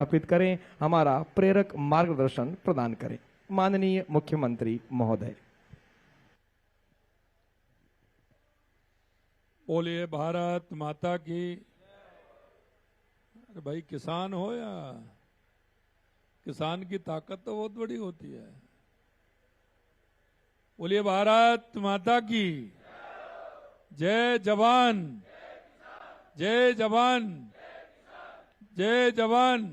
स्थापित करें, हमारा प्रेरक मार्गदर्शन प्रदान करें। माननीय मुख्यमंत्री महोदय। बोलिए भारत माता की। अरे भाई, किसान हो या किसान की ताकत तो बहुत बड़ी होती है। बोलिए भारत माता की। जय जवान, जय जवान, जय जवान।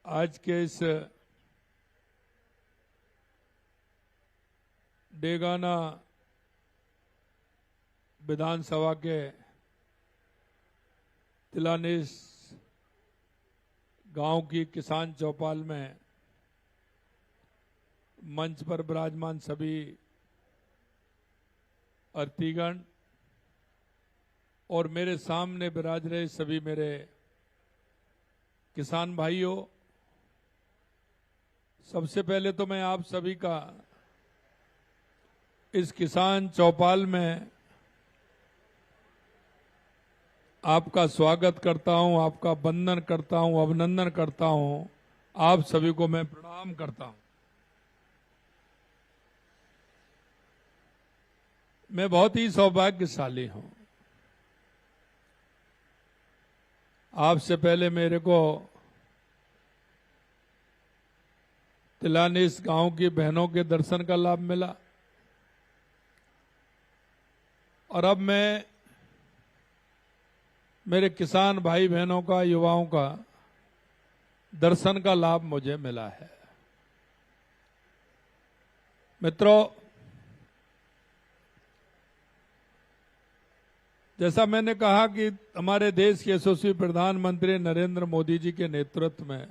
आज के इस डेगाना विधानसभा के तिलानेस गांव की किसान चौपाल में मंच पर विराजमान सभी अतिथिगण और मेरे सामने विराज रहे सभी मेरे किसान भाइयों, सबसे पहले तो मैं आप सभी का इस किसान चौपाल में आपका स्वागत करता हूं, आपका वंदन करता हूं, अभिनंदन करता हूं। आप सभी को मैं प्रणाम करता हूं। मैं बहुत ही सौभाग्यशाली हूं। आपसे पहले मेरे को तिलानेस गांव की बहनों के दर्शन का लाभ मिला और अब मैं मेरे किसान भाई बहनों का, युवाओं का दर्शन का लाभ मुझे मिला है। मित्रों, जैसा मैंने कहा कि हमारे देश के यशस्वी प्रधानमंत्री नरेंद्र मोदी जी के नेतृत्व में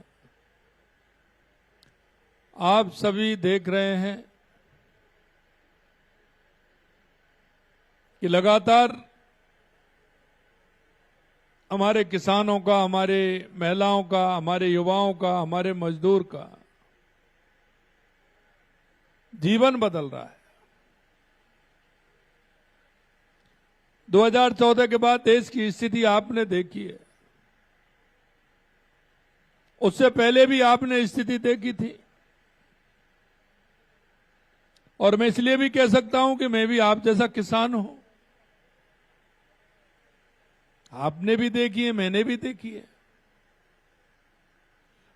आप सभी देख रहे हैं कि लगातार हमारे किसानों का, हमारे महिलाओं का, हमारे युवाओं का, हमारे मजदूर का जीवन बदल रहा है। 2014 के बाद देश की स्थिति आपने देखी है, उससे पहले भी आपने स्थिति देखी थी और मैं इसलिए भी कह सकता हूं कि मैं भी आप जैसा किसान हूं। आपने भी देखी है, मैंने भी देखी है।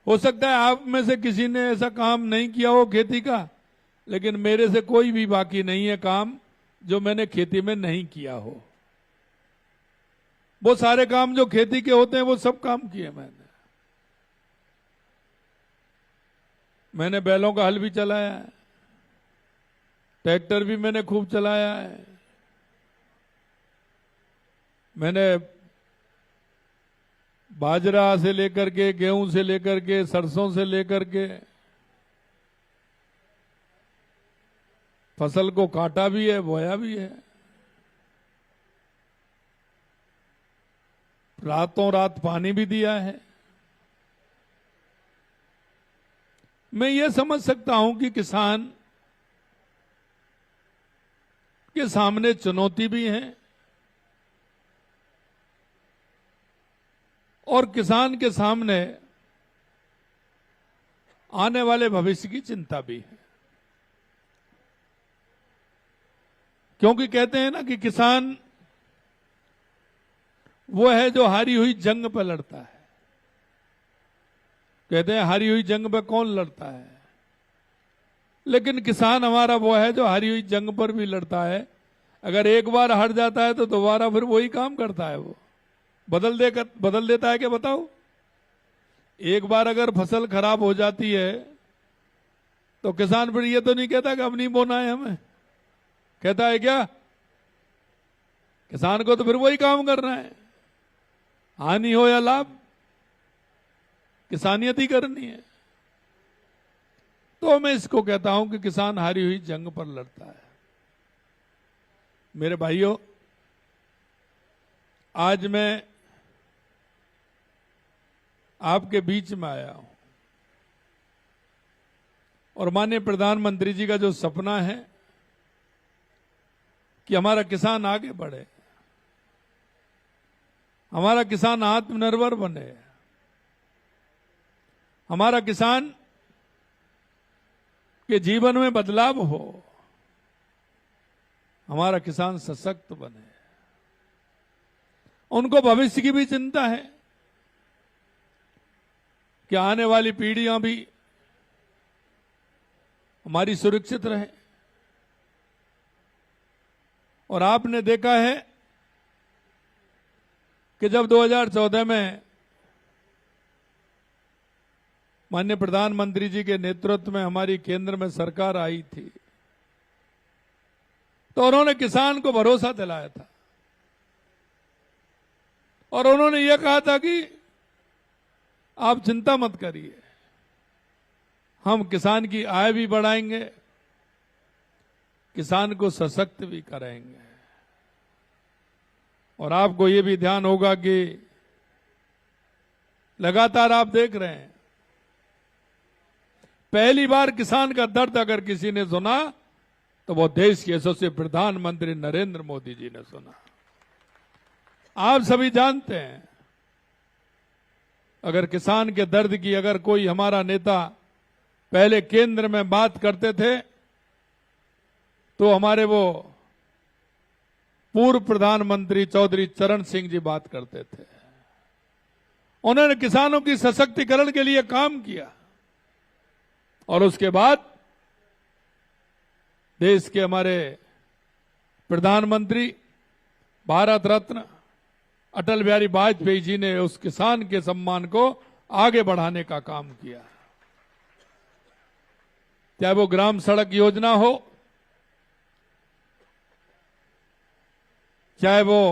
हो सकता है आप में से किसी ने ऐसा काम नहीं किया हो खेती का, लेकिन मेरे से कोई भी बाकी नहीं है काम जो मैंने खेती में नहीं किया हो। वो सारे काम जो खेती के होते हैं वो सब काम किए मैंने बैलों का हल भी चलाया है, ट्रैक्टर भी मैंने खूब चलाया है, मैंने बाजरा से लेकर के, गेहूं से लेकर के, सरसों से लेकर के फसल को काटा भी है, बोया भी है। रातों रात पानी भी दिया है। मैं ये समझ सकता हूं कि किसान के सामने चुनौती भी है और किसान के सामने आने वाले भविष्य की चिंता भी है, क्योंकि कहते हैं ना कि किसान वो है जो हारी हुई जंग पर लड़ता है। कहते हैं हारी हुई जंग पर कौन लड़ता है, लेकिन किसान हमारा वो है जो हारी हुई जंग पर भी लड़ता है। अगर एक बार हार जाता है तो दोबारा फिर वही काम करता है, वो बदल देता है। क्या बताओ, एक बार अगर फसल खराब हो जाती है तो किसान फिर ये तो नहीं कहता कि अब नहीं बोना है हमें, कहता है क्या? किसान को तो फिर वही काम करना है, हानि हो या लाभ, किसानियत ही करनी है। तो मैं इसको कहता हूं कि किसान हारी हुई जंग पर लड़ता है। मेरे भाइयों, आज मैं आपके बीच में आया हूं और माननीय प्रधानमंत्री जी का जो सपना है कि हमारा किसान आगे बढ़े, हमारा किसान आत्मनिर्भर बने, हमारा किसान के जीवन में बदलाव हो, हमारा किसान सशक्त बने। उनको भविष्य की भी चिंता है कि आने वाली पीढ़ियां भी हमारी सुरक्षित रहे। और आपने देखा है कि जब 2014 में माननीय प्रधानमंत्री जी के नेतृत्व में हमारी केंद्र में सरकार आई थी, तो उन्होंने किसान को भरोसा दिलाया था और उन्होंने यह कहा था कि आप चिंता मत करिए, हम किसान की आय भी बढ़ाएंगे, किसान को सशक्त भी करेंगे। और आपको यह भी ध्यान होगा कि लगातार आप देख रहे हैं, पहली बार किसान का दर्द अगर किसी ने सुना तो वो देश के यशस्वी प्रधानमंत्री नरेंद्र मोदी जी ने सुना। आप सभी जानते हैं, अगर किसान के दर्द की अगर कोई हमारा नेता पहले केंद्र में बात करते थे तो हमारे वो पूर्व प्रधानमंत्री चौधरी चरण सिंह जी बात करते थे। उन्होंने किसानों की सशक्तिकरण के लिए काम किया और उसके बाद देश के हमारे प्रधानमंत्री भारत रत्न अटल बिहारी वाजपेयी जी ने उस किसान के सम्मान को आगे बढ़ाने का काम किया। चाहे वो ग्राम सड़क योजना हो, चाहे वो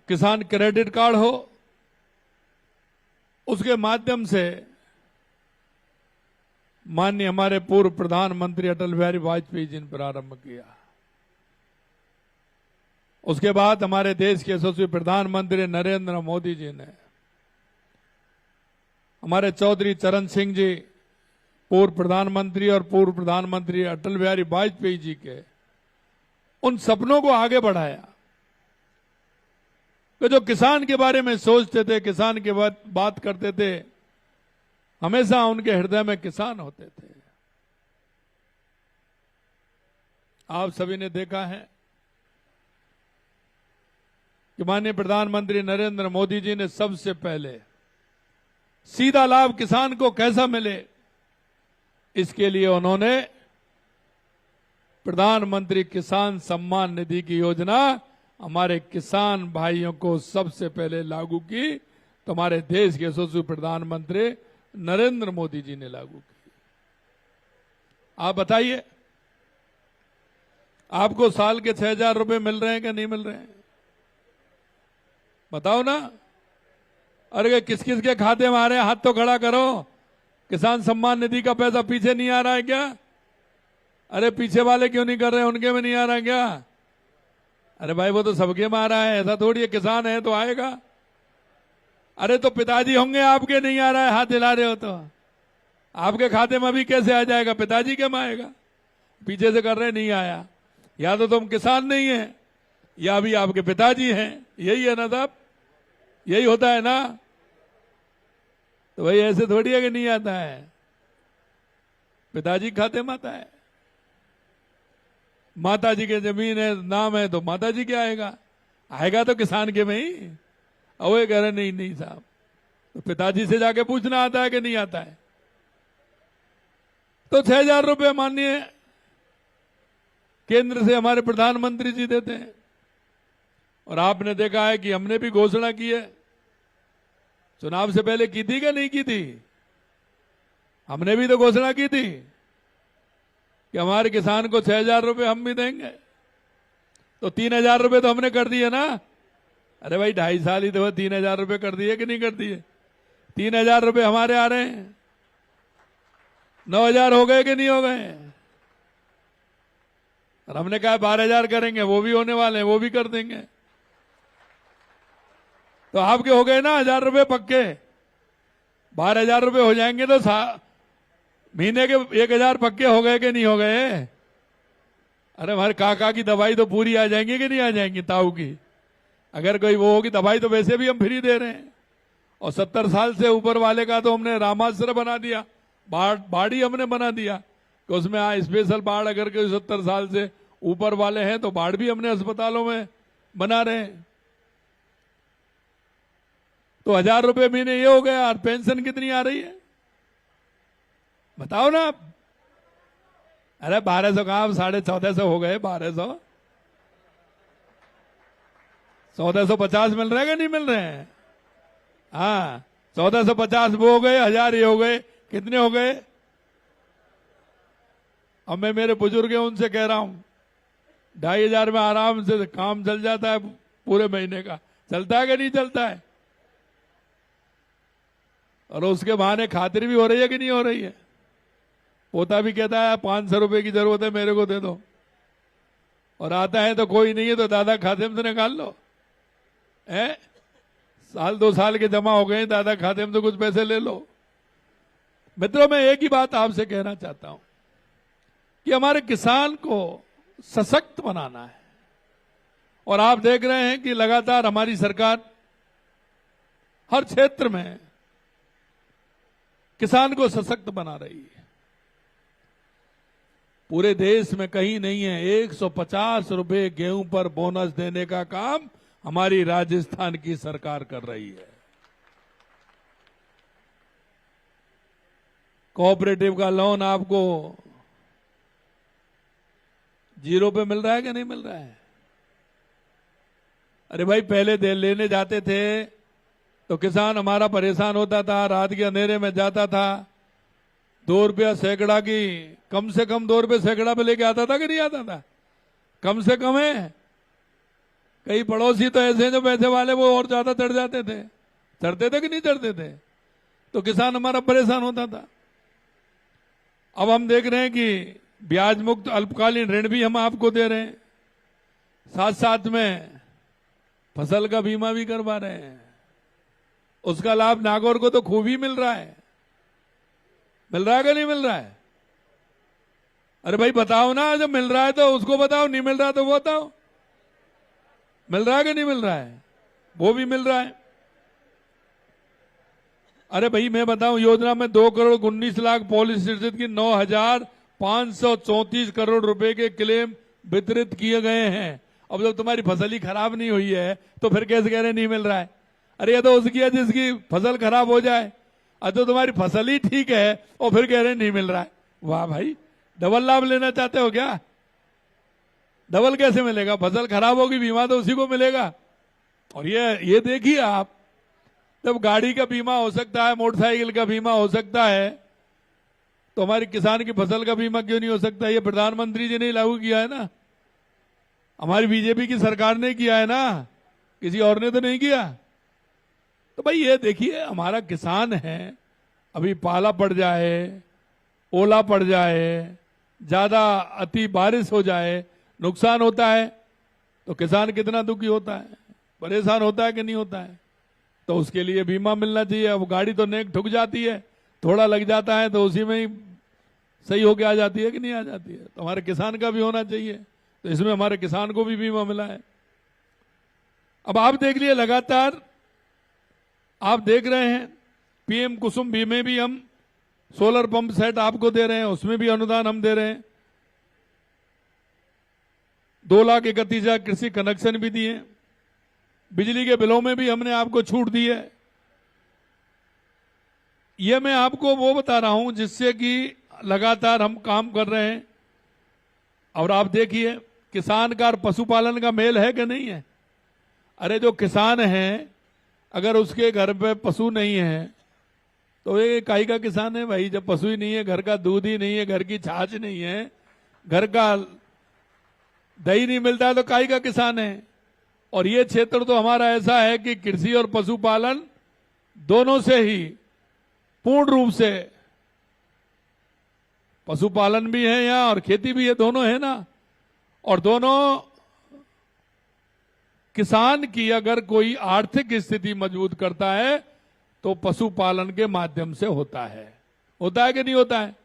किसान क्रेडिट कार्ड हो, उसके माध्यम से माननीय हमारे पूर्व प्रधानमंत्री अटल बिहारी वाजपेयी जी ने प्रारंभ किया। उसके बाद हमारे देश के यशस्वी प्रधानमंत्री नरेंद्र मोदी जी ने हमारे चौधरी चरण सिंह जी पूर्व प्रधानमंत्री और पूर्व प्रधानमंत्री अटल बिहारी वाजपेयी जी के उन सपनों को आगे बढ़ाया कि जो किसान के बारे में सोचते थे, किसान के बात करते थे, हमेशा उनके हृदय में किसान होते थे। आप सभी ने देखा है कि माननीय प्रधानमंत्री नरेंद्र मोदी जी ने सबसे पहले सीधा लाभ किसान को कैसा मिले, इसके लिए उन्होंने प्रधानमंत्री किसान सम्मान निधि की योजना हमारे किसान भाइयों को सबसे पहले लागू की, तो हमारे देश के यशस्वी प्रधानमंत्री नरेंद्र मोदी जी ने लागू की। आप बताइए, आपको साल के 6,000 रुपए मिल रहे हैं कि नहीं मिल रहे हैं? बताओ ना। अरे किस किस के खाते में आ रहे हैं? हाथ तो खड़ा करो। किसान सम्मान निधि का पैसा पीछे नहीं आ रहा है क्या? अरे पीछे वाले क्यों नहीं कर रहे हैं? उनके में नहीं आ रहा है क्या? अरे भाई वो तो सबके में आ रहा है, ऐसा थोड़ी है किसान है तो आएगा। अरे तो पिताजी होंगे आपके, नहीं आ रहा है, हाथ हिला रहे हो तो आपके खाते में अभी कैसे आ जाएगा? पिताजी के में आएगा। पीछे से कर रहे नहीं आया, या तो तुम किसान नहीं है या भी आपके पिताजी हैं। यही है ना साहब, यही होता है ना। तो भाई ऐसे थोड़ी है कि नहीं आता है, पिताजी खाते में आता है। माता जी के जमीन है, नाम है, तो माता जी के आएगा, आएगा तो किसान के में ही। अवे कह रहे नहीं नहीं साहब, तो पिताजी से जाके पूछना आता है कि नहीं आता है। तो 6,000 रुपए माननीय केंद्र से हमारे प्रधानमंत्री जी देते हैं। और आपने देखा है कि हमने भी घोषणा की है, चुनाव से पहले की थी कि नहीं की थी? हमने भी तो घोषणा की थी कि हमारे किसान को 6,000 रुपए हम भी देंगे। तो 3,000 रुपए तो हमने कर दिए ना। अरे भाई 2.5 साल ही तो 3,000 रुपए कर दिए कि नहीं कर दिए? 3,000 रुपए हमारे आ रहे हैं, 9,000 हो गए कि नहीं हो गए? और हमने कहा 12,000 करेंगे, वो भी होने वाले हैं, वो भी कर देंगे। तो आपके हो गए ना 1,000 रुपए पक्के। 12,000 रुपए हो जाएंगे तो महीने के 1,000 पक्के हो गए कि नहीं हो गए? अरे हमारे काका की दवाई तो पूरी आ जाएंगी कि नहीं आ जाएंगी? ताऊ की अगर कोई वो होगी दवाई तो वैसे भी हम फ्री दे रहे हैं। और 70 साल से ऊपर वाले का तो हमने रामाश्रय बना दिया बाढ़ ही हमने बना दिया कि उसमें स्पेशल बाढ़ अगर कोई 70 साल से ऊपर वाले हैं तो बाढ़ भी हमने अस्पतालों में बना रहे हैं। तो 1000 रुपए महीने ये हो गया, और पेंशन कितनी आ रही है बताओ ना आप। अरे 1200 कहा, 1450 हो गए, 1200, 1450 मिल रहे हैं कि नहीं मिल रहे हैं? हाँ, 1450 वो हो गए, 1000 ये हो गए, कितने हो गए? अब मैं मेरे बुजुर्ग हैं उनसे कह रहा हूं 2500 में आराम से काम चल जाता है पूरे महीने का। चलता है कि नहीं चलता है? और उसके बहाने खातिर भी हो रही है कि नहीं हो रही है? पोता भी कहता है 500 रुपए की जरूरत है, मेरे को दे दो, और आता है तो कोई नहीं है तो दादा खाते में तो निकाल लो। है साल 2 साल के जमा हो गए, दादा खाते में तो कुछ पैसे ले लो। मित्रों, मैं एक ही बात आपसे कहना चाहता हूं कि हमारे किसान को सशक्त बनाना है, और आप देख रहे हैं कि लगातार हमारी सरकार हर क्षेत्र में किसान को सशक्त बना रही है। पूरे देश में कहीं नहीं है 150 रुपए गेहूं पर बोनस देने का काम हमारी राजस्थान की सरकार कर रही है। कोऑपरेटिव का लोन आपको 0 पे मिल रहा है कि नहीं मिल रहा है? अरे भाई, पहले दे लेने जाते थे तो किसान हमारा परेशान होता था, रात के अंधेरे में जाता था, 2 रुपया सैकड़ा की, कम से कम 2 रुपये सैकड़ा पे लेके आता था कि नहीं आता था? कम से कम है। कई पड़ोसी तो ऐसे जो पैसे वाले वो और ज्यादा चढ़ जाते थे। चढ़ते थे कि नहीं चढ़ते थे? तो किसान हमारा परेशान होता था। अब हम देख रहे हैं कि ब्याज मुक्त अल्पकालीन ऋण भी हम आपको दे रहे हैं, साथ साथ में फसल का बीमा भी करवा रहे हैं। उसका लाभ नागौर को तो खूब ही मिल रहा है। मिल रहा है कि नहीं मिल रहा है? अरे भाई बताओ ना, जब मिल रहा है तो उसको बताओ, नहीं मिल रहा तो वो बताओ। मिल रहा है कि नहीं मिल रहा है? वो भी मिल रहा है। अरे भाई मैं बताऊं, योजना में 2 करोड़ 19 लाख पॉलिसी निर्देशित की 9,534 करोड़ रुपए के क्लेम वितरित किए गए हैं। अब जब तुम्हारी फसल ही खराब नहीं हुई है तो फिर कैसे कह रहे नहीं मिल रहा है? अरे ये तो उसकी है जिसकी फसल खराब हो जाए, तो तुम्हारी फसल ही ठीक है और फिर कह रहे नहीं मिल रहा है। वाह भाई, डबल लाभ लेना चाहते हो क्या? डबल कैसे मिलेगा? फसल खराब होगी, बीमा तो उसी को मिलेगा। और ये देखिए आप, जब गाड़ी का बीमा हो सकता है, मोटरसाइकिल का बीमा हो सकता है, तो हमारी किसान की फसल का बीमा क्यों नहीं हो सकता? ये प्रधानमंत्री जी ने लागू किया है ना, हमारी बीजेपी की सरकार ने किया है ना, किसी और ने तो नहीं किया। तो भाई ये देखिए, हमारा किसान है, अभी पाला पड़ जाए, ओला पड़ जाए, ज्यादा अति बारिश हो जाए, नुकसान होता है तो किसान कितना दुखी होता है, परेशान होता है कि नहीं होता है? तो उसके लिए बीमा मिलना चाहिए। अब गाड़ी तो नेक ठुक जाती है, थोड़ा लग जाता है तो उसी में ही सही होके आ जाती है कि नहीं आ जाती है? तो हमारे किसान का भी होना चाहिए, तो इसमें हमारे किसान को भी बीमा मिला है। अब आप देख लिए, लगातार आप देख रहे हैं पीएम कुसुम बीमे भी हम सोलर पंप सेट आपको दे रहे हैं, उसमें भी अनुदान हम दे रहे हैं। 2,31,000 कृषि कनेक्शन भी दिए, बिजली के बिलों में भी हमने आपको छूट दी है। ये मैं आपको वो बता रहा हूं जिससे कि लगातार हम काम कर रहे हैं। और आप देखिए, किसान का और पशुपालन का मेल है कि नहीं है? अरे जो किसान है, अगर उसके घर पे पशु नहीं है तो ये काई का किसान है भाई? जब पशु ही नहीं है, घर का दूध ही नहीं है, घर की छाछ नहीं है, घर का दही नहीं मिलता है, तो काई का किसान है? और ये क्षेत्र तो हमारा ऐसा है कि कृषि और पशुपालन दोनों से ही पूर्ण रूप से, पशुपालन भी है यहाँ और खेती भी है, दोनों है ना। और दोनों किसान की अगर कोई आर्थिक स्थिति मजबूत करता है तो पशुपालन के माध्यम से होता है। होता है कि नहीं होता है?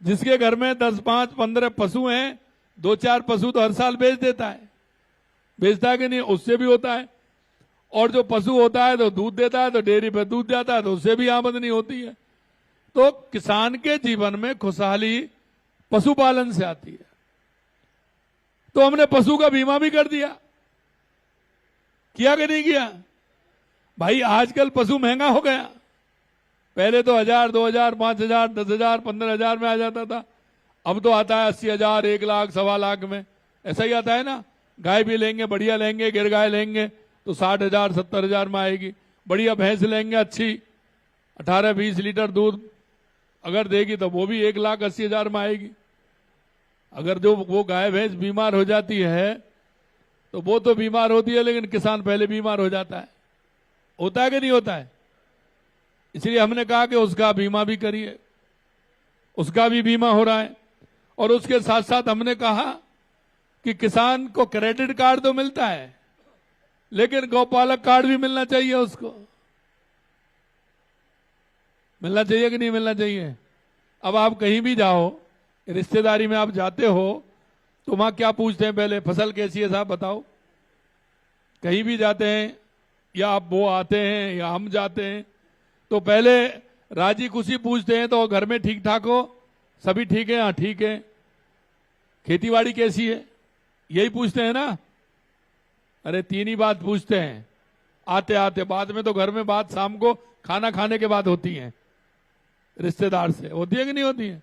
जिसके घर में 10, 5, 15 पशु हैं, 2-4 पशु तो हर साल बेच देता है। बेचता है कि नहीं? उससे भी होता है। और जो पशु होता है तो दूध देता है, तो डेयरी पर दूध जाता है, तो उससे भी आमदनी होती है। तो किसान के जीवन में खुशहाली पशुपालन से आती है। तो हमने पशु का बीमा भी कर दिया, किया कि नहीं किया? भाई आजकल पशु महंगा हो गया। पहले तो 1000, 2000, 5000, 10,000, 15,000 में आ जाता था। अब तो आता है 80,000, 1 लाख, 1.25 लाख में, ऐसा ही आता है ना। गाय भी लेंगे, बढ़िया लेंगे, गिर गाय लेंगे तो 60,000, 70,000 में आएगी। बढ़िया भैंस लेंगे अच्छी, 18-20 लीटर दूध अगर देगी तो वो भी 1,80,000 में आएगी। अगर जो वो गाय भैंस बीमार हो जाती है तो वो तो बीमार होती है, लेकिन किसान पहले बीमार हो जाता है। होता है कि नहीं होता है? इसलिए हमने कहा कि उसका बीमा भी करिए, उसका भी बीमा हो रहा है। और उसके साथ साथ हमने कहा कि किसान को क्रेडिट कार्ड तो मिलता है, लेकिन गौपालक कार्ड भी मिलना चाहिए उसको। मिलना चाहिए कि नहीं मिलना चाहिए? अब आप कहीं भी जाओ, रिश्तेदारी में आप जाते हो तो वहां क्या पूछते हैं? पहले फसल कैसी है साहब बताओ। कहीं भी जाते हैं या आप वो आते हैं या हम जाते हैं तो पहले राजी खुशी पूछते हैं, तो घर में ठीक ठाक हो, सभी ठीक है? हाँ ठीक है। खेती बाड़ी कैसी है, यही पूछते हैं ना? अरे 3 ही बात पूछते हैं आते आते। बाद में तो घर में बात शाम को खाना खाने के बाद होती है, रिश्तेदार से होती है कि नहीं होती है?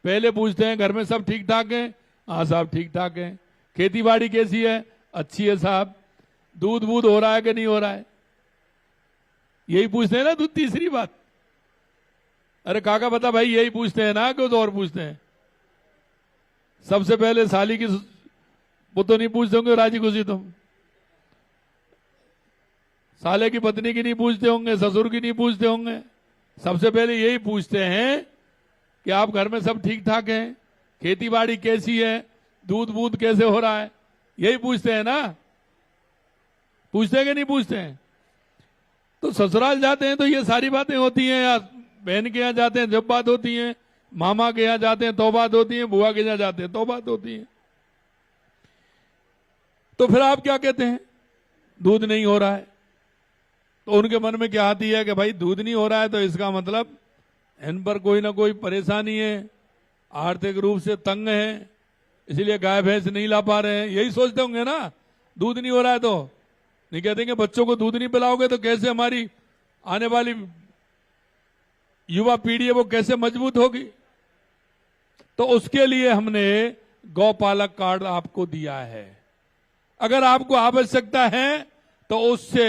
पहले पूछते हैं घर में सब ठीक ठाक है? हाँ साहब ठीक ठाक है। खेती बाड़ी कैसी है? अच्छी है साहब। दूध बूध हो रहा है कि नहीं हो रहा है? यही पूछते हैं ना। दूध तीसरी बात। अरे काका बता भाई, यही पूछते हैं ना, कुछ और पूछते हैं? सबसे पहले साली की वो तो नहीं पूछते होंगे राजी खुशी, तुम साले की पत्नी की नहीं पूछते होंगे, ससुर की नहीं पूछते होंगे। सबसे पहले यही पूछते हैं कि आप घर में सब ठीक ठाक हैं, खेती बाड़ी कैसी है, दूध बूध कैसे हो रहा है, यही पूछते हैं ना। पूछते हैं कि नहीं पूछते हैं? तो ससुराल जाते हैं तो ये सारी बातें होती हैं, या बहन के यहाँ जाते हैं जब बात होती है, मामा के यहाँ जाते हैं तो बात होती है, बुआ के यहाँ जाते हैं तो बात होती है। तो फिर आप क्या कहते हैं? दूध नहीं हो रहा है। तो उनके मन में क्या आती है कि भाई दूध नहीं हो रहा है तो इसका मतलब इन पर कोई ना कोई परेशानी है, आर्थिक रूप से तंग है, इसलिए गाय भैंस नहीं ला पा रहे हैं, यही सोचते होंगे ना। दूध नहीं हो रहा है तो नहीं कहते कि बच्चों को दूध नहीं पिलाओगे तो कैसे हमारी आने वाली युवा पीढ़ी है वो कैसे मजबूत होगी। तो उसके लिए हमने गौपालक कार्ड आपको दिया है। अगर आपको आवश्यकता है तो उससे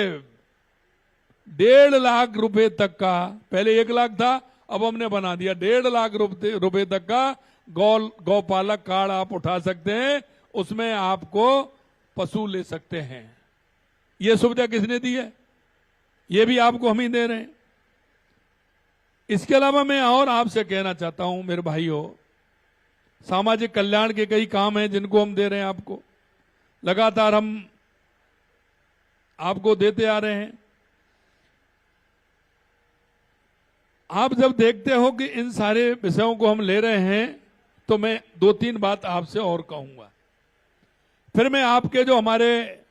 1.5 लाख रुपए तक का, पहले 1 लाख था, अब हमने बना दिया 1.5 लाख रुपए तक का गौपालक कार्ड आप उठा सकते हैं। उसमें आपको पशु ले सकते हैं। यह सुविधा किसने दी है? यह भी आपको हम ही दे रहे हैं। इसके अलावा मैं और आपसे कहना चाहता हूं मेरे भाइयों, सामाजिक कल्याण के कई काम हैं जिनको हम दे रहे हैं आपको, लगातार हम आपको देते आ रहे हैं। आप जब देखते हो कि इन सारे विषयों को हम ले रहे हैं तो मैं 2-3 बात आपसे और कहूंगा। फिर मैं आपके जो हमारे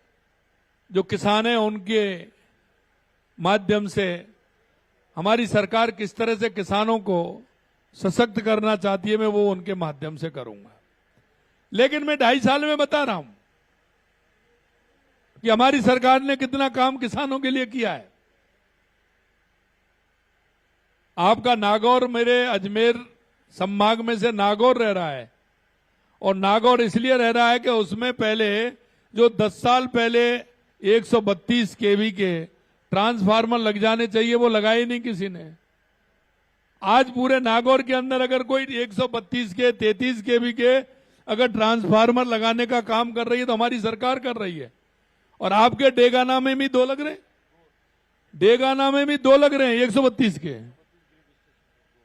जो किसान हैं उनके माध्यम से हमारी सरकार किस तरह से किसानों को सशक्त करना चाहती है, मैं वो उनके माध्यम से करूंगा। लेकिन मैं 2.5 साल में बता रहा हूं कि हमारी सरकार ने कितना काम किसानों के लिए किया है। आपका नागौर मेरे अजमेर संभाग में से नागौर रह रहा है, और नागौर इसलिए रह रहा है कि उसमें पहले जो 10 साल पहले 132 केवी के ट्रांसफार्मर लग जाने चाहिए वो लगाए नहीं किसी ने। आज पूरे नागौर के अंदर अगर कोई 132 के 33 केवी के अगर ट्रांसफार्मर लगाने का काम कर रही है तो हमारी सरकार कर रही है। और आपके डेगाना में भी 2 लग रहे हैं, डेगाना में भी 2 लग रहे हैं 132 के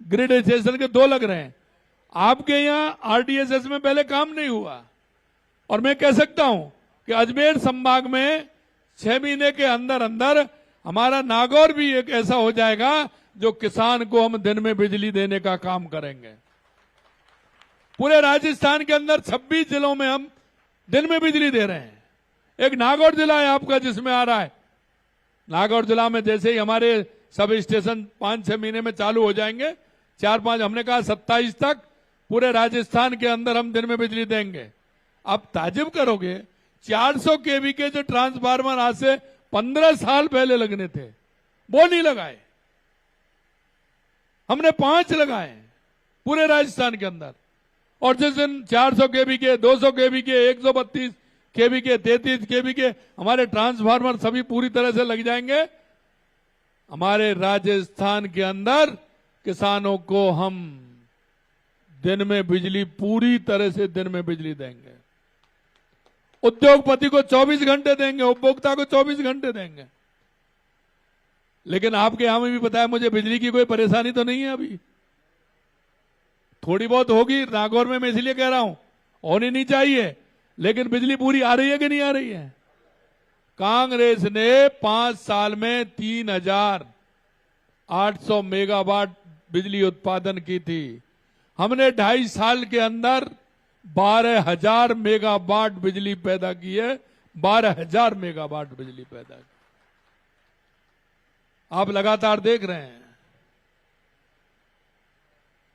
ग्रिड स्टेशन के 2 लग रहे हैं। आपके यहां आरडीएसएस में पहले काम नहीं हुआ। और मैं कह सकता हूं कि अजमेर संभाग में 6 महीने के अंदर अंदर हमारा नागौर भी एक ऐसा हो जाएगा जो किसान को हम दिन में बिजली देने का काम करेंगे। पूरे राजस्थान के अंदर 26 जिलों में हम दिन में बिजली दे रहे हैं। एक नागौर जिला है आपका जिसमें आ रहा है। नागौर जिला में जैसे ही हमारे सब स्टेशन 5-6 महीने में चालू हो जाएंगे, 4-5, हमने कहा 27 तक पूरे राजस्थान के अंदर हम दिन में बिजली देंगे। अब ताजुब करोगे, 400 केवी के जो ट्रांसफार्मर आज से 15 साल पहले लगने थे वो नहीं लगाए, हमने 5 लगाए पूरे राजस्थान के अंदर। और जिस दिन 400 केवी के, 200 केवी के, 132 केवी के, 33 केवी के हमारे ट्रांसफार्मर सभी पूरी तरह से लग जाएंगे, हमारे राजस्थान के अंदर किसानों को हम दिन में बिजली, पूरी तरह से दिन में बिजली देंगे। उद्योगपति को 24 घंटे देंगे, उपभोक्ता को 24 घंटे देंगे। लेकिन आपके यहां में भी पता है मुझे, बिजली की कोई परेशानी तो नहीं है अभी, थोड़ी बहुत होगी नागौर में, मैं इसलिए कह रहा हूं होनी नहीं चाहिए, लेकिन बिजली पूरी आ रही है कि नहीं आ रही है? कांग्रेस ने 5 साल में 3,800 मेगावाट बिजली उत्पादन की थी, हमने 2.5 साल के अंदर 12,000 मेगावाट बिजली पैदा की है, 12,000 मेगावाट बिजली पैदा की। आप लगातार देख रहे हैं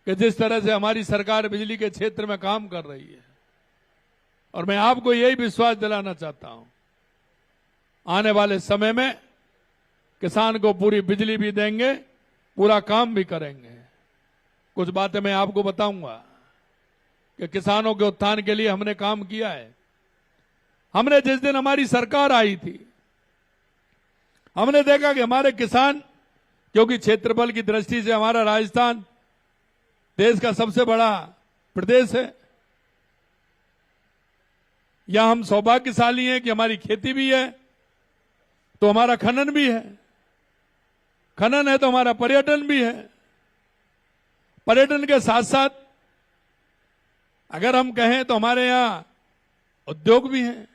कि जिस तरह से हमारी सरकार बिजली के क्षेत्र में काम कर रही है, और मैं आपको यही विश्वास दिलाना चाहता हूं, आने वाले समय में किसान को पूरी बिजली भी देंगे, पूरा काम भी करेंगे। कुछ बातें मैं आपको बताऊंगा कि किसानों के उत्थान के लिए हमने काम किया है। हमने जिस दिन हमारी सरकार आई थी, हमने देखा कि हमारे किसान, क्योंकि क्षेत्रफल की दृष्टि से हमारा राजस्थान देश का सबसे बड़ा प्रदेश है, या हम सौभाग्यशाली हैं कि हमारी खेती भी है तो हमारा खनन भी है, खनन है तो हमारा पर्यटन भी है। पर्यटन के साथ साथ अगर हम कहें तो हमारे यहां उद्योग भी हैं,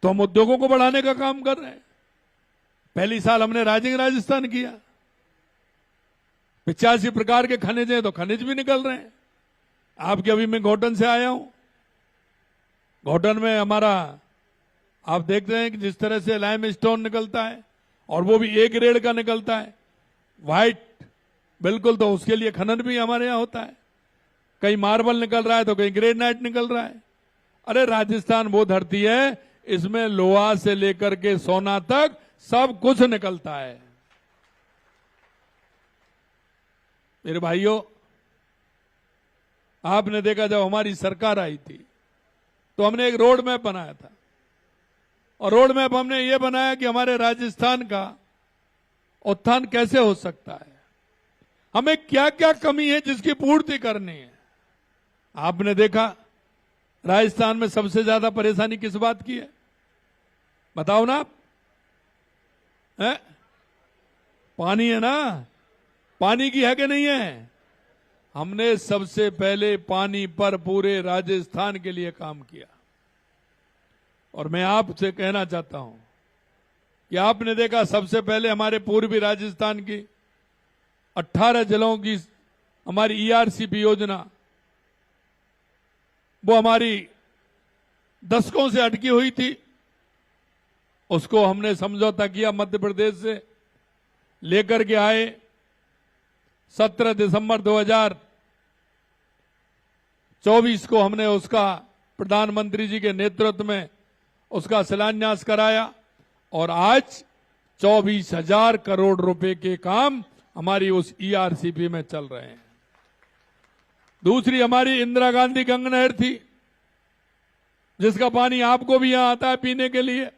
तो हम उद्योगों को बढ़ाने का काम कर रहे हैं। पहली साल हमने राइजिंग राजस्थान किया, 85 प्रकार के खनिज हैं तो खनिज भी निकल रहे हैं। आपके अभी मैं घोटन से आया हूं, घोटन में हमारा आप देखते हैं कि जिस तरह से लाइम स्टोन निकलता है, और वो भी एक ग्रेड का निकलता है, व्हाइट बिल्कुल, तो उसके लिए खनन भी हमारे यहां होता है। कहीं मार्बल निकल रहा है तो कहीं ग्रेनाइट निकल रहा है। अरे राजस्थान वो धरती है, इसमें लोहा से लेकर के सोना तक सब कुछ निकलता है। मेरे भाइयों, आपने देखा जब हमारी सरकार आई थी तो हमने एक रोड मैप बनाया था, और रोड मैप हमने ये बनाया कि हमारे राजस्थान का उत्थान कैसे हो सकता है, हमें क्या क्या कमी है जिसकी पूर्ति करनी है। आपने देखा राजस्थान में सबसे ज्यादा परेशानी किस बात की है, बताओ ना आप? पानी है ना, पानी की है कि नहीं है? हमने सबसे पहले पानी पर पूरे राजस्थान के लिए काम किया। और मैं आपसे कहना चाहता हूं कि आपने देखा सबसे पहले हमारे पूर्वी राजस्थान की 18 जिलों की हमारी ईआरसीपी योजना, वो हमारी दशकों से अटकी हुई थी, उसको हमने समझौता किया, मध्य प्रदेश से लेकर के आए। 17 दिसंबर 2024 को हमने उसका प्रधानमंत्री जी के नेतृत्व में उसका शिलान्यास कराया, और आज 24,000 करोड़ रुपए के काम हमारी उस ईआरसीपी में चल रहे हैं। दूसरी हमारी इंदिरा गांधी गंगा नहर थी, जिसका पानी आपको भी यहां आता है पीने के लिए।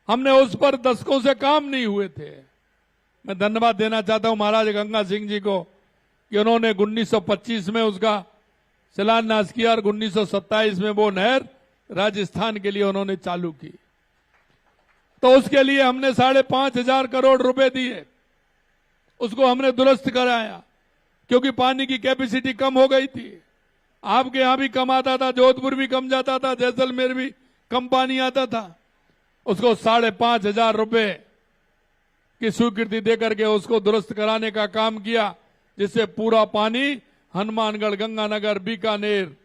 हमने उस पर दशकों से काम नहीं हुए थे। मैं धन्यवाद देना चाहता हूं महाराज गंगा सिंह जी को कि उन्होंने 1925 में उसका शिलान्यास किया, और 1927 में वो नहर राजस्थान के लिए उन्होंने चालू की। तो उसके लिए हमने 5,500 करोड़ रुपए दिए, उसको हमने दुरुस्त कराया, क्योंकि पानी की कैपेसिटी कम हो गई थी। आपके यहां भी कम आता था, जोधपुर भी कम जाता था, जैसलमेर भी कम पानी आता था। उसको 5,500 रुपए की स्वीकृति देकर के उसको दुरुस्त कराने का काम किया, जिससे पूरा पानी हनुमानगढ़, गंगानगर, बीकानेर,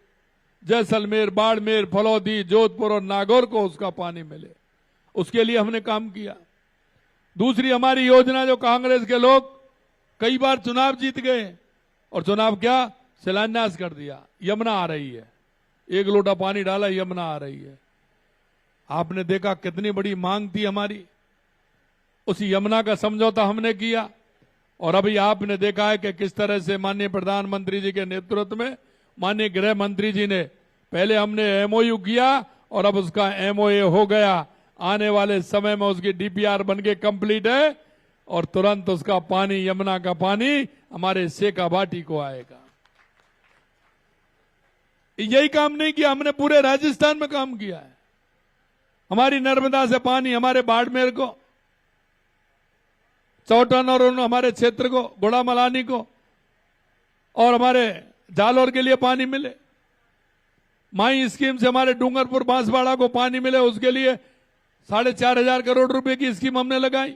जैसलमेर, बाड़मेर, फलौदी, जोधपुर और नागौर को उसका पानी मिले। उसके लिए हमने काम किया। दूसरी हमारी योजना जो कांग्रेस के लोग कई बार चुनाव जीत गए और चुनाव क्या शिलान्यास कर दिया, यमुना आ रही है, एक लोटा पानी डाला यमुना आ रही है। आपने देखा कितनी बड़ी मांग थी हमारी, उस यमुना का समझौता हमने किया और अभी आपने देखा है कि किस तरह से माननीय प्रधानमंत्री जी के नेतृत्व में माननीय गृह मंत्री जी ने पहले हमने एमओयू किया और अब उसका एमओए हो गया, आने वाले समय में उसकी डीपीआर बनके कंप्लीट है और तुरंत उसका पानी, यमुना का पानी हमारे शेखावाटी को आएगा। यही काम नहीं किया हमने, पूरे राजस्थान में काम किया है। हमारी नर्मदा से पानी हमारे बाड़मेर को, चौटन और हमारे क्षेत्र को, गुड़ामलानी को और हमारे जालौर के लिए पानी मिले। माई स्कीम से हमारे डूंगरपुर बांसवाड़ा को पानी मिले, उसके लिए 4,500 करोड़ रुपए की स्कीम हमने लगाई।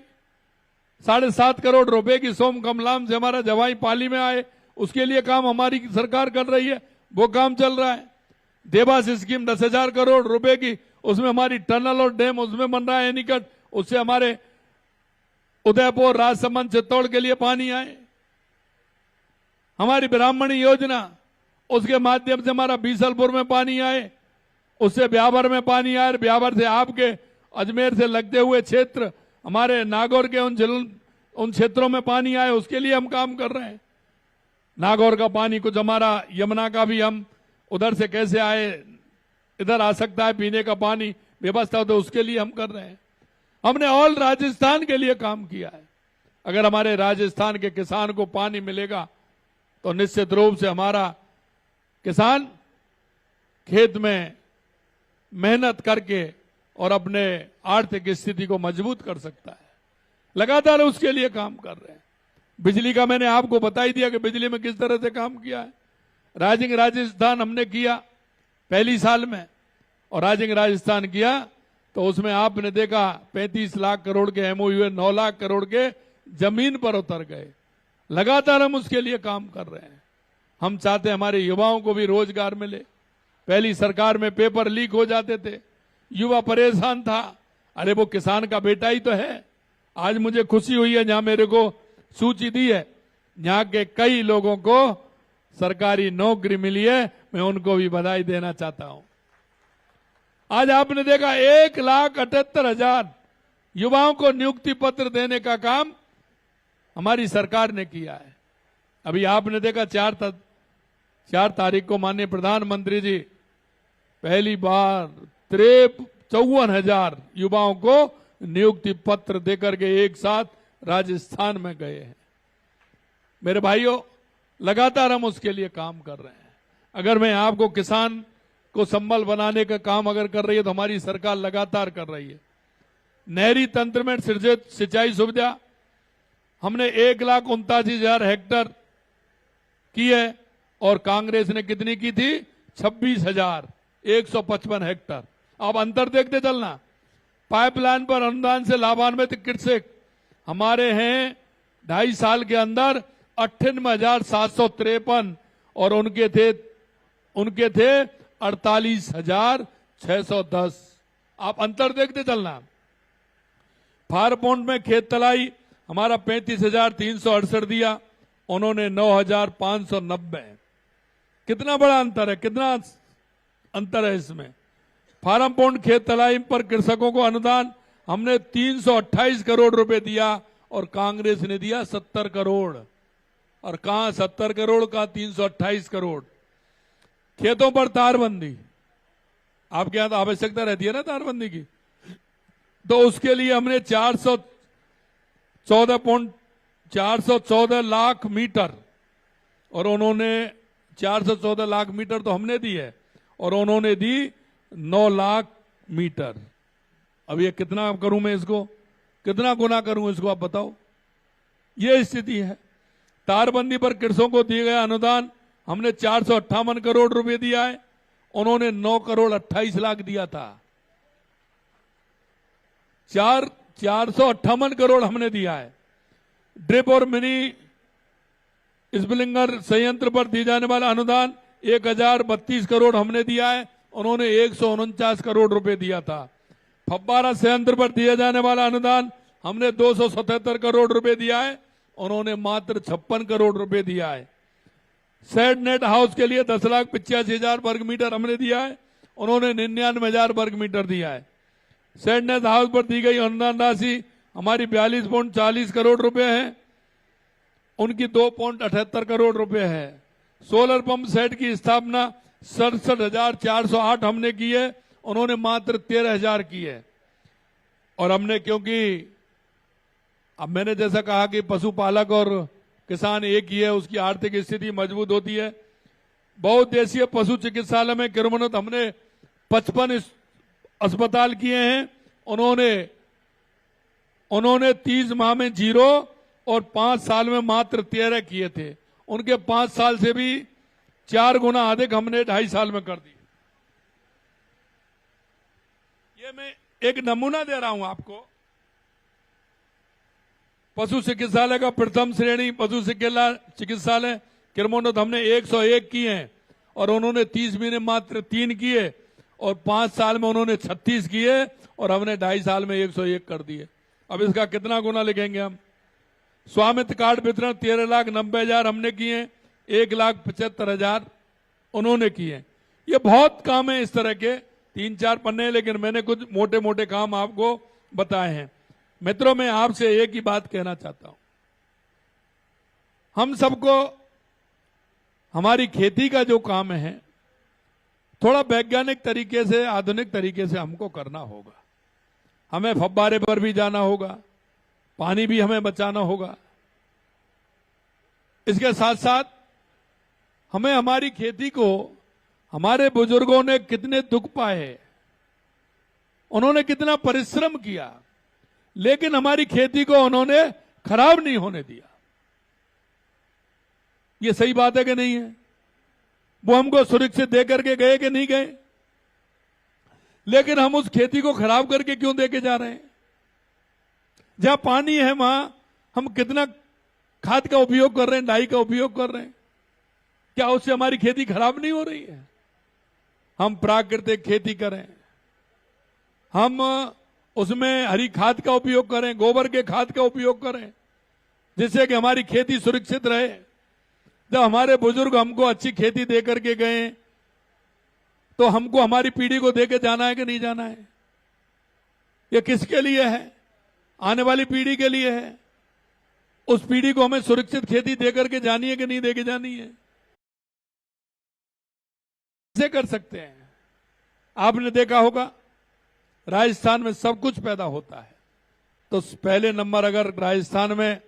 7.5 करोड़ रुपए की सोम कमलाम से हमारा जवाई पाली में आए, उसके लिए काम हमारी सरकार कर रही है, वो काम चल रहा है। देवास स्कीम 10,000 करोड़ रुपए की, उसमें हमारी टनल और डैम उसमें बन रहा है निकट, उससे हमारे उदयपुर, राजसमंद, चित्तौड़ के लिए पानी आए। हमारी ब्राह्मणी योजना, उसके माध्यम से हमारा बीसलपुर में पानी आए, उससे ब्यावर में पानी आए, ब्यावर से आपके अजमेर से लगते हुए क्षेत्र हमारे नागौर के उन क्षेत्रों में पानी आए, उसके लिए हम काम कर रहे हैं। नागौर का पानी कुछ हमारा यमुना का भी हम उधर से कैसे आए, इधर आ सकता है पीने का पानी व्यवस्था, तो उसके लिए हम कर रहे हैं। हमने ऑल राजस्थान के लिए काम किया है। अगर हमारे राजस्थान के किसान को पानी मिलेगा तो निश्चित रूप से हमारा किसान खेत में मेहनत करके और अपने आर्थिक स्थिति को मजबूत कर सकता है। लगातार उसके लिए काम कर रहे हैं। बिजली का मैंने आपको बता ही दिया कि बिजली में किस तरह से काम किया है। राइजिंग राजस्थान हमने किया पहली साल में, और राइजिंग राजस्थान किया तो उसमें आपने देखा 35 लाख करोड़ के एमओयू, 9 लाख करोड़ के जमीन पर उतर गए। लगातार हम उसके लिए काम कर रहे हैं। हम चाहते हैं हमारे युवाओं को भी रोजगार मिले। पहली सरकार में पेपर लीक हो जाते थे, युवा परेशान था, अरे वो किसान का बेटा ही तो है। आज मुझे खुशी हुई है, जहां मेरे को सूची दी है, यहां के कई लोगों को सरकारी नौकरी मिली है, मैं उनको भी बधाई देना चाहता हूं। आज आपने देखा 1,78,000 युवाओं को नियुक्ति पत्र देने का काम हमारी सरकार ने किया है। अभी आपने देखा 4 तारीख को माननीय प्रधानमंत्री जी पहली बार 53,000 युवाओं को नियुक्ति पत्र देकर के एक साथ राजस्थान में गए हैं। मेरे भाइयों, लगातार हम उसके लिए काम कर रहे हैं। अगर मैं आपको किसान को संबल बनाने का काम अगर कर रही है तो हमारी सरकार लगातार कर रही है। नहरी तंत्र में सृजित सिंचाई सुविधा हमने 1,39,000 हेक्टर की है और कांग्रेस ने कितनी की थी? 26,155 हेक्टर। आप अंतर देखते चलना। पाइपलाइन पर अनुदान से लाभान्वित कृषक हमारे हैं 2.5 साल के अंदर 98,753 और उनके थे 48,610। आप अंतर देखते चलना। फारपोंड में खेत तलाई हमारा 35,368 दिया, उन्होंने 9,590। कितना बड़ा अंतर है, कितना अंतर है इसमें। फार्म पॉन्ड खेत तलाई पर कृषकों को अनुदान हमने 328 करोड़ रुपए दिया और कांग्रेस ने दिया 70 करोड़। और कहां 70 करोड़ का 328 करोड़। खेतों पर तारबंदी, आपके यहां तो आवश्यकता रहती है ना तारबंदी की, तो उसके लिए हमने 414 लाख मीटर और उन्होंने 414 लाख मीटर तो हमने दी है और उन्होंने दी 9 लाख मीटर। अब ये कितना करूं मैं, इसको कितना गुना करूं इसको, आप बताओ। ये स्थिति है। तारबंदी पर कृषकों को दिए गए अनुदान हमने 458 करोड़ रुपए दिया है, उन्होंने 9 करोड़ 28 लाख दिया था। 458 करोड़ हमने दिया है। ड्रिप और मिनी स्प्रिंकलर संयंत्र पर दिए जाने वाला अनुदान 1,032 करोड़ हमने दिया है, उन्होंने 149 करोड़ रुपए दिया था। फव्वारा संयंत्र पर दिया जाने वाला अनुदान हमने 277 करोड़ रुपए दिया है, उन्होंने मात्र 56 करोड़ रुपए दिया है। सेड नेट हाउस के लिए 10,85,000 वर्ग मीटर हमने दिया है, उन्होंने 99,000 वर्ग मीटर दिया है। सेड नेट हाउस पर दी गई अनुदान राशि हमारी 42.40 करोड़ रुपए है, उनकी 2.78 करोड़ रुपए है। सोलर पंप सेट की स्थापना 67,408 हमने की है, उन्होंने मात्र 13,000 की है। और हमने, क्योंकि अब मैंने जैसा कहा कि पशुपालक और किसान एक ही है, उसकी आर्थिक स्थिति मजबूत होती है। बहुउद्देशीय पशु चिकित्सालय में किरमनत हमने 55 अस्पताल किए हैं, उन्होंने 30 माह में 0 और 5 साल में मात्र 13 किए थे। उनके 5 साल से भी 4 गुना अधिक हमने 2.5 साल में कर दिए। ये मैं एक नमूना दे रहा हूं आपको। पशु चिकित्सालय का प्रथम श्रेणी पशु चिकित्सालय किरमोनत हमने 101 किए हैं, और उन्होंने 30 महीने मात्र 3 किए, और 5 साल में उन्होंने 36 किए, और हमने 2.5 साल में 101 कर दिए। अब इसका कितना गुना लिखेंगे हम? स्वामित्व कार्ड वितरण 13,90,000 हमने किए, 1,75,000 उन्होंने किए। ये बहुत काम है इस तरह के, 3-4 पन्ने, लेकिन मैंने कुछ मोटे मोटे काम आपको बताए हैं। मित्रों, मैं आपसे एक ही बात कहना चाहता हूं, हम सबको हमारी खेती का जो काम है थोड़ा वैज्ञानिक तरीके से, आधुनिक तरीके से हमको करना होगा। हमें फव्वारे पर भी जाना होगा, पानी भी हमें बचाना होगा। इसके साथ साथ हमें हमारी खेती को, हमारे बुजुर्गों ने कितने दुख पाए, उन्होंने कितना परिश्रम किया, लेकिन हमारी खेती को उन्होंने खराब नहीं होने दिया। ये सही बात है कि नहीं है? वो हमको सुरक्षित दे करके गए कि नहीं गए? लेकिन हम उस खेती को खराब करके क्यों देके जा रहे हैं? जहां पानी है वहां हम कितना खाद का उपयोग कर रहे हैं, डाई का उपयोग कर रहे हैं, क्या उससे हमारी खेती खराब नहीं हो रही है? हम प्राकृतिक खेती करें, हम उसमें हरी खाद का उपयोग करें, गोबर के खाद का उपयोग करें, जिससे कि हमारी खेती सुरक्षित रहे। जब हमारे बुजुर्ग हमको अच्छी खेती दे करके गए, तो हमको हमारी पीढ़ी को देके जाना है कि नहीं जाना है? ये किसके लिए है? आने वाली पीढ़ी के लिए है। उस पीढ़ी को हमें सुरक्षित खेती दे करके जानी है कि नहीं देके जानी है? कैसे कर सकते हैं? आपने देखा होगा राजस्थान में सब कुछ पैदा होता है, तो पहले नंबर अगर राजस्थान में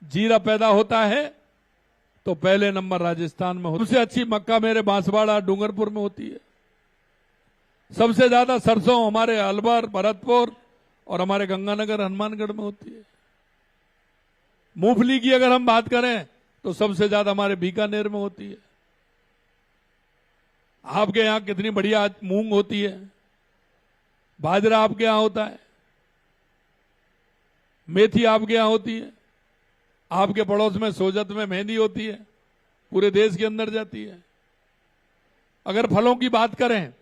जीरा पैदा होता है तो पहले नंबर राजस्थान में होता है। सबसे अच्छी मक्का मेरे बांसवाड़ा डूंगरपुर में होती है। सबसे ज्यादा सरसों हमारे अलवर, भरतपुर और हमारे गंगानगर, हनुमानगढ़ में होती है। मूंगफली की अगर हम बात करें तो सबसे ज्यादा हमारे बीकानेर में होती है। आपके यहां कितनी बढ़िया मूंग होती है, बाजरा आपके यहां होता है, मेथी आपके यहां होती है, आपके पड़ोस में सोजत में मेहंदी होती है, पूरे देश के अंदर जाती है। अगर फलों की बात करें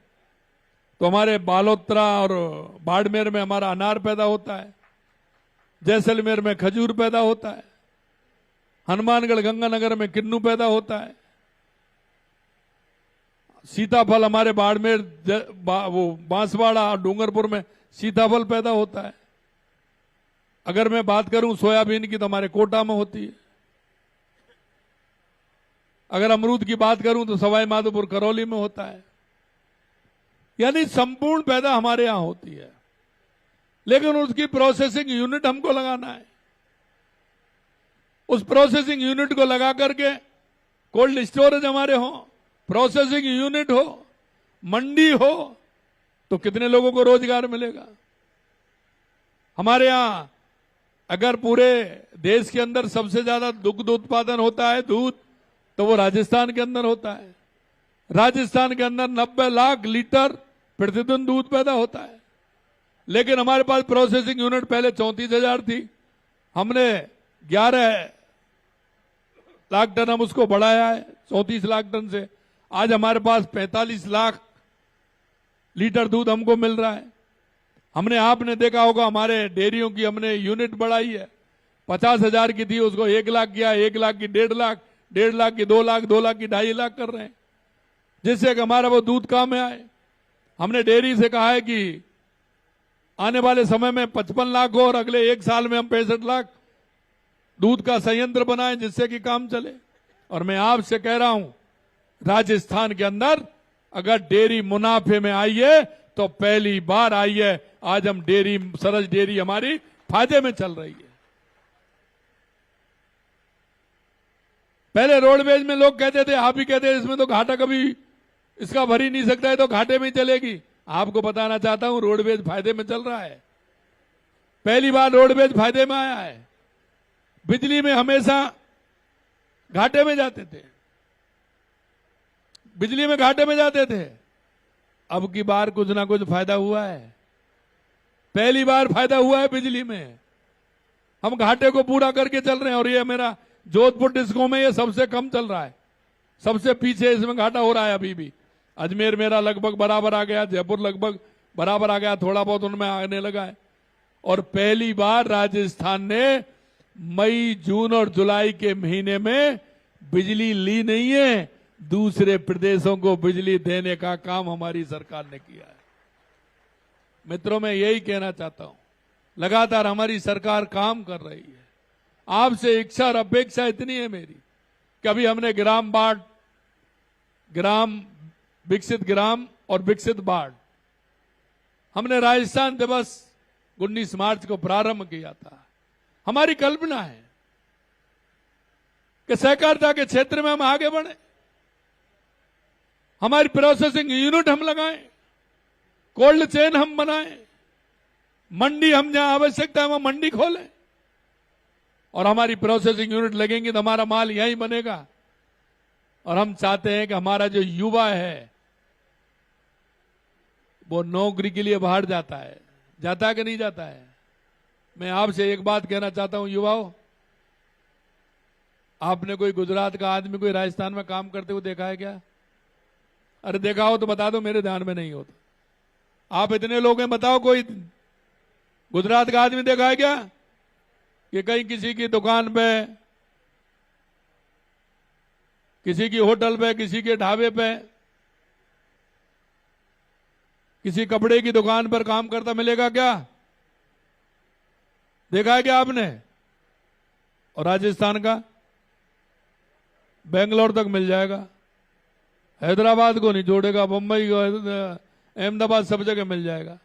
तो हमारे बालोतरा और बाड़मेर में हमारा अनार पैदा होता है, जैसलमेर में खजूर पैदा होता है, हनुमानगढ़ गंगानगर में किन्नू पैदा होता है, सीताफल हमारे बाड़मेर वो बांसवाड़ा और डूंगरपुर में सीताफल पैदा होता है। अगर मैं बात करूं सोयाबीन की तो हमारे कोटा में होती है। अगर अमरूद की बात करूं तो सवाई माधोपुर करौली में होता है। यानी संपूर्ण पैदा हमारे यहां होती है, लेकिन उसकी प्रोसेसिंग यूनिट हमको लगाना है। उस प्रोसेसिंग यूनिट को लगा करके कोल्ड स्टोरेज हमारे हो, प्रोसेसिंग यूनिट हो, मंडी हो, तो कितने लोगों को रोजगार मिलेगा? हमारे यहां अगर पूरे देश के अंदर सबसे ज्यादा दुग्ध उत्पादन होता है, दूध, तो वो राजस्थान के अंदर होता है। राजस्थान के अंदर 90 लाख लीटर प्रतिदिन दूध पैदा होता है, लेकिन हमारे पास प्रोसेसिंग यूनिट पहले 34,000 थी, हमने 11 लाख टन हम उसको बढ़ाया है 34 लाख टन से। आज हमारे पास 45 लाख लीटर दूध हमको मिल रहा है। हमने आपने देखा होगा हमारे डेयरियों की हमने यूनिट बढ़ाई है। 50,000 की थी उसको 1 लाख किया, 1 लाख की 1.5 लाख, 1.5 लाख की 2 लाख, 2 लाख की 2.5 लाख कर रहे हैं, जिससे कि हमारा वो दूध काम में आए। हमने डेयरी से कहा है कि आने वाले समय में 55 लाख हो और अगले 1 साल में हम 65 लाख दूध का संयंत्र बनाएं, जिससे कि काम चले। और मैं आपसे कह रहा हूं, राजस्थान के अंदर अगर डेयरी मुनाफे में आई है तो पहली बार आई है। आज हम डेयरी, सरस डेयरी हमारी फायदे में चल रही है। पहले रोडवेज में लोग कहते थे, आप ही कहते थे इसमें तो घाटा कभी इसका भर ही नहीं सकता है, तो घाटे में ही चलेगी। आपको बताना चाहता हूं रोडवेज फायदे में चल रहा है। पहली बार रोडवेज फायदे में आया है। बिजली में हमेशा घाटे में जाते थे, बिजली में घाटे में जाते थे। अब की बार कुछ ना कुछ फायदा हुआ है। पहली बार फायदा हुआ है बिजली में। हम घाटे को पूरा करके चल रहे हैं। और ये मेरा जोधपुर डिस्को में ये सबसे कम चल रहा है, सबसे पीछे इसमें घाटा हो रहा है अभी भी। अजमेर मेरा लगभग बराबर आ गया, जयपुर लगभग बराबर आ गया, थोड़ा बहुत उनमें आने लगा है। और पहली बार राजस्थान ने मई, जून और जुलाई के महीने में बिजली ली नहीं है, दूसरे प्रदेशों को बिजली देने का काम हमारी सरकार ने किया है। मित्रों, मैं यही कहना चाहता हूं, लगातार हमारी सरकार काम कर रही है। आपसे इच्छा और अपेक्षा इतनी है मेरी कि अभी हमने ग्राम बाढ़, ग्राम विकसित ग्राम और विकसित बाढ़, हमने राजस्थान दिवस 19 मार्च को प्रारंभ किया था। हमारी कल्पना है कि सहकारिता के क्षेत्र में हम आगे बढ़े, हमारी प्रोसेसिंग यूनिट हम लगाएं, कोल्ड चेन हम बनाएं, मंडी हम जहां आवश्यकता है वहां मंडी खोलें, और हमारी प्रोसेसिंग यूनिट लगेंगी तो हमारा माल यहीं बनेगा। और हम चाहते हैं कि हमारा जो युवा है वो नौकरी के लिए बाहर जाता है कि नहीं जाता है। मैं आपसे एक बात कहना चाहता हूं युवाओं, आपने कोई गुजरात का आदमी कोई राजस्थान में काम करते हुए देखा है क्या? अरे देखा हो तो बता दो, मेरे ध्यान में नहीं हो तो। आप इतने लोग हैं, बताओ कोई गुजरात का आदमी देखा है क्या कि कहीं किसी की दुकान पे, किसी की होटल पे, किसी के ढाबे पे, किसी कपड़े की दुकान पर काम करता मिलेगा क्या? देखा है क्या आपने? और राजस्थान का बेंगलोर तक मिल जाएगा, हैदराबाद को नहीं छोड़ेगा, मुंबई को, अहमदाबाद, सब जगह मिल जाएगा।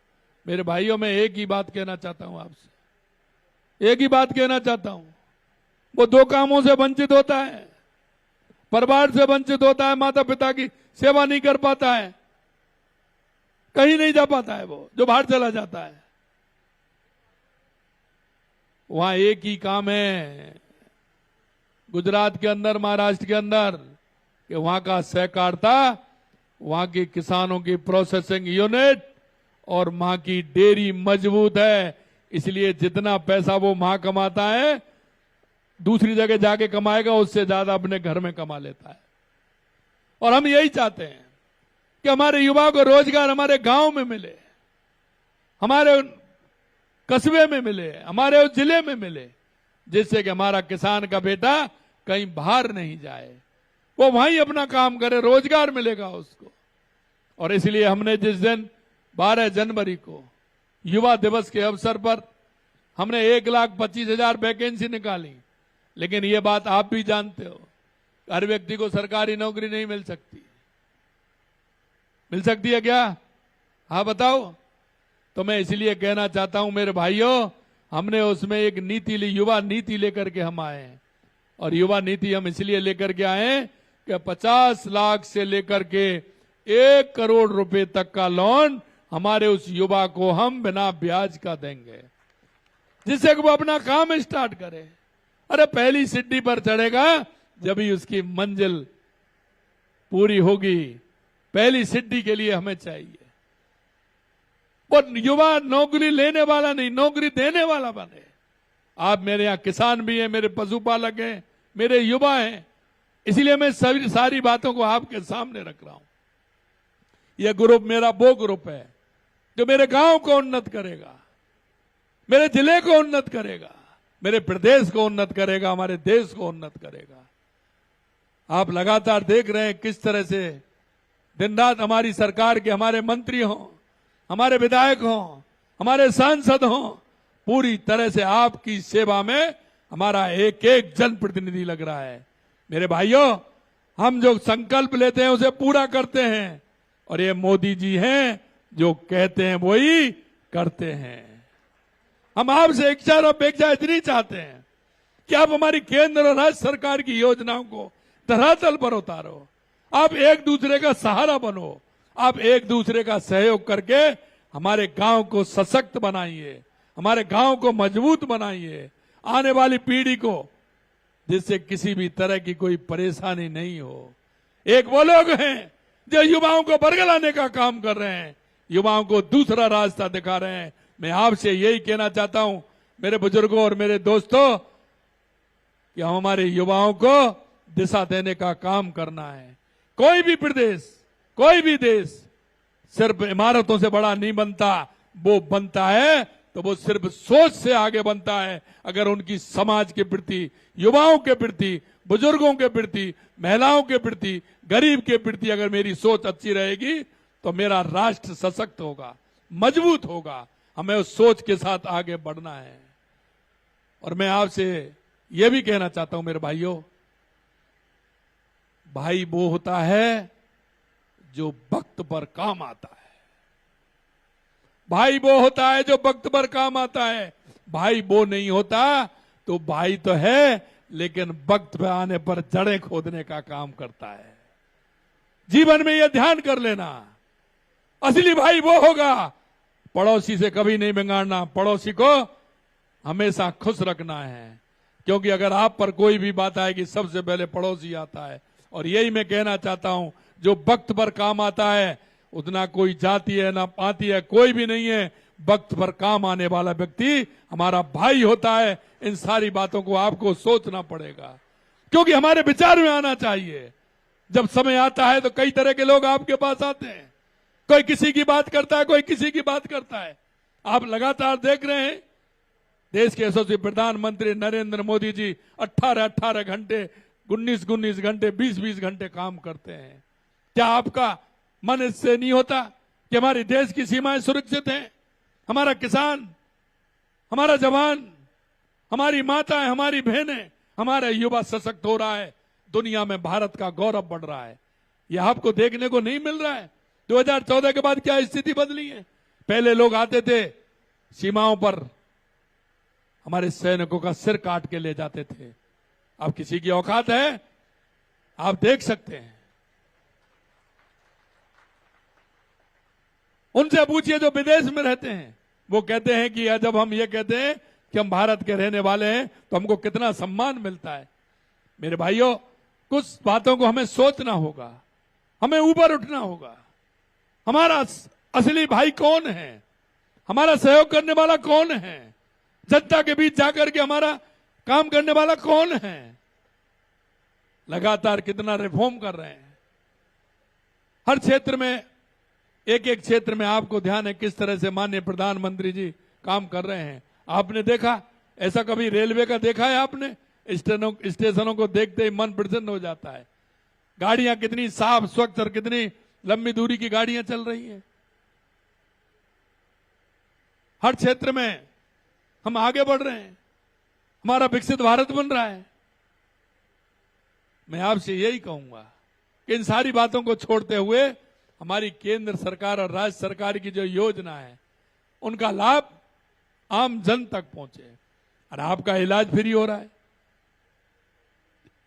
मेरे भाइयों, मैं एक ही बात कहना चाहता हूं आपसे, एक ही बात कहना चाहता हूं, वो 2 कामों से वंचित होता है, परिवार से वंचित होता है, माता पिता की सेवा नहीं कर पाता है, कहीं नहीं जा पाता है, वो जो बाहर चला जाता है। वहां एक ही काम है गुजरात के अंदर, महाराष्ट्र के अंदर, कि वहां का सहकारिता, वहां के किसानों की प्रोसेसिंग यूनिट और वहां की डेयरी मजबूत है। इसलिए जितना पैसा वो वहां कमाता है, दूसरी जगह जाके कमाएगा उससे ज्यादा अपने घर में कमा लेता है। और हम यही चाहते हैं कि हमारे युवा को रोजगार हमारे गांव में मिले, हमारे कस्बे में मिले, हमारे उस जिले में मिले, जिससे कि हमारा किसान का बेटा कहीं बाहर नहीं जाए, वो वहीं अपना काम करे, रोजगार मिलेगा उसको। और इसलिए हमने जिस दिन 12 जनवरी को युवा दिवस के अवसर पर हमने 1,25,000 वैकेंसी निकाली। लेकिन ये बात आप भी जानते हो, हर व्यक्ति को सरकारी नौकरी नहीं मिल सकती। मिल सकती है क्या? हाँ बताओ। तो मैं इसलिए कहना चाहता हूं मेरे भाइयों, हमने उसमें एक नीति ली, युवा नीति लेकर के हम आए हैं। और युवा नीति हम इसलिए लेकर के आए कि 50 लाख से लेकर के 1 करोड़ रुपए तक का लोन हमारे उस युवा को हम बिना ब्याज का देंगे, जिससे कि वो अपना काम स्टार्ट करे। अरे पहली सीढ़ी पर चढ़ेगा जब ही उसकी मंजिल पूरी होगी। पहली सीढ़ी के लिए हमें चाहिए वो युवा नौकरी लेने वाला नहीं, नौकरी देने वाला बने। आप मेरे यहां किसान भी हैं, मेरे पशुपालक हैं, मेरे युवा हैं, इसलिए मैं सारी बातों को आपके सामने रख रहा हूं। यह ग्रुप मेरा वो ग्रुप है जो मेरे गांव को उन्नत करेगा, मेरे जिले को उन्नत करेगा, मेरे प्रदेश को उन्नत करेगा, हमारे देश को उन्नत करेगा। आप लगातार देख रहे हैं किस तरह से दिन रात हमारी सरकार के हमारे मंत्री हों, हमारे विधायक हों, हमारे सांसद हों, पूरी तरह से आपकी सेवा में हमारा एक एक जनप्रतिनिधि लग रहा है। मेरे भाइयों, हम जो संकल्प लेते हैं उसे पूरा करते हैं, और ये मोदी जी हैं जो कहते हैं वही करते हैं। हम आपसे इच्छा और अपेक्षा इतनी चाहते हैं कि आप हमारी केंद्र और राज्य सरकार की योजनाओं को धरातल पर उतारो, आप एक दूसरे का सहारा बनो, आप एक दूसरे का सहयोग करके हमारे गांव को सशक्त बनाइए, हमारे गांव को मजबूत बनाइए, आने वाली पीढ़ी को जिससे किसी भी तरह की कोई परेशानी नहीं हो। एक वो लोग हैं जो युवाओं को बरगलाने का काम कर रहे हैं, युवाओं को दूसरा रास्ता दिखा रहे हैं। मैं आपसे यही कहना चाहता हूं मेरे बुजुर्गों और मेरे दोस्तों कि हम हमारे युवाओं को दिशा देने का काम करना है। कोई भी प्रदेश, कोई भी देश सिर्फ इमारतों से बड़ा नहीं बनता, वो बनता है तो वो सिर्फ सोच से आगे बनता है। अगर उनकी समाज के प्रति, युवाओं के प्रति, बुजुर्गों के प्रति, महिलाओं के प्रति, गरीब के प्रति अगर मेरी सोच अच्छी रहेगी तो मेरा राष्ट्र सशक्त होगा, मजबूत होगा। हमें उस सोच के साथ आगे बढ़ना है। और मैं आपसे यह भी कहना चाहता हूं मेरे भाइयों, भाई वो होता है जो वक्त पर काम आता है, भाई वो होता है जो वक्त पर काम आता है। भाई वो नहीं होता तो भाई तो है लेकिन वक्त पे आने पर जड़ें खोदने का काम करता है। जीवन में यह ध्यान कर लेना, असली भाई वो होगा, पड़ोसी से कभी नहीं बिगाड़ना, पड़ोसी को हमेशा खुश रखना है। क्योंकि अगर आप पर कोई भी बात आएगी सबसे पहले पड़ोसी आता है। और यही मैं कहना चाहता हूं, जो वक्त पर काम आता है उतना कोई जाति है ना पाति है, कोई भी नहीं है। वक्त पर काम आने वाला व्यक्ति हमारा भाई होता है। इन सारी बातों को आपको सोचना पड़ेगा, क्योंकि हमारे विचार में आना चाहिए। जब समय आता है तो कई तरह के लोग आपके पास आते हैं, कोई किसी की बात करता है, कोई किसी की बात करता है। आप लगातार देख रहे हैं देश के यशस्वी प्रधानमंत्री नरेंद्र मोदी जी 18-18 घंटे, 19-19 घंटे, 20-20 घंटे काम करते हैं। क्या आपका मन इससे नहीं होता कि हमारे देश की सीमाएं सुरक्षित हैं, हमारा किसान, हमारा जवान, हमारी माताएं, हमारी बहनें, हमारा युवा सशक्त हो रहा है, दुनिया में भारत का गौरव बढ़ रहा है। यह आपको देखने को नहीं मिल रहा है। 2014 के बाद क्या स्थिति बदली है? पहले लोग आते थे सीमाओं पर हमारे सैनिकों का सिर काट के ले जाते थे। अब किसी की औकात है? आप देख सकते हैं। उनसे पूछिए जो विदेश में रहते हैं, वो कहते हैं कि जब हम ये कहते हैं कि हम भारत के रहने वाले हैं तो हमको कितना सम्मान मिलता है। मेरे भाइयों, कुछ बातों को हमें सोचना होगा, हमें ऊपर उठना होगा। हमारा असली भाई कौन है? हमारा सहयोग करने वाला कौन है? जनता के बीच जाकर के हमारा काम करने वाला कौन है? लगातार कितना रिफॉर्म कर रहे हैं। हर क्षेत्र में, एक एक क्षेत्र में आपको ध्यान है किस तरह से माननीय प्रधानमंत्री जी काम कर रहे हैं। आपने देखा, ऐसा कभी रेलवे का देखा है आपने? स्टेशनों को देखते ही मन प्रसन्न हो जाता है। गाड़ियां कितनी साफ स्वच्छ और कितनी लंबी दूरी की गाड़ियां चल रही हैं। हर क्षेत्र में हम आगे बढ़ रहे हैं, हमारा विकसित भारत बन रहा है। मैं आपसे यही कहूंगा कि इन सारी बातों को छोड़ते हुए हमारी केंद्र सरकार और राज्य सरकार की जो योजना है उनका लाभ आम जन तक पहुंचे। और आपका इलाज फ्री हो रहा है,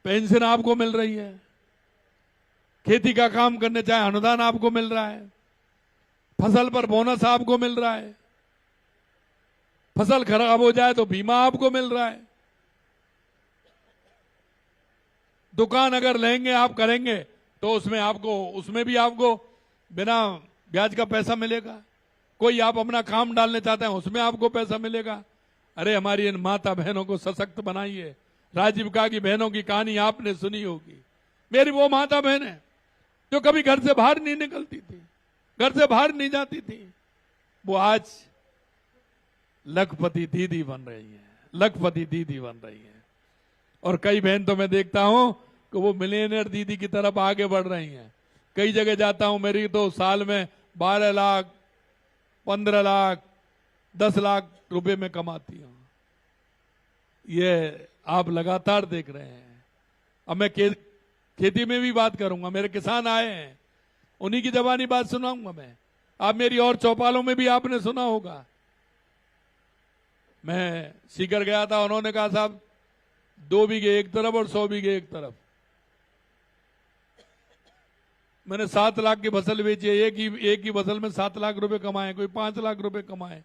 पेंशन आपको मिल रही है, खेती का काम करने चाहे अनुदान आपको मिल रहा है, फसल पर बोनस आपको मिल रहा है, फसल खराब हो जाए तो बीमा आपको मिल रहा है, दुकान अगर लेंगे आप करेंगे तो उसमें भी आपको बिना ब्याज का पैसा मिलेगा। कोई आप अपना काम डालने चाहते हैं उसमें आपको पैसा मिलेगा। अरे हमारी इन माता बहनों को सशक्त बनाइए। राजीविका की बहनों की कहानी आपने सुनी होगी। मेरी वो माता बहन है जो कभी घर से बाहर नहीं निकलती थी, घर से बाहर नहीं जाती थी, वो आज लखपति दीदी बन रही है, लखपति दीदी बन रही है। और कई बहन तो मैं देखता हूं कि वो मिलियनेयर दीदी की तरफ आगे बढ़ रही हैं। कई जगह जाता हूं, मेरी तो साल में 12 लाख 15 लाख 10 लाख रुपए में कमाती हूं। ये आप लगातार देख रहे हैं। अब मैं खेती में भी बात करूंगा, मेरे किसान आए हैं, उन्हीं की जबानी बात सुनाऊंगा मैं। आप मेरी और चौपालों में भी आपने सुना होगा। मैं सीकर गया था, उन्होंने कहा साहब 2 बीघे एक तरफ और 100 बीघे एक तरफ, मैंने 7 लाख की फसल बेची है। एक ही फसल में 7 लाख रुपए कमाए, कोई 5 लाख रुपए कमाए,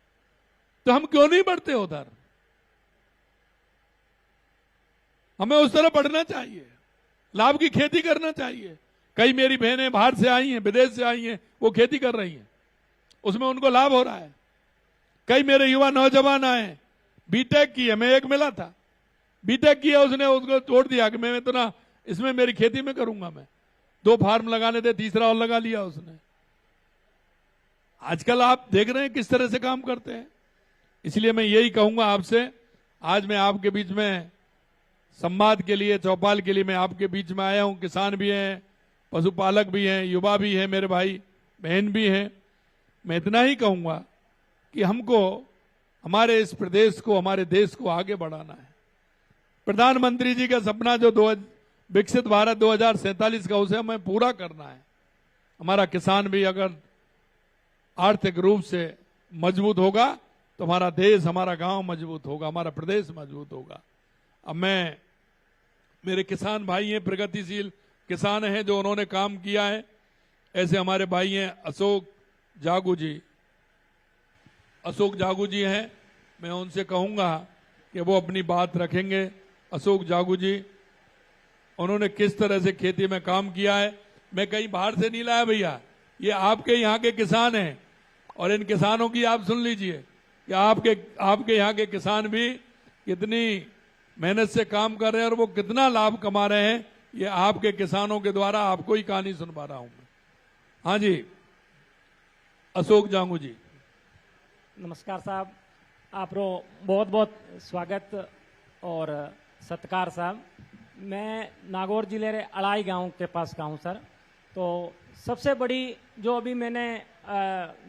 तो हम क्यों नहीं बढ़ते उधर? हमें उस तरह बढ़ना चाहिए, लाभ की खेती करना चाहिए। कई मेरी बहनें बाहर से आई हैं, विदेश से आई हैं, वो खेती कर रही हैं, उसमें उनको लाभ हो रहा है। कई मेरे युवा नौजवान आए, बीटेक की है, मैं एक मिला था, बीटेक किया उसने, उसको छोड़ दिया कि मैं इतना इसमें मेरी खेती में करूंगा। मैं 2 फार्म लगाने थे, तीसरा और लगा लिया उसने। आजकल आप देख रहे हैं किस तरह से काम करते हैं। इसलिए मैं यही कहूंगा आपसे, आज मैं आपके बीच में संवाद के लिए, चौपाल के लिए मैं आपके बीच में आया हूं। किसान भी हैं, पशुपालक भी हैं, युवा भी हैं, मेरे भाई बहन भी हैं। मैं इतना ही कहूंगा कि हमको हमारे इस प्रदेश को, हमारे देश को आगे बढ़ाना है। प्रधानमंत्री जी का सपना जो विकसित भारत 2047 का, उसे हमें पूरा करना है। हमारा किसान भी अगर आर्थिक रूप से मजबूत होगा तो हमारा देश, हमारा गांव मजबूत होगा, हमारा प्रदेश मजबूत होगा। अब मैं, मेरे किसान भाई हैं, प्रगतिशील किसान हैं जो उन्होंने काम किया है। ऐसे हमारे भाई हैं अशोक जागू जी, अशोक जागू जी हैं, मैं उनसे कहूंगा कि वो अपनी बात रखेंगे। अशोक जागू जी, उन्होंने किस तरह से खेती में काम किया है। मैं कहीं बाहर से नहीं लाया भैया, ये आपके यहाँ के किसान हैं। और इन किसानों की आप सुन लीजिए कि आपके यहाँ के किसान भी कितनी मेहनत से काम कर रहे हैं और वो कितना लाभ कमा रहे हैं। ये आपके किसानों के द्वारा आपको ही कहानी सुनवा रहा हूं मैं। हाँ जी, अशोक जांगू जी। नमस्कार साहब, आपको बहुत बहुत स्वागत और सत्कार साहब। मैं नागौर जिले रे अड़ाई गांव के पास का हूँ सर। तो सबसे बड़ी जो अभी मैंने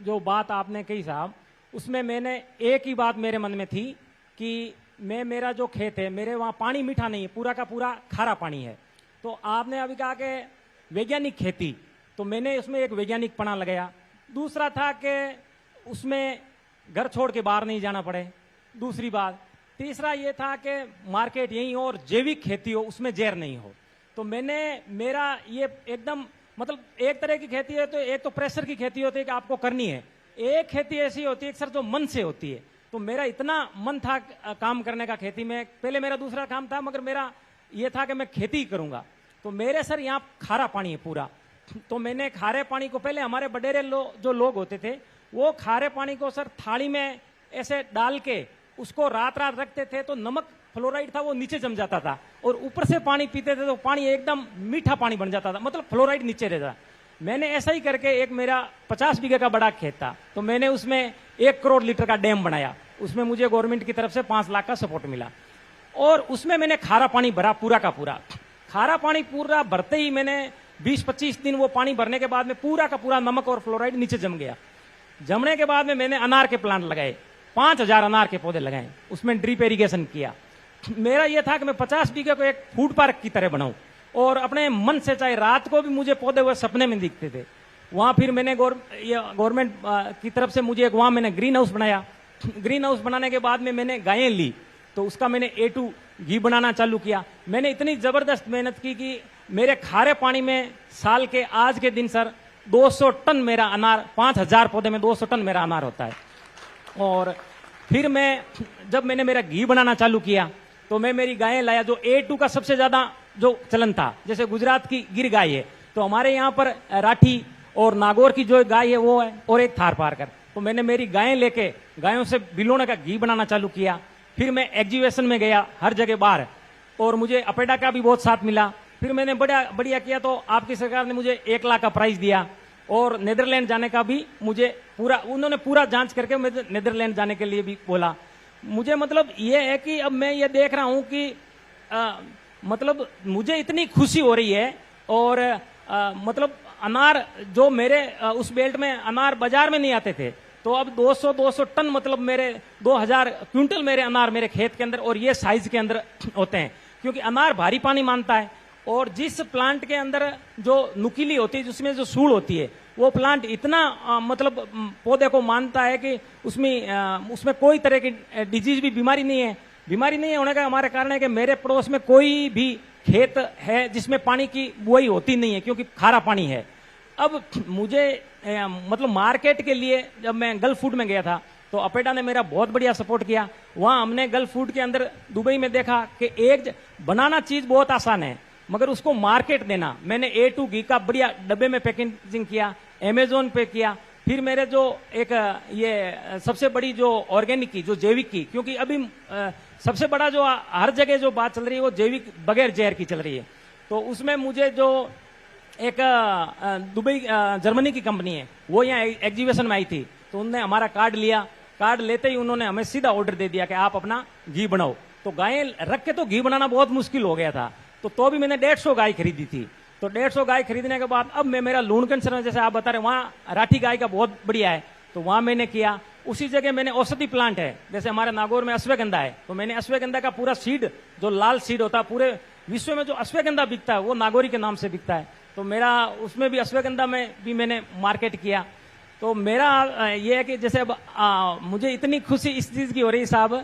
जो बात आपने कही साहब, उसमें मैंने एक ही बात मेरे मन में थी कि मेरा जो खेत है, मेरे वहाँ पानी मीठा नहीं है, पूरा का पूरा खारा पानी है। तो आपने अभी कहा कि वैज्ञानिक खेती, तो मैंने उसमें एक वैज्ञानिक पना लगाया। दूसरा था कि उसमें घर छोड़ के बाहर नहीं जाना पड़े, दूसरी बात। तीसरा ये था कि मार्केट यहीं हो और जैविक खेती हो, उसमें जहर नहीं हो। तो मेरा ये एकदम मतलब एक तरह की खेती है, तो एक तो प्रेशर की खेती होती है कि आपको करनी है, एक खेती ऐसी होती है सर जो मन से होती है। तो मेरा इतना मन था काम करने का खेती में, पहले मेरा दूसरा काम था, मगर मेरा ये था कि मैं खेती करूंगा। तो मेरे सर यहाँ खारा पानी है पूरा। तो मैंने खारे पानी को, पहले हमारे बडेरे जो लोग होते थे, वो खारे पानी को सर थाली में ऐसे डाल के उसको रात रात रखते थे, तो नमक फ्लोराइड था वो नीचे जम जाता था, और ऊपर से पानी पीते थे तो पानी एकदम मीठा पानी बन जाता था, मतलब फ्लोराइड नीचे रहता। मैंने ऐसा ही करके, एक मेरा 50 बीघे का बड़ा खेत था, तो मैंने उसमें 1 करोड़ लीटर का डैम बनाया। उसमें मुझे गवर्नमेंट की तरफ से 5 लाख का सपोर्ट मिला, और उसमें मैंने खारा पानी भरा पूरा का पूरा। खारा पानी पूरा भरते ही मैंने 20-25 दिन वो पानी भरने के बाद में पूरा का पूरा नमक और फ्लोराइड नीचे जम गया। जमने के बाद में मैंने अनार के प्लांट लगाए, 5000 अनार के पौधे लगाए, उसमें ड्रिप इरिगेशन किया। मेरा यह था कि मैं 50 बीघे को एक फूड पार्क की तरह बनाऊं, और अपने मन से, चाहे रात को भी मुझे पौधे हुए सपने में दिखते थे। वहां फिर मैंने गवर्नमेंट की तरफ से मुझे वहां मैंने ग्रीन हाउस बनाया। ग्रीन हाउस बनाने के बाद में मैंने गायें ली, तो उसका मैंने A2 घी बनाना चालू किया। मैंने इतनी जबरदस्त मेहनत की कि मेरे खारे पानी में साल के आज के दिन सर 200 टन मेरा अनार, 5000 पौधे में 200 टन मेरा अनार होता है। और फिर जब मैंने मेरा घी बनाना चालू किया, तो मैं मेरी गायें लाया, जो A2 का सबसे ज्यादा जो चलन था। जैसे गुजरात की गिर गाय है, तो हमारे यहाँ पर राठी और नागौर की जो गाय है वो है, और एक थार पारकर। तो मैंने मेरी गायें लेके गायों से बिलोने का घी बनाना चालू किया। फिर मैं एग्जीबिशन में गया हर जगह बाहर, और मुझे अपेडा का भी बहुत साथ मिला। फिर मैंने बढ़िया किया, तो आपकी सरकार ने मुझे 1 लाख का प्राइज दिया, और नेदरलैंड जाने का भी मुझे उन्होंने पूरा जांच करके मुझे नेदरलैंड जाने के लिए भी बोला। मुझे मतलब ये है कि अब मैं ये देख रहा हूं कि मतलब मुझे इतनी खुशी हो रही है और मतलब अनार जो मेरे उस बेल्ट में अनार बाजार में नहीं आते थे, तो अब 200 टन मतलब मेरे 2000 क्विंटल मेरे अनार मेरे खेत के अंदर और ये साइज के अंदर होते हैं, क्योंकि अनार भारी पानी मानता है। और जिस प्लांट के अंदर जो नुकीली होती है, जिसमें जो सूढ़ होती है, वो प्लांट इतना मतलब पौधे को मानता है कि उसमें कोई तरह की डिजीज भी बीमारी नहीं है। बीमारी नहीं होने का हमारे कारण है कि मेरे पड़ोस में कोई भी खेत है जिसमें पानी की बुआई होती नहीं है, क्योंकि खारा पानी है। अब मुझे मतलब मार्केट के लिए जब मैं गल्फ फूड में गया था तो अपेडा ने मेरा बहुत बढ़िया सपोर्ट किया। वहां हमने गल्फ फूड के अंदर दुबई में देखा कि बनाना चीज बहुत आसान है, मगर उसको मार्केट देना। मैंने A2 घी का बढ़िया डब्बे में पैकेजिंग किया, अमेजोन पे किया। फिर मेरे जो एक ये सबसे बड़ी जो ऑर्गेनिक की, जो जैविक की, क्योंकि अभी सबसे बड़ा जो हर जगह जो बात चल रही है वो जैविक बगैर जहर की चल रही है। तो उसमें मुझे जो एक दुबई जर्मनी की कंपनी है, वो यहाँ एग्जीबिशन में आई थी, तो उन्होंने हमारा कार्ड लिया। कार्ड लेते ही उन्होंने हमें सीधा ऑर्डर दे दिया कि आप अपना घी बनाओ। तो गायें रख के तो घी बनाना बहुत मुश्किल हो गया था, तो भी मैंने 150 गाय खरीदी थी। तो 150 गाय खरीदने के बाद अब मैं मेरा लूणकंसर में, जैसे आप बता रहे वहां राठी गाय का बहुत बढ़िया है, तो वहां मैंने किया। उसी जगह मैंने औषधि प्लांट है, जैसे हमारे नागौर में अश्वगंधा है, तो मैंने अश्वगंधा का पूरा सीड, जो लाल सीड होता है, पूरे विश्व में जो अश्वगंधा बिकता है वो नागौरी के नाम से बिकता है। तो मेरा उसमें भी अश्वगंधा में भी मैंने मार्केट किया। तो मेरा ये है कि जैसे अब मुझे इतनी खुशी इस चीज की हो रही साहब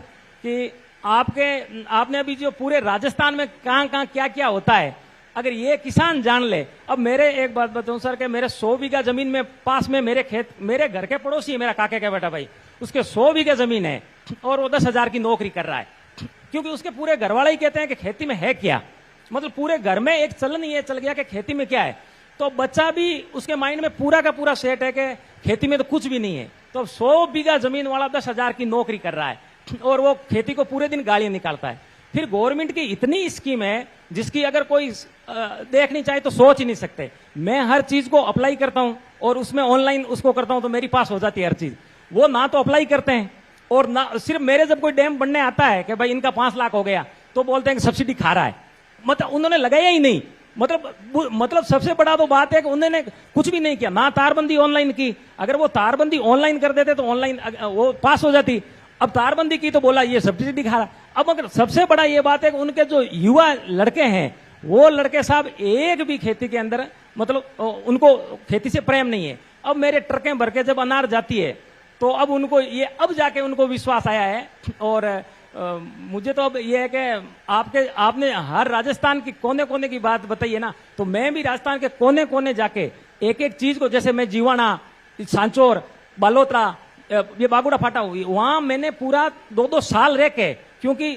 कि आपने अभी जो पूरे राजस्थान में कहां क्या क्या होता है, अगर ये किसान जान ले। अब मेरे एक बात बताऊं सर कि मेरे 100 बीघा जमीन में पास में मेरे खेत, मेरे घर के पड़ोसी है मेरा काके का बेटा भाई, उसके 100 बीघा जमीन है और वो 10,000 की नौकरी कर रहा है, क्योंकि उसके पूरे घर वाले ही कहते हैं कि खेती में है क्या। मतलब पूरे घर में एक चलन ये चल गया कि खेती में क्या है। तो बच्चा भी उसके माइंड में पूरा का पूरा सेट है कि खेती में तो कुछ भी नहीं है। तो 100 बीघा जमीन वाला 10,000 की नौकरी कर रहा है और वो खेती को पूरे दिन गालियां निकालता है। फिर गवर्नमेंट की इतनी स्कीम है जिसकी अगर कोई देखनी चाहे तो सोच ही नहीं सकते। मैं हर चीज को अप्लाई करता हूं और उसमें ऑनलाइन उसको करता हूं तो मेरी पास हो जाती है हर चीज। वो ना तो अप्लाई करते हैं और ना सिर्फ मेरे जब कोई डैम बनने आता है कि भाई इनका 5 लाख हो गया तो बोलते हैं कि सब्सिडी खा रहा है। मतलब उन्होंने लगाया ही नहीं। मतलब सबसे बड़ा तो बात है कि उन्होंने कुछ भी नहीं किया, ना तारबंदी ऑनलाइन की। अगर वो तारबंदी ऑनलाइन कर देते तो ऑनलाइन वो पास हो जाती। अब तारबंदी की तो बोला ये सब्सिडी दिखा रहा। अब अगर सबसे बड़ा ये बात है कि उनके जो युवा लड़के हैं, वो लड़के साहब एक भी खेती के अंदर मतलब उनको खेती से प्रेम नहीं है। अब मेरे ट्रकें भर के जब अनार जाती है तो अब उनको ये अब जाके उनको विश्वास आया है। और मुझे तो अब ये है कि आपने हर राजस्थान की कोने कोने की बात बताई है ना, तो मैं भी राजस्थान के कोने कोने जाके एक एक चीज को, जैसे मैं जीवाणा, सांचौर, बालोतरा, ये बागुड़ा फाटा हुई, वहां मैंने पूरा 2-2 साल रह के, क्योंकि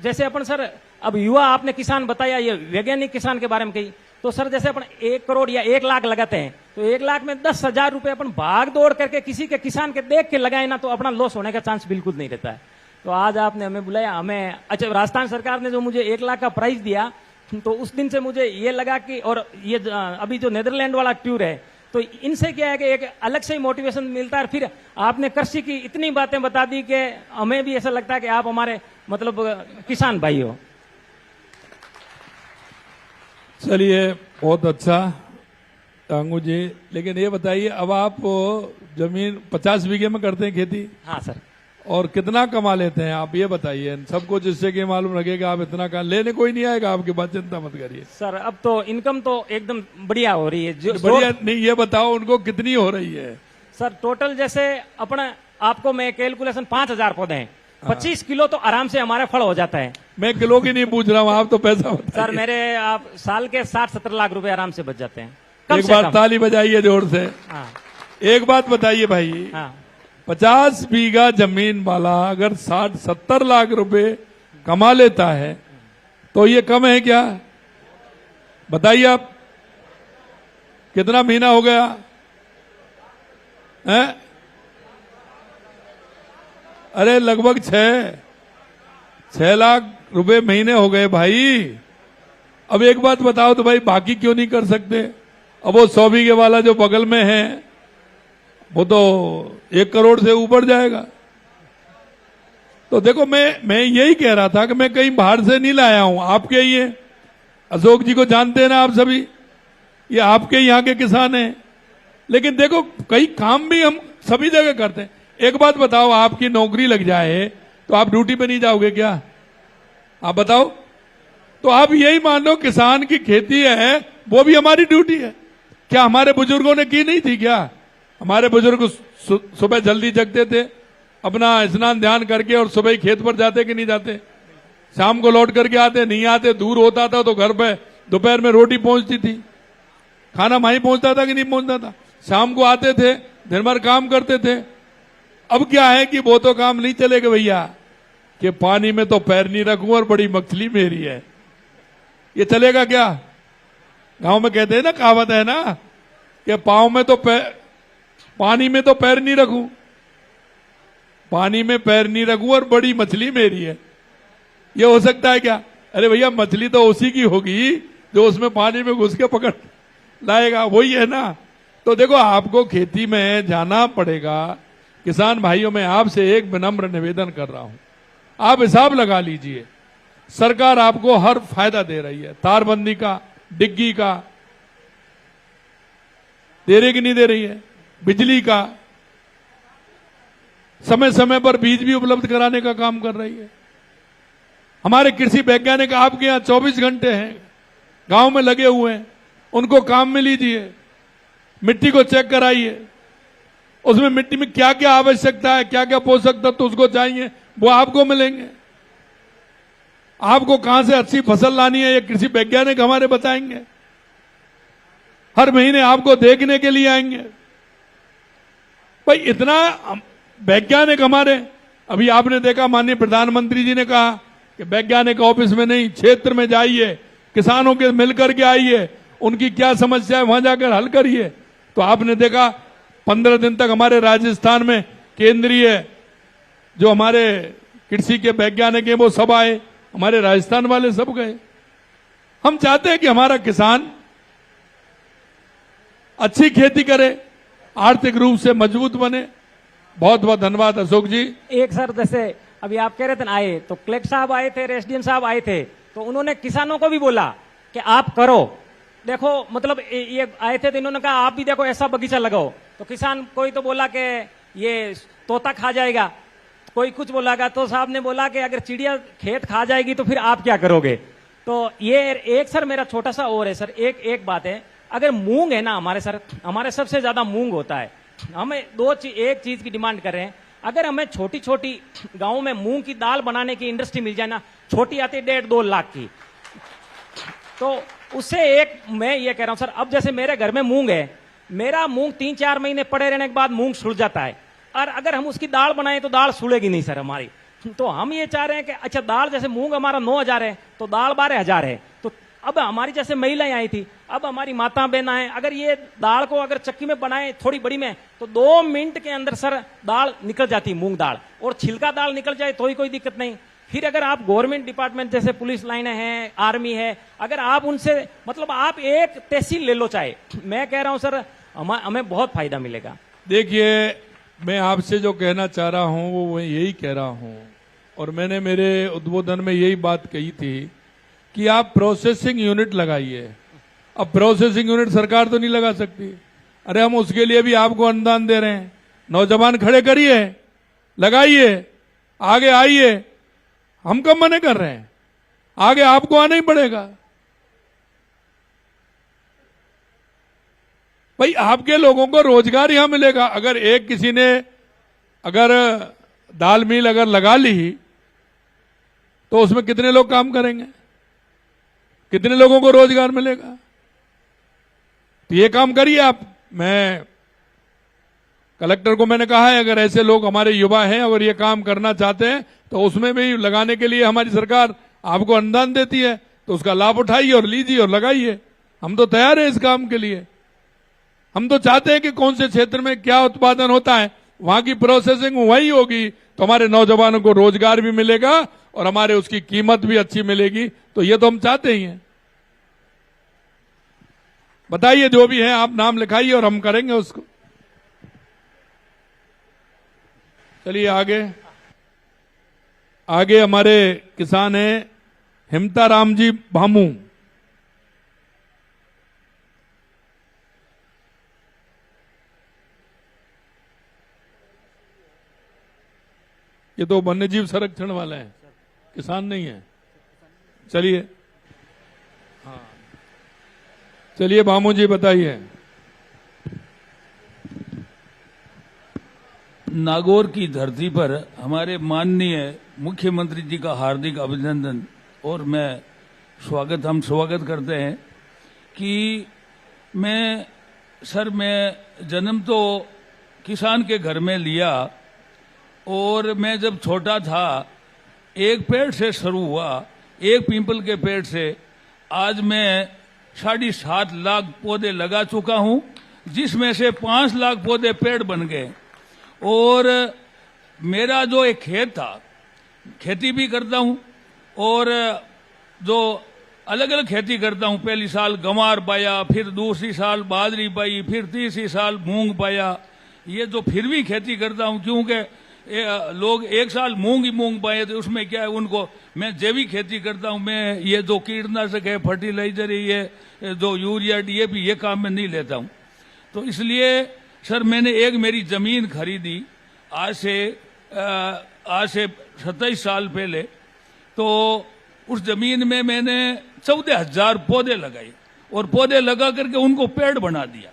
जैसे अपन सर अब युवा आपने किसान बताया, ये वैज्ञानिक किसान के बारे में कही, तो सर जैसे अपन 1 करोड़ या 1 लाख लगाते हैं तो 1 लाख में 10,000 रुपए अपन भाग दौड़ करके किसी के किसान के देख के लगाए ना तो अपना लॉस होने का चांस बिल्कुल नहीं रहता है। तो आज आपने हमें बुलाया, हमें अच्छा राजस्थान सरकार ने जो मुझे 1 लाख का प्राइज दिया, तो उस दिन से मुझे ये लगा कि, और ये अभी जो नेदरलैंड वाला टूर है, तो इनसे क्या है कि एक अलग से ही मोटिवेशन मिलता है। फिर आपने कृषि की इतनी बातें बता दी कि हमें भी ऐसा लगता है कि आप हमारे मतलब किसान भाई हो। चलिए बहुत अच्छा टांगू जी, लेकिन ये बताइए अब आप जमीन 50 बीघे में करते हैं खेती? हाँ सर। और कितना कमा लेते हैं आप ये बताइए सबको, जिससे कि मालूम लगेगा आप इतना का लेने कोई नहीं आएगा आपके पास, चिंता मत करिए। सर अब तो इनकम तो एकदम बढ़िया हो रही है। बढ़िया नहीं, ये बताओ उनको कितनी हो रही है? सर टोटल जैसे अपना आपको मैं कैलकुलेशन 5,000 पौधे हैं, 25 किलो तो आराम से हमारे फल हो जाता है। मैं किलो की नहीं पूछ रहा हूँ, आप तो पैसा बताइए। सर मेरे आप साल के 60-70 लाख रुपए आराम से बच जाते हैं। एक बार ताली बजाइए जोर से। हाँ। एक बात बताइए भाई, हाँ। 50 बीघा जमीन वाला अगर 60-70 लाख रुपए कमा लेता है तो ये कम है क्या? बताइए आप, कितना महीना हो गया है? अरे लगभग 6 लाख रुपए महीने हो गए भाई। अब एक बात बताओ तो भाई बाकी क्यों नहीं कर सकते? अब वो 100 बीघे वाला जो बगल में है वो तो 1 करोड़ से ऊपर जाएगा। तो देखो मैं यही कह रहा था कि मैं कहीं बाहर से नहीं लाया हूं, आपके ही है। अशोक जी को जानते हैं ना आप सभी, ये आपके यहाँ के किसान हैं। लेकिन देखो कई काम भी हम सभी जगह करते हैं। एक बात बताओ, आपकी नौकरी लग जाए तो आप ड्यूटी पे नहीं जाओगे क्या? आप बताओ। तो आप यही मान लो किसान की खेती है वो भी हमारी ड्यूटी है। क्या हमारे बुजुर्गों ने की नहीं थी क्या? हमारे बुजुर्ग सुबह जल्दी जगते थे, अपना स्नान ध्यान करके और सुबह ही खेत पर जाते कि नहीं जाते? शाम को लौट करके आते, नहीं आते, दूर होता था तो घर पे दोपहर में रोटी पहुंचती थी, खाना वहीं पहुंचता था कि नहीं पहुंचता था? शाम को आते थे, दिन भर काम करते थे। अब क्या है कि वो तो काम नहीं चलेगा भैया, कि पानी में तो पैर नहीं रखूं और बड़ी मछली मेरी है, ये चलेगा क्या? गांव में कहते हैं ना, कहावत है ना कि पांव में तो पानी में तो पैर नहीं रखूं, पानी में पैर नहीं रखूं और बड़ी मछली मेरी है, ये हो सकता है क्या? अरे भैया मछली तो उसी की होगी जो उसमें पानी में घुस के पकड़ लाएगा, वही है ना। तो देखो आपको खेती में जाना पड़ेगा। किसान भाइयों में आपसे एक विनम्र निवेदन कर रहा हूं, आप हिसाब लगा लीजिए, सरकार आपको हर फायदा दे रही है, तारबंदी का, डिग्गी का दे रही कि नहीं दे रही है, बिजली का, समय समय पर बीज भी उपलब्ध कराने का काम कर रही है। हमारे कृषि वैज्ञानिक आपके यहां 24 घंटे हैं, गांव में लगे हुए हैं, उनको काम में लीजिए, मिट्टी को चेक कराइए, उसमें मिट्टी में क्या क्या आवश्यकता है, क्या क्या पोषक तत्व उसको चाहिए, वो आपको मिलेंगे। आपको कहां से अच्छी फसल लानी है ये कृषि वैज्ञानिक हमारे बताएंगे, हर महीने आपको देखने के लिए आएंगे। भाई इतना वैज्ञानिक हमारे, अभी आपने देखा माननीय प्रधानमंत्री जी ने कहा कि वैज्ञानिक ऑफिस में नहीं, क्षेत्र में जाइए, किसानों के मिलकर के आइए, उनकी क्या समस्या है वहां जाकर हल करिए। तो आपने देखा 15 दिन तक हमारे राजस्थान में केंद्रीय जो हमारे कृषि के वैज्ञानिक हैं वो सब आए, हमारे राजस्थान वाले सब गए। हम चाहते हैं कि हमारा किसान अच्छी खेती करे, आर्थिक रूप से मजबूत बने। बहुत बहुत धन्यवाद अशोक जी। एक सर, जैसे अभी आप कह रहे थे ना, आए तो कलेक्टर साहब आए थे, एसडीएम साहब आए थे, तो उन्होंने किसानों को भी बोला कि आप करो। देखो मतलब ये आए थे तो इन्होंने कहा आप भी देखो ऐसा बगीचा लगाओ। तो किसान कोई तो बोला कि ये तोता खा जाएगा, कोई कुछ बोलागा, तो साहब ने बोला कि अगर चिड़िया खेत खा जाएगी तो फिर आप क्या करोगे। तो ये एक सर मेरा छोटा सा और है सर, एक बात है, अगर मूंग है ना हमारे सर, हमारे सबसे ज्यादा मूंग होता है, हमें एक चीज की डिमांड कर रहे हैं, अगर हमें छोटी छोटी गांव में मूंग की दाल बनाने की इंडस्ट्री मिल जाए ना, छोटी आती 1.5-2 लाख की, तो उससे एक मैं ये कह रहा हूं सर, अब जैसे मेरे घर में मूंग है, मेरा मूंग 3-4 महीने पड़े रहने के बाद मूंग सुड़ जाता है, और अगर हम उसकी दाल बनाएं तो दाल सुड़ेगी नहीं सर हमारी। तो हम ये चाह रहे हैं कि अच्छा दाल, जैसे मूंग हमारा 9,000 है तो दाल 12,000 है, तो अब हमारी जैसे महिलाएं आई थी, अब हमारी माता बहना है, अगर ये दाल को अगर चक्की में बनाए थोड़ी बड़ी में, तो 2 मिनट के अंदर सर दाल निकल जाती, मूंग दाल, और छिलका दाल निकल जाए तो ही कोई दिक्कत नहीं। फिर अगर आप गवर्नमेंट डिपार्टमेंट जैसे पुलिस लाइनें हैं, आर्मी है, अगर आप उनसे मतलब आप एक तहसील ले लो चाहे, मैं कह रहा हूं सर हमें बहुत फायदा मिलेगा। देखिए मैं आपसे जो कहना चाह रहा हूं वो मैं यही कह रहा हूं, और मैंने मेरे उद्बोधन में यही बात कही थी कि आप प्रोसेसिंग यूनिट लगाइए। अब प्रोसेसिंग यूनिट सरकार तो नहीं लगा सकती, अरे हम उसके लिए भी आपको अनुदान दे रहे हैं, नौजवान खड़े करिए, लगाइए, आगे आइए, हम कब मने कर रहे हैं, आगे आपको आना ही पड़ेगा। भाई आपके लोगों को रोजगार यहां मिलेगा। अगर एक किसी ने अगर दाल मिल अगर लगा ली तो उसमें कितने लोग काम करेंगे, कितने लोगों को रोजगार मिलेगा। तो ये काम करिए आप। मैं कलेक्टर को मैंने कहा है अगर ऐसे लोग हमारे युवा हैं अगर ये काम करना चाहते हैं तो उसमें भी लगाने के लिए हमारी सरकार आपको अनुदान देती है, तो उसका लाभ उठाइए और लीजिए और लगाइए। हम तो तैयार हैं इस काम के लिए। हम तो चाहते हैं कि कौन से क्षेत्र में क्या उत्पादन होता है वहां की प्रोसेसिंग वही होगी, तो हमारे नौजवानों को रोजगार भी मिलेगा और हमारे उसकी कीमत भी अच्छी मिलेगी। तो ये तो हम चाहते ही हैं। बताइए जो भी है, आप नाम लिखाइए और हम करेंगे उसको। चलिए आगे। आगे हमारे किसान हैं हिमता राम जी भामू। ये तो वन्य जीव संरक्षण वाले हैं, किसान नहीं है। चलिए, हाँ चलिए भामू जी बताइए। नागौर की धरती पर हमारे माननीय मुख्यमंत्री जी का हार्दिक अभिनंदन और हम स्वागत करते हैं कि मैं जन्म तो किसान के घर में लिया और मैं जब छोटा था एक पेड़ से शुरू हुआ, एक पीपल के पेड़ से। आज मैं 7.5 लाख पौधे लगा चुका हूं, जिसमें से 5 लाख पौधे पेड़ बन गए। और मेरा जो एक खेत था, खेती भी करता हूं और जो अलग अलग खेती करता हूं। पहली साल गंवार पाया, फिर दूसरी साल बाजरी पाई, फिर तीसरी साल मूंग पाया। ये जो फिर भी खेती करता हूं, क्योंकि लोग एक साल मूंग ही मूंग पाए तो उसमें क्या है उनको। मैं जैविक खेती करता हूं। मैं ये जो कीटनाशक है, फर्टिलाइजर है, ये जो यूरिया डीएपी, ये काम मैं नहीं लेता हूं। तो इसलिए सर मैंने एक मेरी जमीन खरीदी आज से 27 साल पहले। तो उस जमीन में मैंने 14,000 पौधे लगाए और पौधे लगा करके उनको पेड़ बना दिया।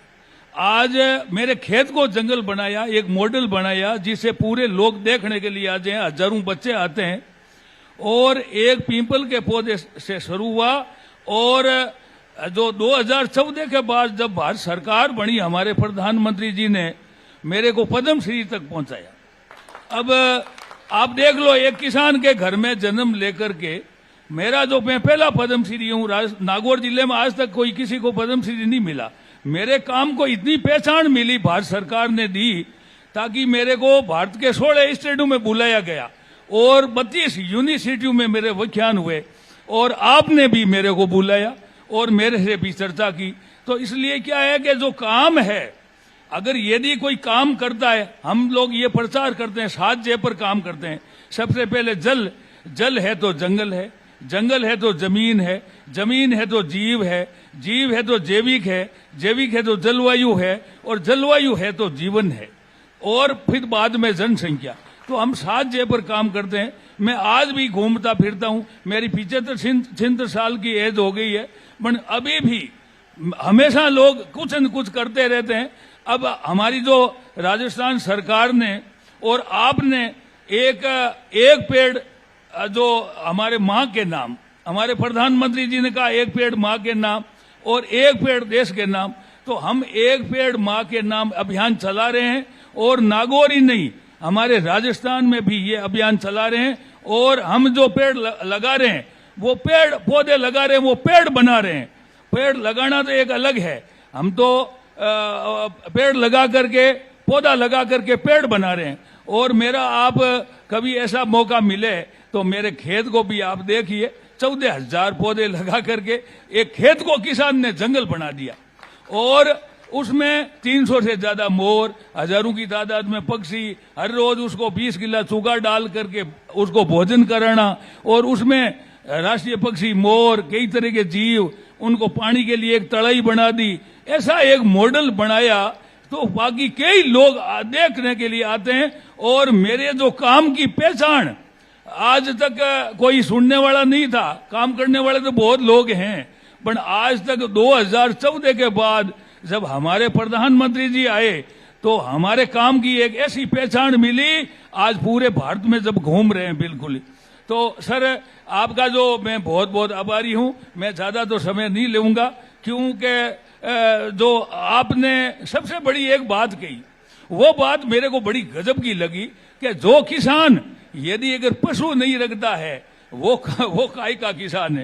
आज मेरे खेत को जंगल बनाया, एक मॉडल बनाया जिसे पूरे लोग देखने के लिए आ जाए। हजारों बच्चे आते हैं। और एक पीपल के पौधे से शुरू हुआ और जो 2014 के बाद जब भारत सरकार बनी, हमारे प्रधानमंत्री जी ने मेरे को पद्म श्री तक पहुंचाया। अब आप देख लो, एक किसान के घर में जन्म लेकर के मैं पहला पद्म श्री हूं। नागौर जिले में आज तक कोई किसी को पद्म श्री नहीं मिला। मेरे काम को इतनी पहचान मिली भारत सरकार ने दी, ताकि मेरे को भारत के 16 स्टेटों में बुलाया गया और 32 यूनिवर्सिटियों में मेरे व्याख्यान हुए और आपने भी मेरे को बुलाया और मेरे से भी चर्चा की। तो इसलिए क्या है कि जो काम है, अगर यदि कोई काम करता है, हम लोग ये प्रचार करते हैं, 7 J पर काम करते हैं। सबसे पहले जल है तो जंगल है, जंगल है तो जमीन है, जमीन है तो जीव है, जीव है तो जैविक है, जैविक है तो जलवायु है, और जलवायु है तो जीवन है, और फिर बाद में जनसंख्या। तो हम 7 J पर काम करते हैं। मैं आज भी घूमता फिरता हूं। मेरी 75 साल की एज हो गई है, पर अभी भी हमेशा लोग कुछ न कुछ करते रहते हैं। अब हमारी जो राजस्थान सरकार ने और आपने एक पेड़ जो हमारे माँ के नाम, हमारे प्रधानमंत्री जी ने कहा एक पेड़ माँ के नाम और एक पेड़ देश के नाम। तो हम एक पेड़ माँ के नाम अभियान चला रहे हैं और नागौर ही नहीं, हमारे राजस्थान में भी ये अभियान चला रहे हैं। और हम जो पेड़ लगा रहे हैं, वो पेड़ पौधे लगा रहे हैं, वो पेड़ बना रहे हैं। पेड़ लगाना तो एक अलग है, हम तो पेड़ लगा करके, पौधा लगा करके पेड़ बना रहे हैं। और मेरा आप कभी ऐसा मौका मिले तो मेरे खेत को भी आप देखिए, 14,000 पौधे लगा करके एक खेत को किसान ने जंगल बना दिया। और उसमें 300 से ज्यादा मोर, हजारों की तादाद में पक्षी, हर रोज उसको 20 किलो चूगा डाल करके उसको भोजन कराना, और उसमें राष्ट्रीय पक्षी मोर, कई तरह के जीव, उनको पानी के लिए एक तड़ाई बना दी। ऐसा एक मॉडल बनाया तो बाकी कई लोग देखने के लिए आते हैं। और मेरे जो काम की पहचान, आज तक कोई सुनने वाला नहीं था, काम करने वाले तो बहुत लोग हैं, पर आज तक 2014 के बाद जब हमारे प्रधानमंत्री जी आए तो हमारे काम की एक ऐसी पहचान मिली, आज पूरे भारत में जब घूम रहे हैं बिल्कुल। तो सर आपका जो मैं बहुत बहुत आभारी हूं। मैं ज्यादा तो समय नहीं लूंगा, क्योंकि जो आपने सबसे बड़ी एक बात कही, वो बात मेरे को बड़ी गजब की लगी कि जो किसान यदि अगर पशु नहीं रखता है वो काय का किसान है।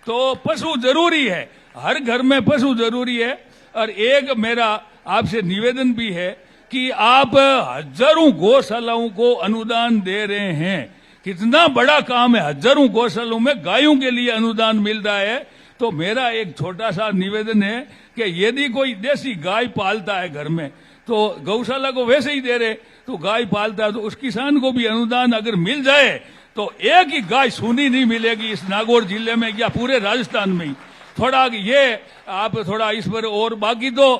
तो पशु जरूरी है, हर घर में पशु जरूरी है। और एक मेरा आपसे निवेदन भी है कि आप हजारों गौशालाओं को अनुदान दे रहे हैं। कितना बड़ा काम है, हजारों गौशालाओं में गायों के लिए अनुदान मिल रहा है। तो मेरा एक छोटा सा निवेदन है कि यदि कोई देसी गाय पालता है घर में, तो गौशाला को वैसे ही दे रहे, तो गाय पालता है तो उस किसान को भी अनुदान अगर मिल जाए तो एक ही गाय सूनी नहीं मिलेगी इस नागौर जिले में या पूरे राजस्थान में ही। थोड़ा ये आप थोड़ा इस पर, और बाकी तो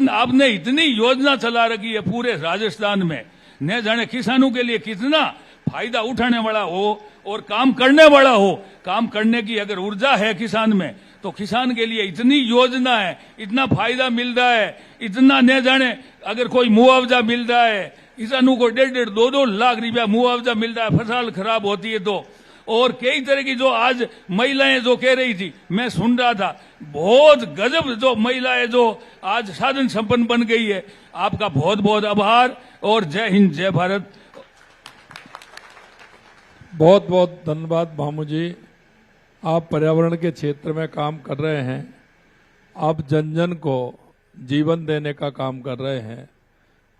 आपने इतनी योजना चला रखी है पूरे राजस्थान में, न जाने किसानों के लिए कितना फायदा उठाने वाला हो और काम करने वाला हो। काम करने की अगर ऊर्जा है किसान में तो किसान के लिए इतनी योजना है, इतना फायदा मिल रहा है, इतना न जाने अगर कोई मुआवजा मिल रहा है, किसानों को 1.5 2 लाख रुपया मुआवजा मिल रहा है फसल खराब होती है तो। और कई तरह की जो आज महिलाएं जो कह रही थी, मैं सुन रहा था, बहुत गजब जो महिलाएं जो आज साधन संपन्न बन गई है। आपका बहुत बहुत आभार और जय हिंद जय भारत। बहुत बहुत धन्यवाद भामू जी। आप पर्यावरण के क्षेत्र में काम कर रहे हैं, आप जन जन को जीवन देने का काम कर रहे हैं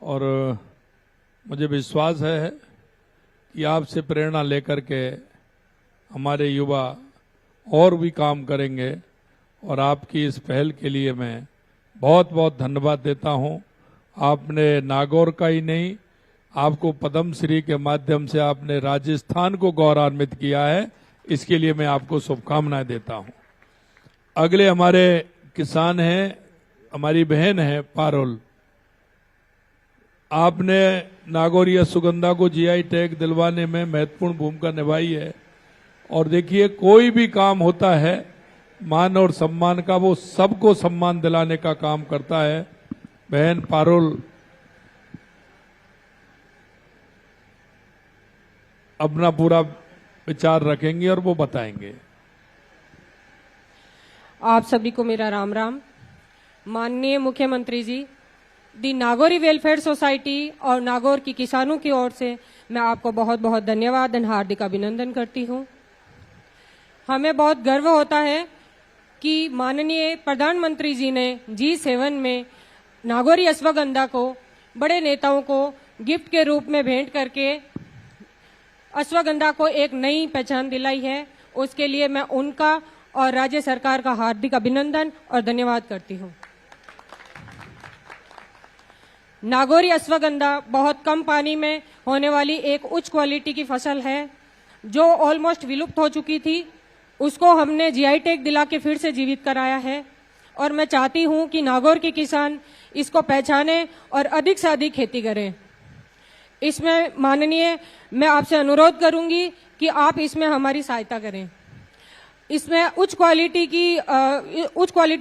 और मुझे विश्वास है कि आपसे प्रेरणा लेकर के हमारे युवा और भी काम करेंगे और आपकी इस पहल के लिए मैं बहुत बहुत धन्यवाद देता हूं। आपने नागौर का ही नहीं, आपको पद्म श्री के माध्यम से आपने राजस्थान को गौरवान्वित किया है, इसके लिए मैं आपको शुभकामनाएं देता हूं। अगले हमारे किसान हैं, हमारी बहन है पारुल। आपने नागौरी अश्वगंधा को जीआई टैग दिलवाने में महत्वपूर्ण भूमिका निभाई है और देखिए कोई भी काम होता है मान और सम्मान का, वो सबको सम्मान दिलाने का काम करता है। बहन पारुल अपना पूरा विचार रखेंगे और वो बताएंगे। आप सभी को मेरा राम राम। माननीय मुख्यमंत्री जी, दी नागौरी वेलफेयर सोसाइटी और नागौर की किसानों की ओर से मैं आपको बहुत बहुत धन्यवाद और हार्दिक अभिनंदन करती हूं। हमें बहुत गर्व होता है कि माननीय प्रधानमंत्री जी ने G7 में नागौरी अश्वगंधा को बड़े नेताओं को गिफ्ट के रूप में भेंट करके अश्वगंधा को एक नई पहचान दिलाई है। उसके लिए मैं उनका और राज्य सरकार का हार्दिक अभिनंदन और धन्यवाद करती हूं। नागौरी अश्वगंधा बहुत कम पानी में होने वाली एक उच्च क्वालिटी की फसल है जो ऑलमोस्ट विलुप्त हो चुकी थी। उसको हमने जीआई टैग दिला के फिर से जीवित कराया है और मैं चाहती हूं कि नागौर के किसान इसको पहचाने और अधिक से अधिक खेती करें। इसमें माननीय मैं आपसे अनुरोध करूंगी कि आप इसमें हमारी सहायता करें। इसमें उच्च क्वालिटी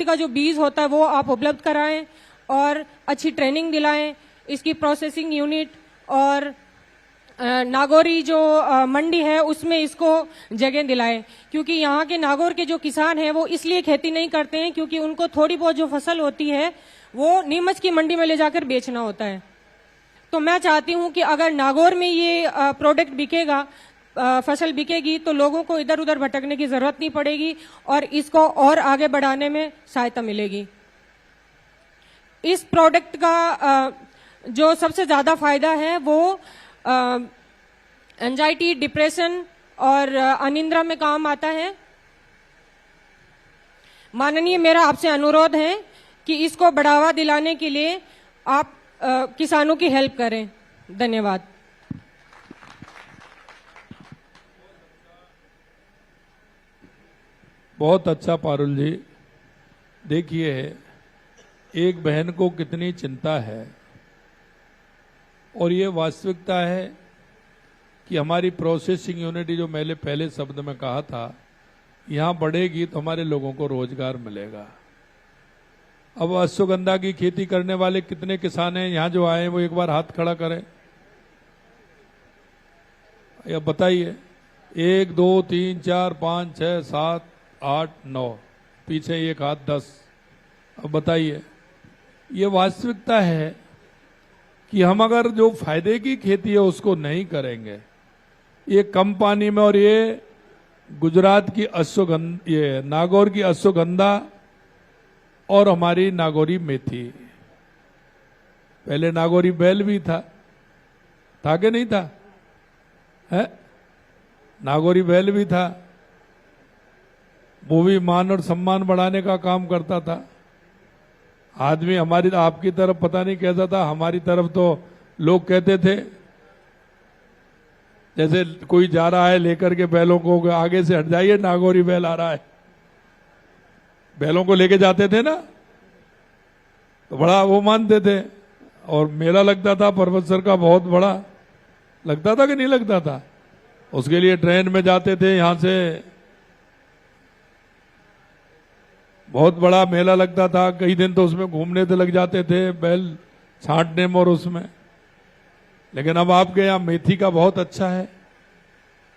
का जो बीज होता है वो आप उपलब्ध कराएं और अच्छी ट्रेनिंग दिलाएं। इसकी प्रोसेसिंग यूनिट और नागौरी जो मंडी है उसमें इसको जगह दिलाएं, क्योंकि यहाँ के नागौर के जो किसान हैं वो इसलिए खेती नहीं करते हैं क्योंकि उनको थोड़ी बहुत जो फसल होती है वो नीमच की मंडी में ले जाकर बेचना होता है। तो मैं चाहती हूं कि अगर नागौर में ये प्रोडक्ट बिकेगा, फसल बिकेगी, तो लोगों को इधर उधर भटकने की जरूरत नहीं पड़ेगी और इसको और आगे बढ़ाने में सहायता मिलेगी। इस प्रोडक्ट का जो सबसे ज्यादा फायदा है वो एंजाइटी, डिप्रेशन और अनिद्रा में काम आता है। माननीय मेरा आपसे अनुरोध है कि इसको बढ़ावा दिलाने के लिए आप किसानों की हेल्प करें। धन्यवाद। बहुत अच्छा पारुल जी। देखिए एक बहन को कितनी चिंता है और ये वास्तविकता है कि हमारी प्रोसेसिंग यूनिट जो मैंने पहले शब्द में कहा था यहाँ बढ़ेगी तो हमारे लोगों को रोजगार मिलेगा। अब अश्वगंधा की खेती करने वाले कितने किसान हैं यहाँ जो आए वो एक बार हाथ खड़ा करें या बताइए। 1 2 3 4 5 6 7 8 9, पीछे एक हाथ 10। अब बताइए, ये वास्तविकता है कि हम अगर जो फायदे की खेती है उसको नहीं करेंगे, ये कम पानी में, और ये गुजरात की अश्वगंधा, ये नागौर की अश्वगंधा और हमारी नागौरी मेथी, पहले नागौरी बैल भी था कि नहीं था? है नागौरी बैल भी था, वो भी मान और सम्मान बढ़ाने का काम करता था। आदमी हमारी आपकी तरफ पता नहीं कैसा था, हमारी तरफ तो लोग कहते थे जैसे कोई जा रहा है लेकर के बैलों को, आगे से हट जाइए नागौरी बैल आ रहा है, बैलों को लेके जाते थे ना, तो बड़ा वो मानते थे। और मेला लगता था पर्वतसर का, बहुत बड़ा लगता था कि नहीं लगता था। उसके लिए ट्रेन में जाते थे, यहां से बहुत बड़ा मेला लगता था, कई दिन तो उसमें घूमने से लग जाते थे, बैल छांटने में और उसमें। लेकिन अब आपके यहाँ मेथी का बहुत अच्छा है,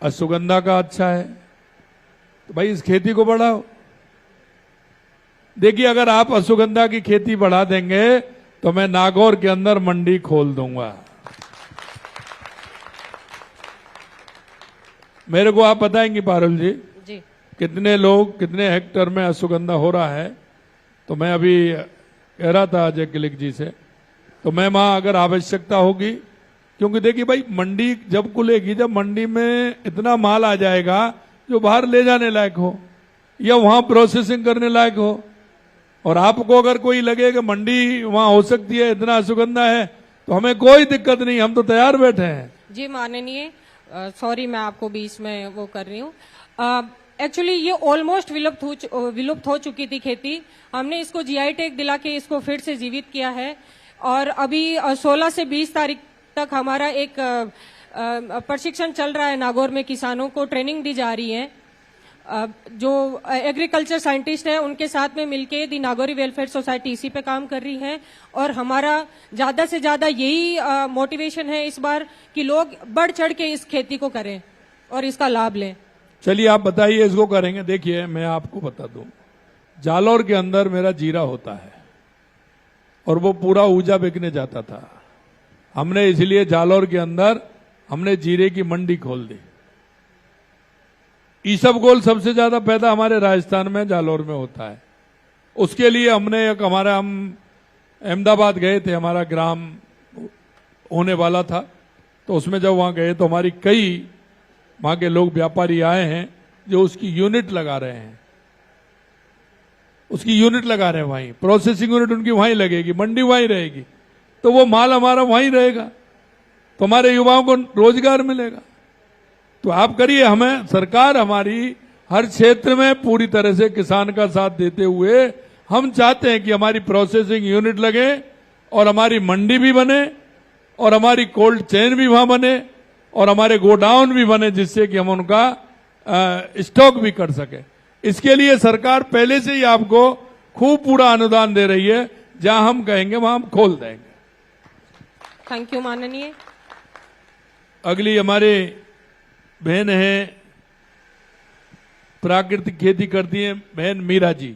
अश्वगंधा का अच्छा है, तो भाई इस खेती को बढ़ाओ। देखिए अगर आप अश्वगंधा की खेती बढ़ा देंगे तो मैं नागौर के अंदर मंडी खोल दूंगा। मेरे को आप बताएंगे पारुल जी कितने लोग कितने हेक्टर में अश्वगंधा हो रहा है। तो मैं अभी कह रहा था अजय किलिक जी से, तो मैं वहां अगर आवश्यकता होगी, क्योंकि देखिए भाई मंडी जब खुलेगी, जब मंडी में इतना माल आ जाएगा जो बाहर ले जाने लायक हो या वहां प्रोसेसिंग करने लायक हो, और आपको अगर कोई लगे कि मंडी वहां हो सकती है, इतना अश्वगंधा है, तो हमें कोई दिक्कत नहीं, हम तो तैयार बैठे हैं। जी माननीय, सॉरी मैं आपको बीच में वो कर रही हूँ। एक्चुअली ये ऑलमोस्ट विलुप्त हो चुकी थी खेती। हमने इसको जीआई टैग दिला के इसको फिर से जीवित किया है, और अभी 16 से 20 तारीख तक हमारा एक प्रशिक्षण चल रहा है। नागौर में किसानों को ट्रेनिंग दी जा रही है। जो एग्रीकल्चर साइंटिस्ट है उनके साथ में मिलके दी नागौरी वेलफेयर सोसाइटी इसी पे काम कर रही है, और हमारा ज्यादा से ज्यादा यही मोटिवेशन है इस बार कि लोग बढ़ चढ़ के इस खेती को करें और इसका लाभ लें। चलिए आप बताइए इसको करेंगे। देखिए मैं आपको बता दूं, जालौर के अंदर मेरा जीरा होता है और वो पूरा ऊजा बिकने जाता था। हमने इसलिए जालौर के अंदर हमने जीरे की मंडी खोल दी। ईसबगोल सबसे ज्यादा पैदा हमारे राजस्थान में जालौर में होता है। उसके लिए हमने एक हम अहमदाबाद गए थे, हमारा ग्राम होने वाला था, तो उसमें जब वहां गए तो हमारी कई वहां के लोग व्यापारी आए हैं जो उसकी यूनिट लगा रहे हैं, उसकी यूनिट लगा रहे हैं, वहीं प्रोसेसिंग यूनिट उनकी वहीं लगेगी, मंडी वहीं रहेगी, तो वो माल हमारा वहीं रहेगा, तो हमारे युवाओं को रोजगार मिलेगा। तो आप करिए, हमें सरकार हमारी हर क्षेत्र में पूरी तरह से किसान का साथ देते हुए हम चाहते हैं कि हमारी प्रोसेसिंग यूनिट लगे और हमारी मंडी भी बने और हमारी कोल्ड चेन भी वहां बने और हमारे गोडाउन भी बने, जिससे कि हम उनका स्टॉक भी कर सके। इसके लिए सरकार पहले से ही आपको खूब पूरा अनुदान दे रही है, जहां हम कहेंगे वहां हम खोल देंगे। थैंक यू माननीय। अगली हमारे बहन है, प्राकृतिक खेती करती है बहन मीरा जी।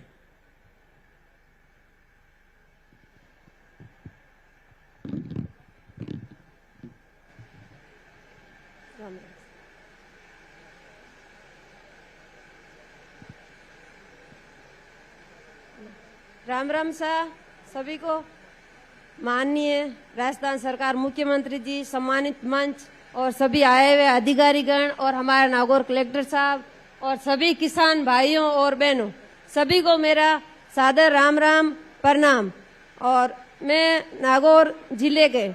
राम राम सा सभी को। माननीय राजस्थान सरकार मुख्यमंत्री जी, सम्मानित मंच और सभी आए हुए अधिकारीगण और हमारे नागौर कलेक्टर साहब और सभी किसान भाइयों और बहनों, सभी को मेरा सादर राम राम प्रणाम। और मैं नागौर जिले के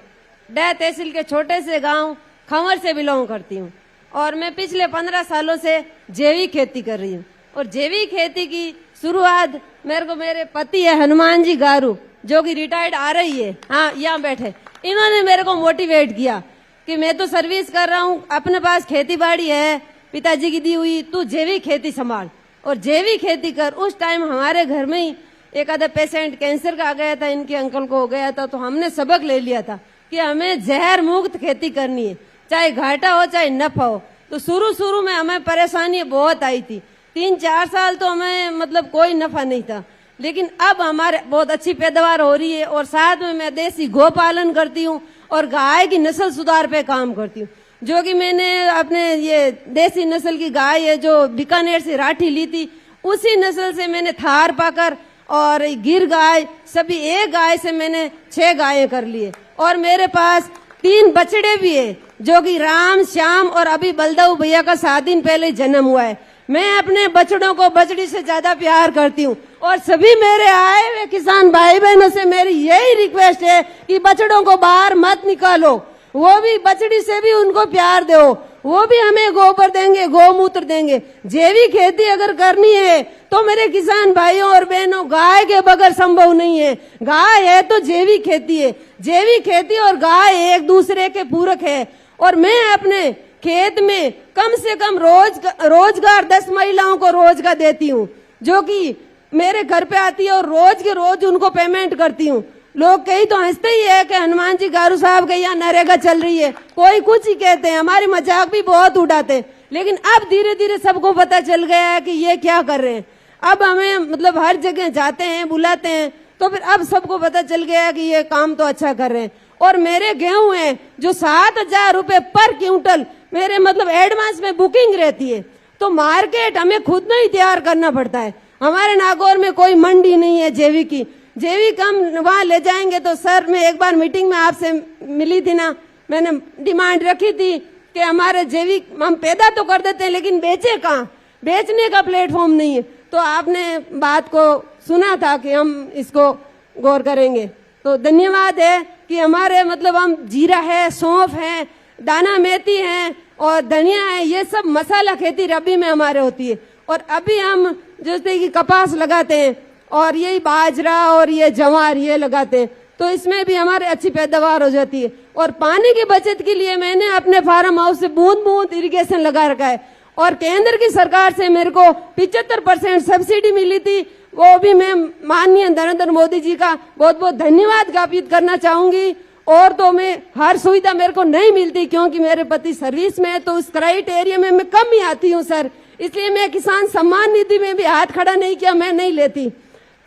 डह तहसील के छोटे से गांव खंवर से बिलोंग करती हूं, और मैं पिछले 15 सालों से जैविक खेती कर रही हूं। और जैविक खेती की शुरुआत मेरे पति है हनुमान जी गारू, जो कि रिटायर्ड आ रही है, हाँ यहाँ बैठे, इन्होंने मेरे को मोटिवेट किया कि मैं तो सर्विस कर रहा हूँ, अपने पास खेती बाड़ी है पिताजी की दी हुई, तू जैविक खेती संभाल और जैविक खेती कर। उस टाइम हमारे घर में ही एक आधा पेशेंट कैंसर का आ गया था, इनके अंकल को हो गया था, तो हमने सबक ले लिया था कि हमें जहर मुक्त खेती करनी है, चाहे घाटा हो चाहे नफा हो। तो शुरू में हमें परेशानी बहुत आई थी, 3-4 साल तो हमें मतलब कोई नफा नहीं था, लेकिन अब हमारे बहुत अच्छी पैदावार हो रही है। और साथ में मैं देसी गौ पालन करती हूँ और गाय की नस्ल सुधार पे काम करती हूँ, जो कि मैंने अपने ये देसी नस्ल की गाय है जो बीकानेर से राठी ली थी, उसी नस्ल से मैंने थार पाकर और गिर गाय, सभी एक गाय से मैंने 6 गायें कर लिए। और मेरे पास 3 बछड़े भी है, जो कि राम, श्याम और अभी बलदाऊ भैया का 7 दिन पहले जन्म हुआ है। मैं अपने बछड़ों को बछड़ी से ज्यादा प्यार करती हूँ। और सभी मेरे आए हुए किसान भाई बहनों से मेरी यही रिक्वेस्ट है कि बछड़ों को बाहर मत निकालो, वो भी बछड़ी से भी उनको प्यार दो, वो भी हमें गोबर देंगे, गौमूत्र देंगे। जैविक खेती अगर करनी है तो मेरे किसान भाइयों और बहनों, गाय के बगैर संभव नहीं है। गाय है तो जैविक खेती है। जैविक खेती और गाय एक दूसरे के पूरक है। और मैं अपने खेत में कम से कम रोजगार 10 महिलाओं को रोजगार देती हूँ, जो कि मेरे घर पे आती है और रोज के रोज उनको पेमेंट करती हूँ। लोग कई तो हंसते ही है कि हनुमान जी गारू साहब के यहाँ नरेगा चल रही है, कोई कुछ ही कहते हैं, हमारी मजाक भी बहुत उड़ाते हैं। लेकिन अब धीरे धीरे सबको पता चल गया है कि ये क्या कर रहे हैं। अब हमें मतलब हर जगह जाते हैं, बुलाते हैं, तो फिर अब सबको पता चल गया है कि ये काम तो अच्छा कर रहे हैं। और मेरे गेहूं हैं जो 7,000 रुपए पर क्विंटल मेरे मतलब एडवांस में बुकिंग रहती है, तो मार्केट हमें खुद नहीं तैयार करना पड़ता है। हमारे नागौर में कोई मंडी नहीं है जैविक की। जैविक हम वहां ले जाएंगे तो सर, मैं एक बार मीटिंग में आपसे मिली थी ना, मैंने डिमांड रखी थी कि हमारे जैविक हम पैदा तो कर देते हैं लेकिन बेचे कहाँ, बेचने का प्लेटफॉर्म नहीं है। तो आपने बात को सुना था कि हम इसको गौर करेंगे। तो धन्यवाद है कि हमारे मतलब हम जीरा है, सौंफ है, दाना मेथी है और धनिया है, ये सब मसाला खेती रबी में हमारे होती है। और अभी हम जैसे कि कपास लगाते हैं और यही बाजरा और ये जवार ये लगाते हैं, तो इसमें भी हमारे अच्छी पैदावार हो जाती है। और पानी की बचत के लिए मैंने अपने फार्म हाउस से बूंद बूंद इरिगेशन लगा रखा है। और केंद्र की सरकार से मेरे को 75% सब्सिडी मिली थी, वो भी मैं माननीय नरेंद्र मोदी जी का बहुत बहुत धन्यवाद ज्ञापित करना चाहूंगी। और तो मैं हर सुविधा मेरे को नहीं मिलती क्योंकि मेरे पति सर्विस में है, तो उस क्राइटेरिया में मैं कम ही आती हूँ सर, इसलिए मैं किसान सम्मान निधि में भी हाथ खड़ा नहीं किया, मैं नहीं लेती।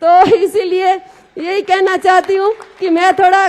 तो इसीलिए यही कहना चाहती हूँ कि मैं थोड़ा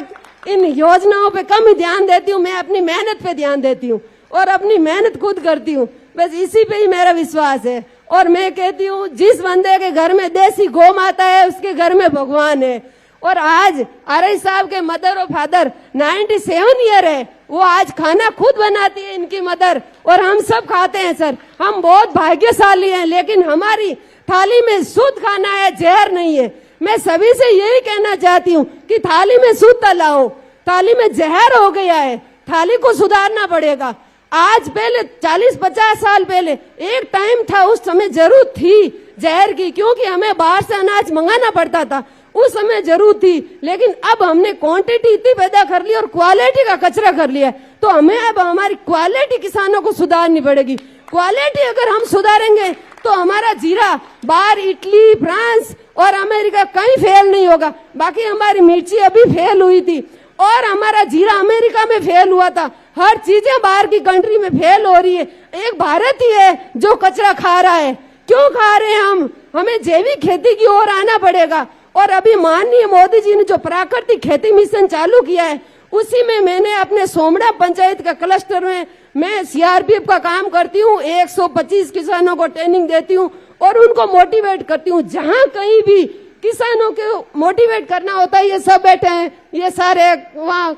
इन योजनाओं पे कम ही ध्यान देती हूँ, मैं अपनी मेहनत पे ध्यान देती हूँ और अपनी मेहनत खुद करती हूँ, बस इसी पे ही मेरा विश्वास है। और मैं कहती हूँ जिस बंदे के घर में देसी गौ माता है उसके घर में भगवान है। और आज आरई साहब के मदर और फादर 97 ईयर है, वो आज खाना खुद बनाती है इनकी मदर और हम सब खाते हैं सर। हम बहुत भाग्यशाली हैं, लेकिन हमारी थाली में शुद्ध खाना है, जहर नहीं है। मैं सभी से यही कहना चाहती हूँ कि थाली में शुद्ध लाओ, थाली में जहर हो गया है, थाली को सुधारना पड़ेगा। आज पहले 40-50 साल पहले एक टाइम था, उस समय जरूरत थी जहर की, क्योंकि हमें बाहर से अनाज मंगाना पड़ता था, उस समय जरूरत थी। लेकिन अब हमने क्वांटिटी इतनी पैदा कर ली और क्वालिटी का कचरा कर लिया, तो हमें अब हमारी क्वालिटी किसानों को सुधारनी पड़ेगी। क्वालिटी अगर हम सुधारेंगे तो हमारा जीरा बाहर इटली, फ्रांस और अमेरिका कहीं फेल नहीं होगा। बाकी हमारी मिर्ची अभी फेल हुई थी और हमारा जीरा अमेरिका में फेल हुआ था। हर चीजें बाहर की कंट्री में फेल हो रही है, एक भारत ही है जो कचरा खा रहा है। क्यों खा रहे हैं हम? हमें जैविक खेती की ओर आना पड़ेगा। और अभी माननीय मोदी जी ने जो प्राकृतिक खेती मिशन चालू किया है, उसी में मैंने अपने सोमड़ा पंचायत का क्लस्टर में मैं सीआरपीएफ का काम करती हूँ। 125 किसानों को ट्रेनिंग देती हूँ और उनको मोटिवेट करती हूँ। जहाँ कहीं भी किसानों को मोटिवेट करना होता है, ये सब बैठे हैं, ये सारे वहाँ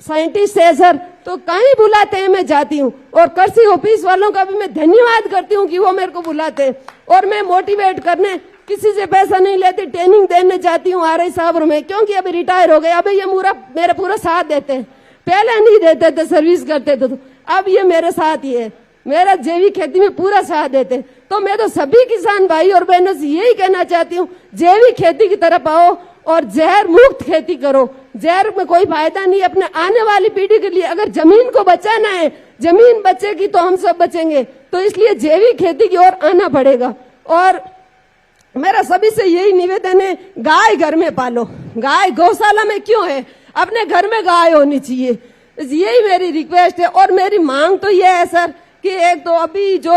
साइंटिस्ट है सर, तो कहीं बुलाते हैं मैं जाती हूँ। और कृषि ऑफिस वालों का भी मैं धन्यवाद करती हूँ कि वो मेरे को बुलाते हैं और मैं मोटिवेट करने किसी से पैसा नहीं लेती, ट्रेनिंग देने जाती हूँ आरई साहब में, क्योंकि अभी रिटायर हो गए। अभी ये मेरा पूरा साथ देते हैं, पहले नहीं देते थे, सर्विस करते थे, तो अब ये मेरे साथ ही है, मेरा जैविक खेती में पूरा साथ देते। तो मैं तो सभी किसान भाई और बहनों से यही कहना चाहती हूँ, जैविक खेती की तरफ आओ और जहर मुक्त खेती करो। जहर में कोई फायदा नहीं। अपने आने वाली पीढ़ी के लिए अगर जमीन को बचाना है, जमीन बचेगी तो हम सब बचेंगे। तो इसलिए जैविक खेती की ओर आना पड़ेगा। और मेरा सभी से यही निवेदन है, गाय घर में पालो। गाय गौशाला में क्यों है? अपने घर में गाय होनी चाहिए, यही मेरी रिक्वेस्ट है। और मेरी मांग तो यह है सर कि एक तो अभी जो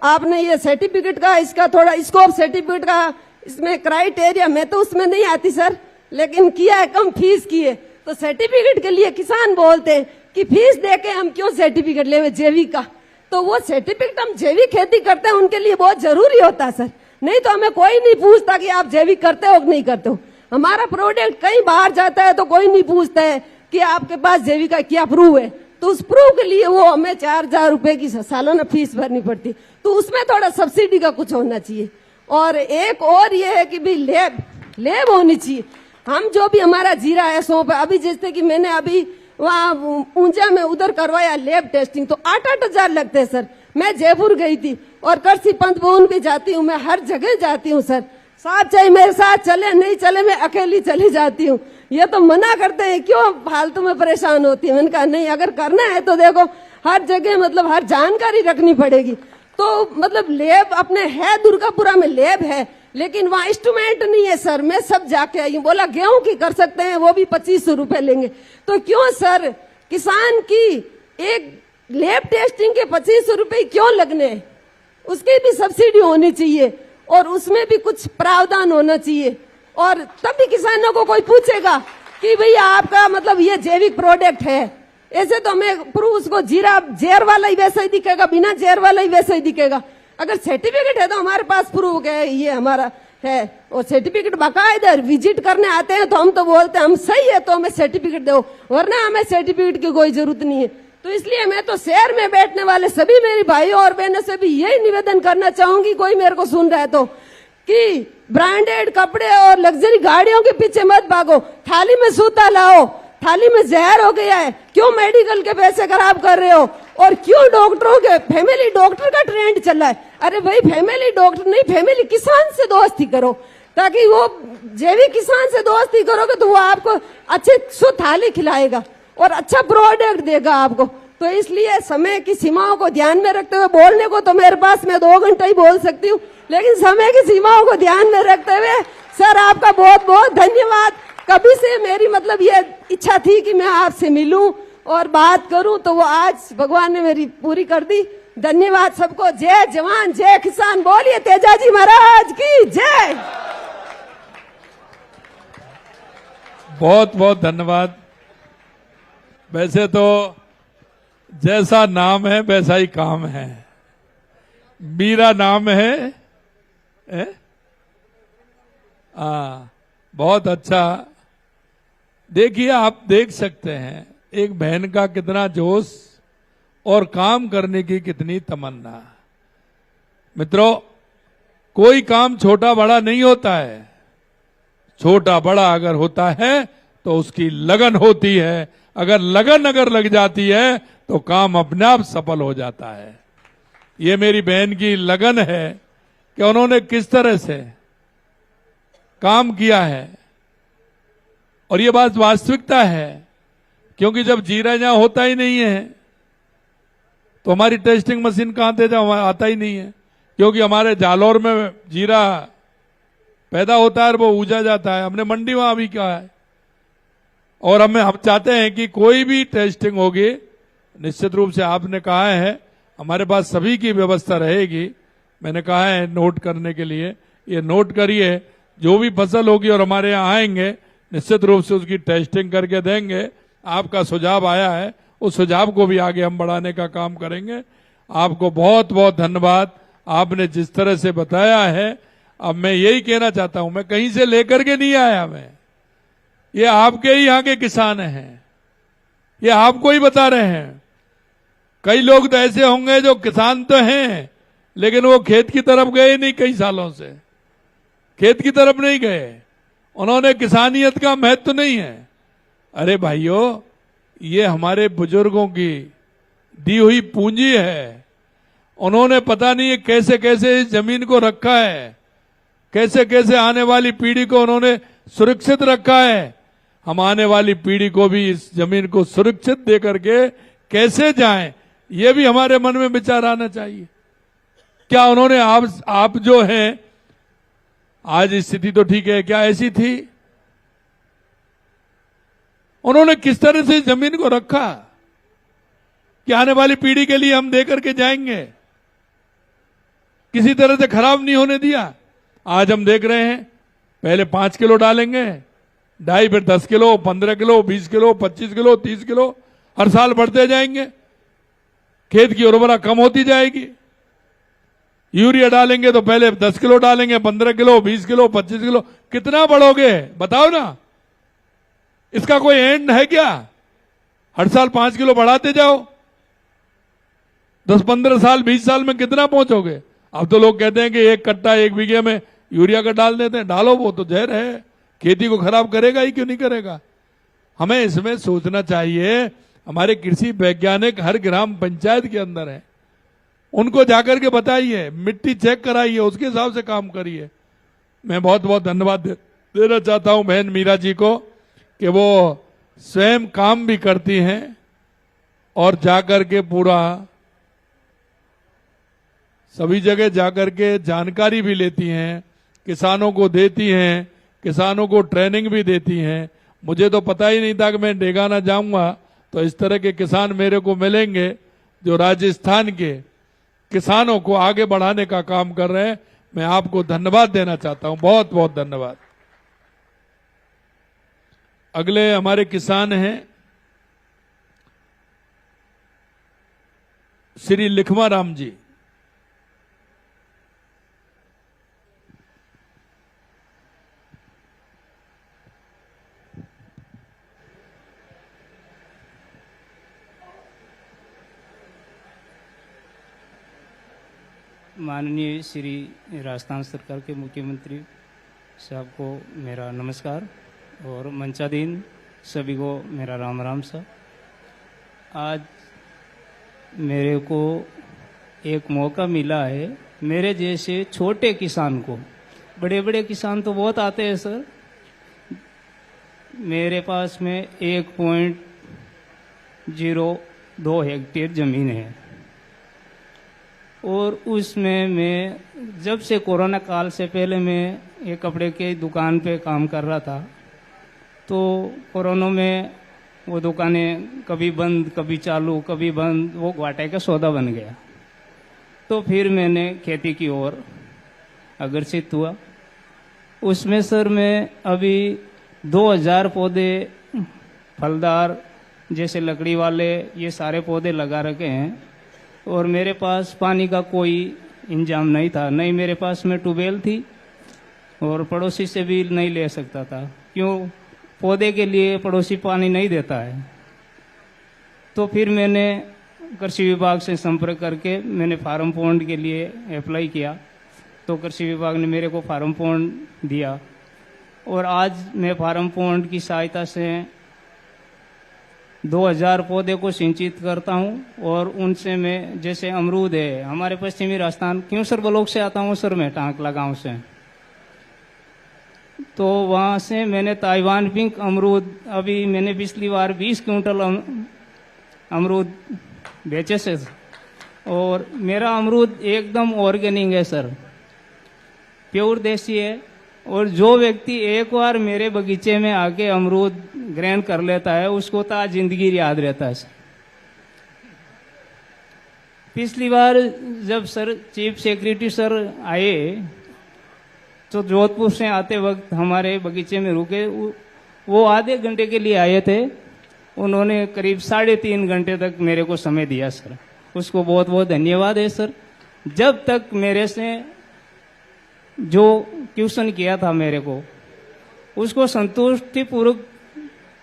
आपने ये सर्टिफिकेट का, इसका थोड़ा स्कोप सर्टिफिकेट का इसमें क्राइटेरिया, मैं तो उसमें नहीं आती सर, लेकिन किया है कम फीस की है। तो सर्टिफिकेट के लिए किसान बोलते हैं कि फीस देके हम क्यों सर्टिफिकेट ले जैविक का, तो वो सर्टिफिकेट हम जैविक खेती करते हैं उनके लिए बहुत जरूरी होता है सर। नहीं तो हमें कोई नहीं पूछता कि आप जैविक करते हो कि नहीं करते हो। हमारा प्रोडक्ट कहीं बाहर जाता है तो कोई नहीं पूछता है कि आपके पास जैविक का क्या प्रूफ है, तो उस प्रूफ के लिए वो हमें 4,000 रुपए की सालाना फीस भरनी पड़ती। तो तो उसमें थोड़ा सब्सिडी का कुछ होना चाहिए। और एक और ये है कि भी लेब होनी चाहिए। हम जो भी हमारा जीरा है सौंप है, अभी जैसे कि मैंने अभी वहाँ ऊंचा में उधर करवाया लेब टेस्टिंग, तो 8-8 हजार लगते हैं सर। मैं जयपुर गई थी और कृषि पंत भवन भी जाती हूँ, मैं हर जगह जाती हूँ सर। साहब चाहे मेरे साथ चले नहीं चले, मैं अकेली चली जाती हूँ। ये तो मना करते हैं, क्यों फालतू में परेशान होती है। मैंने कहा नहीं, अगर करना है तो देखो हर जगह मतलब हर जानकारी रखनी पड़ेगी। तो मतलब लेब अपने है, दुर्गापुरा में लेब है, लेकिन वहाँ इंस्ट्रूमेंट नहीं है सर। मैं सब जाके आई हूँ, बोला गेहूं की कर सकते हैं, वो भी 2500 रुपए लेंगे। तो क्यों सर किसान की एक लेब टेस्टिंग के 2500 रुपए क्यों लगने? उसकी भी सब्सिडी होनी चाहिए और उसमें भी कुछ प्रावधान होना चाहिए। और तभी किसानों को कोई पूछेगा कि भैया आपका मतलब ये जैविक प्रोडक्ट है। ऐसे तो हमें प्रूफ उसको जीरा जेर वाला ही वैसा ही दिखेगा, बिना जेर वाला ही वैसा ही दिखेगा। अगर सर्टिफिकेट है तो हमारे पास प्रूफ है ये हमारा है, और सर्टिफिकेट बाकायदा विजिट करने आते हैं तो हम तो बोलते हैं हम सही है तो हमें सर्टिफिकेट दो, वरना हमें सर्टिफिकेट की कोई जरूरत नहीं है। तो इसलिए मैं तो शहर में बैठने वाले सभी मेरी भाइयों और बहनों से भी यही निवेदन करना चाहूंगी, कोई मेरे को सुन रहा है तो, कि ब्रांडेड कपड़े और लग्जरी गाड़ियों के पीछे मत भागो। थाली में सूता लाओ, थाली में जहर हो गया है, क्यों मेडिकल के पैसे खराब कर रहे हो? और क्यों डॉक्टरों के फैमिली डॉक्टर का ट्रेंड चल रहा है? अरे भाई फैमिली डॉक्टर नहीं, फैमिली किसान से दोस्ती करो, ताकि वो जैविक किसान से दोस्ती करोगे तो वो आपको अच्छे शुद्ध थाली खिलाएगा और अच्छा प्रोडक्ट देगा आपको। तो इसलिए समय की सीमाओं को ध्यान में रखते हुए, बोलने को तो मेरे पास मैं 2 घंटा ही बोल सकती हूँ, लेकिन समय की सीमाओं को ध्यान में रखते हुए सर आपका बहुत बहुत धन्यवाद। कभी से मेरी मतलब ये इच्छा थी कि मैं आपसे मिलूं और बात करूं, तो वो आज भगवान ने मेरी पूरी कर दी। धन्यवाद सबको। जय जवान जय किसान, बोलिए तेजाजी महाराज की जय। बहुत बहुत धन्यवाद। वैसे तो जैसा नाम है वैसा ही काम है। मेरा नाम है बहुत अच्छा। देखिए आप देख सकते हैं एक बहन का कितना जोश और काम करने की कितनी तमन्ना। मित्रों, कोई काम छोटा बड़ा नहीं होता है। छोटा बड़ा अगर होता है तो उसकी लगन होती है। अगर लगन लग जाती है तो काम अपने आप सफल हो जाता है। ये मेरी बहन की लगन है कि उन्होंने किस तरह से काम किया है, और ये बात वास्तविकता है, क्योंकि जब जीरा यहां होता ही नहीं है तो हमारी टेस्टिंग मशीन कहां से आता ही नहीं है, क्योंकि हमारे जालौर में जीरा पैदा होता है और वो ऊजा जाता है। हमने मंडी वहां भी कहा है, और हम चाहते हैं कि कोई भी टेस्टिंग होगी, निश्चित रूप से आपने कहा है हमारे पास सभी की व्यवस्था रहेगी। मैंने कहा है नोट करने के लिए, ये नोट करिए। जो भी फसल होगी और हमारे यहाँ आएंगे निश्चित रूप से उसकी टेस्टिंग करके देंगे। आपका सुझाव आया है, उस सुझाव को भी आगे हम बढ़ाने का काम करेंगे। आपको बहुत बहुत धन्यवाद, आपने जिस तरह से बताया है। अब मैं यही कहना चाहता हूं, मैं कहीं से लेकर के नहीं आया, मैं ये आपके ही यहाँ के किसान हैं, ये आपको ही बता रहे हैं। कई लोग तो ऐसे होंगे जो किसान तो हैं लेकिन वो खेत की तरफ गए नहीं, कई सालों से खेत की तरफ नहीं गए, उन्होंने किसानियत का महत्व नहीं है। अरे भाइयों, ये हमारे बुजुर्गों की दी हुई पूंजी है। उन्होंने पता नहीं कैसे कैसे इस जमीन को रखा है, कैसे कैसे आने वाली पीढ़ी को उन्होंने सुरक्षित रखा है। हम आने वाली पीढ़ी को भी इस जमीन को सुरक्षित दे करके कैसे जाएं, ये भी हमारे मन में विचार आना चाहिए। क्या उन्होंने आप जो है आज स्थिति तो ठीक है, क्या ऐसी थी? उन्होंने किस तरह से जमीन को रखा कि आने वाली पीढ़ी के लिए हम दे करके जाएंगे, किसी तरह से खराब नहीं होने दिया। आज हम देख रहे हैं पहले 5 किलो डालेंगे, ढाई, फिर 10 किलो, 15 किलो, 20 किलो, 25 किलो, 30 किलो, हर साल बढ़ते जाएंगे। खेत की उर्वरा कम होती जाएगी। यूरिया डालेंगे तो पहले 10 किलो डालेंगे, 15 किलो, 20 किलो, 25 किलो, कितना बढ़ोगे बताओ ना? इसका कोई एंड है क्या? हर साल 5 किलो बढ़ाते जाओ। 10-15 साल 20 साल में कितना पहुंचोगे? अब तो लोग कहते हैं कि 1 कट्टा 1 बीघे में यूरिया का डाल देते हैं। डालो, वो तो जहर है, खेती को खराब करेगा ही क्यों नहीं करेगा। हमें इसमें सोचना चाहिए। हमारे कृषि वैज्ञानिक हर ग्राम पंचायत के अंदर है, उनको जाकर के बताइए, मिट्टी चेक कराइए, उसके हिसाब से काम करिए। मैं बहुत बहुत धन्यवाद देना चाहता हूं बहन मीरा जी को कि वो स्वयं काम भी करती हैं और जाकर के पूरा सभी जगह जाकर के जानकारी भी लेती हैं, किसानों को देती हैं, किसानों को ट्रेनिंग भी देती हैं। मुझे तो पता ही नहीं था कि मैं डेगाना जाऊंगा तो इस तरह के किसान मेरे को मिलेंगे जो राजस्थान के किसानों को आगे बढ़ाने का काम कर रहे हैं। मैं आपको धन्यवाद देना चाहता हूं, बहुत बहुत धन्यवाद। अगले हमारे किसान हैं श्री लिखमा राम जी। माननीय श्री राजस्थान सरकार के मुख्यमंत्री साहब को मेरा नमस्कार और मंचाधीन सभी को मेरा राम राम सा। आज मेरे को एक मौका मिला है, मेरे जैसे छोटे किसान को, बड़े बड़े किसान तो बहुत आते हैं सर, मेरे पास में 1.02 हेक्टेयर जमीन है और उसमें मैं जब से कोरोना काल से पहले मैं एक कपड़े के दुकान पे काम कर रहा था, तो कोरोना में वो दुकानें कभी बंद कभी चालू कभी बंद, वो घाटे का सौदा बन गया। तो फिर मैंने खेती की ओर अग्रसित हुआ। उसमें सर मैं अभी 2000 पौधे फलदार जैसे लकड़ी वाले ये सारे पौधे लगा रखे हैं और मेरे पास पानी का कोई इंतजाम नहीं था, नहीं मेरे पास में ट्यूबवेल थी और पड़ोसी से भी नहीं ले सकता था। क्यों? पौधे के लिए पड़ोसी पानी नहीं देता है। तो फिर मैंने कृषि विभाग से संपर्क करके मैंने फार्म पॉन्ड के लिए अप्लाई किया, तो कृषि विभाग ने मेरे को फार्म पॉन्ड दिया और आज मैं फार्म पॉन्ड की सहायता से 2000 पौधे को सिंचित करता हूं और उनसे मैं, जैसे अमरूद है, हमारे पश्चिमी राजस्थान क्यों सर ब्लॉक से आता हूं सर मैं, टांकला गांव से, तो वहां से मैंने ताइवान पिंक अमरूद, अभी मैंने पिछली बार 20 क्विंटल अमरूद बेचे से और मेरा अमरूद एकदम ऑर्गेनिक है सर, प्योर देसी है। और जो व्यक्ति एक बार मेरे बगीचे में आके अमरूद ग्रहण कर लेता है उसको तो आज जिंदगी याद रहता है सर। पिछली बार जब सर चीफ सेक्रेटरी सर आए तो जोधपुर से आते वक्त हमारे बगीचे में रुके, वो आधे घंटे के लिए आए थे, उन्होंने करीब 3.5 घंटे तक मेरे को समय दिया सर, उसको बहुत बहुत धन्यवाद है सर। जब तक मेरे से जो क्वेश्चन किया था मेरे को उसको संतुष्टिपूर्वक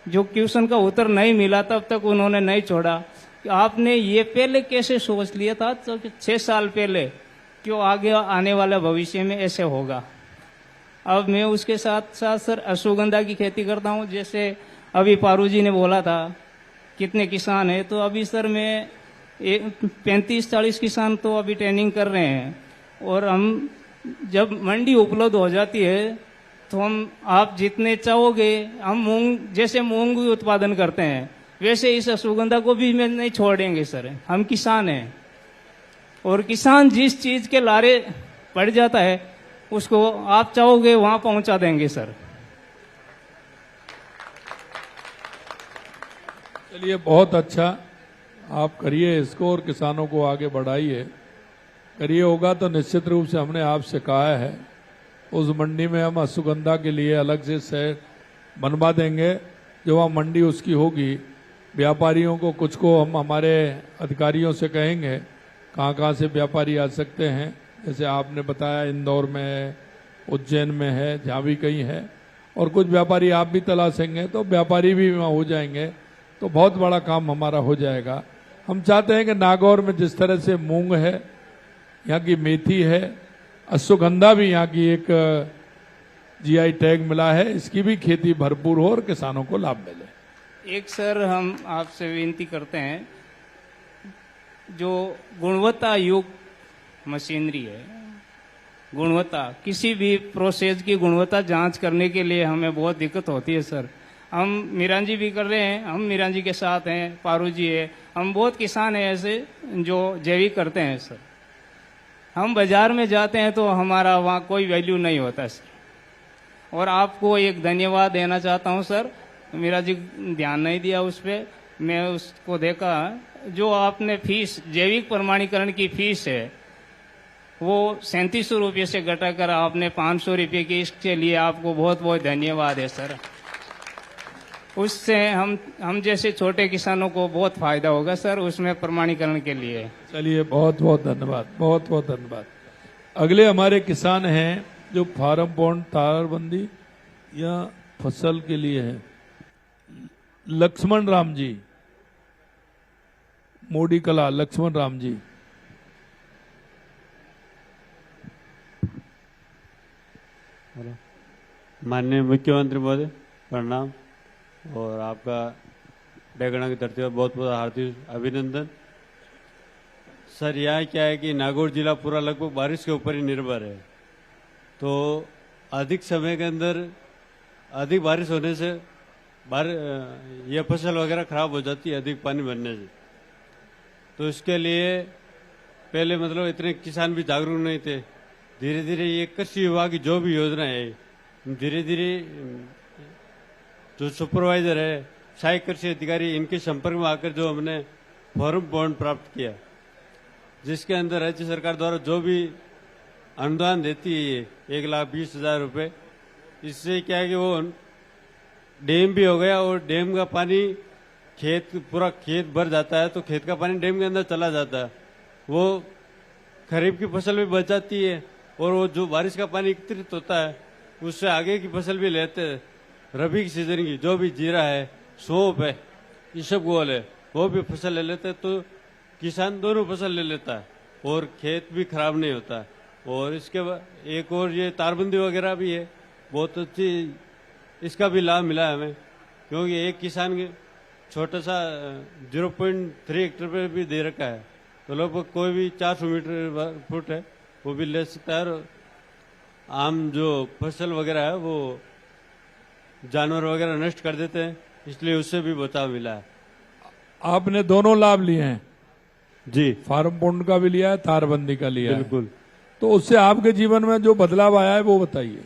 जो क्वेश्चन का उत्तर नहीं मिला तब तक उन्होंने नहीं छोड़ा कि आपने ये पहले कैसे सोच लिया था, तो 6 साल पहले, क्यों आगे आने वाला भविष्य में ऐसे होगा। अब मैं उसके साथ साथ सर अश्वगंधा की खेती करता हूँ। जैसे अभी पारू जी ने बोला था कितने किसान है, तो अभी सर मैं 35-40 किसान तो अभी ट्रेनिंग कर रहे हैं और हम जब मंडी उपलब्ध हो जाती है तो हम, आप जितने चाहोगे, हम मूंग, जैसे मूंग भी उत्पादन करते हैं वैसे इस अश्वगंधा को भी मैं नहीं छोड़ेंगे सर। हम किसान हैं और किसान जिस चीज के लारे पड़ जाता है उसको आप चाहोगे वहां पहुंचा देंगे सर। चलिए, बहुत अच्छा, आप करिए इसको और किसानों को आगे बढ़ाइए। करिए होगा तो निश्चित रूप से हमने आपसे कहा है उस मंडी में हम अश्वगंधा के लिए अलग से सेट बनवा देंगे। जो वहाँ मंडी उसकी होगी, व्यापारियों को कुछ को हम हमारे अधिकारियों से कहेंगे कहाँ से व्यापारी आ सकते हैं। जैसे आपने बताया इंदौर में है, उज्जैन में है, जहाँ भी कहीं है, और कुछ व्यापारी आप भी तलाशेंगे तो व्यापारी भी वहाँ हो जाएंगे, तो बहुत बड़ा काम हमारा हो जाएगा। हम चाहते हैं कि नागौर में जिस तरह से मूंग है, यहाँ की मेथी है, अश्वगंधा भी यहाँ की एक जीआई टैग मिला है, इसकी भी खेती भरपूर हो और किसानों को लाभ मिले। एक सर हम आपसे विनती करते हैं, जो गुणवत्ता युक्त मशीनरी है, गुणवत्ता किसी भी प्रोसेस की गुणवत्ता जांच करने के लिए हमें बहुत दिक्कत होती है सर। हम मीरांजी भी कर रहे हैं, हम मीरांजी के साथ हैं, पारू जी है, हम बहुत किसान हैं ऐसे जो जैविक करते हैं सर। हम बाजार में जाते हैं तो हमारा वहाँ कोई वैल्यू नहीं होता सर। और आपको एक धन्यवाद देना चाहता हूँ सर, मेरा जी ध्यान नहीं दिया उस पर, मैं उसको देखा, जो आपने फीस जैविक प्रमाणीकरण की फीस है वो 3700 रुपये से घटाकर आपने 500 रुपये की, इसके लिए आपको बहुत बहुत धन्यवाद है सर। उससे हम जैसे छोटे किसानों को बहुत फायदा होगा सर, उसमें प्रमाणीकरण के लिए। चलिए बहुत बहुत धन्यवाद, बहुत बहुत धन्यवाद। अगले हमारे किसान हैं जो फार्म बॉन्ड तारबंदी या फसल के लिए है, लक्ष्मण राम जी, मोडी कला, लक्ष्मण राम जी। माननीय मुख्यमंत्री महोदय प्रणाम, और आपका डेगना की धरती पर बहुत बहुत हार्दिक अभिनंदन। सर यहाँ क्या है कि नागौर जिला पूरा लगभग बारिश के ऊपर ही निर्भर है, तो अधिक समय के अंदर अधिक बारिश होने से यह फसल वगैरह खराब हो जाती है अधिक पानी भरने से। तो इसके लिए पहले मतलब इतने किसान भी जागरूक नहीं थे। धीरे धीरे ये कृषि विभाग की जो भी योजना है, धीरे धीरे जो सुपरवाइजर है, सहायक कृषि अधिकारी, इनके संपर्क में आकर जो हमने फार्म बॉन्ड प्राप्त किया, जिसके अंदर राज्य सरकार द्वारा जो भी अनुदान देती है 1,20,000 रुपये, इससे क्या है कि वो डैम भी हो गया और डैम का पानी पूरा खेत भर जाता है, तो खेत का पानी डैम के अंदर चला जाता है, वो खरीफ की फसल भी बच जाती है, और वो जो बारिश का पानी एकत्रित होता है उससे आगे की फसल भी लेते हैं। रबी की सीजन की जो भी जीरा है, सौंफ है, इसबगोल है, वो भी फसल ले लेते हैं, तो किसान दोनों फसल ले लेता है और खेत भी खराब नहीं होता। और इसके बाद एक और ये तारबंदी वगैरह भी है, बहुत अच्छी, इसका भी लाभ मिला है हमें, क्योंकि एक किसान के छोटा सा 0.3 हेक्टेयर पे भी दे रखा है, तो लगभग कोई भी 400 मीटर फुट है वो भी ले सकता है। और आम जो फसल वगैरह है वो जानवर वगैरह नष्ट कर देते हैं, इसलिए उससे भी बचाव मिला है। आपने दोनों लाभ लिए हैं जी, फार्म बॉन्ड का भी लिया है, तारबंदी का लिया है, बिल्कुल। तो उससे आपके जीवन में जो बदलाव आया है वो बताइए।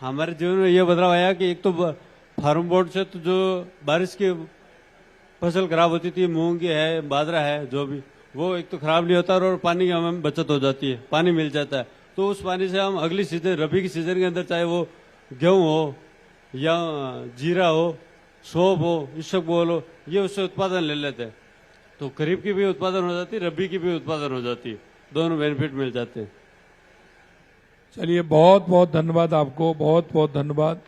हमारे जीवन में ये बदलाव आया कि एक तो फार्म बॉन्ड से तो जो बारिश की फसल खराब होती थी, मूंग की है, बाजरा है, जो भी, वो एक तो खराब नहीं होता और पानी की हमें बचत हो जाती है, पानी मिल जाता है, तो उस पानी से हम अगली सीजन, रबी की सीजन के अंदर, चाहे वो गेहूं हो या जीरा हो, सौंफ हो, इसबगोल हो, ये उससे उत्पादन ले लेते हैं, तो खरीफ की भी उत्पादन हो जाती है, रबी की भी उत्पादन हो जाती है, दोनों बेनिफिट मिल जाते हैं। चलिए बहुत बहुत धन्यवाद आपको, बहुत बहुत धन्यवाद।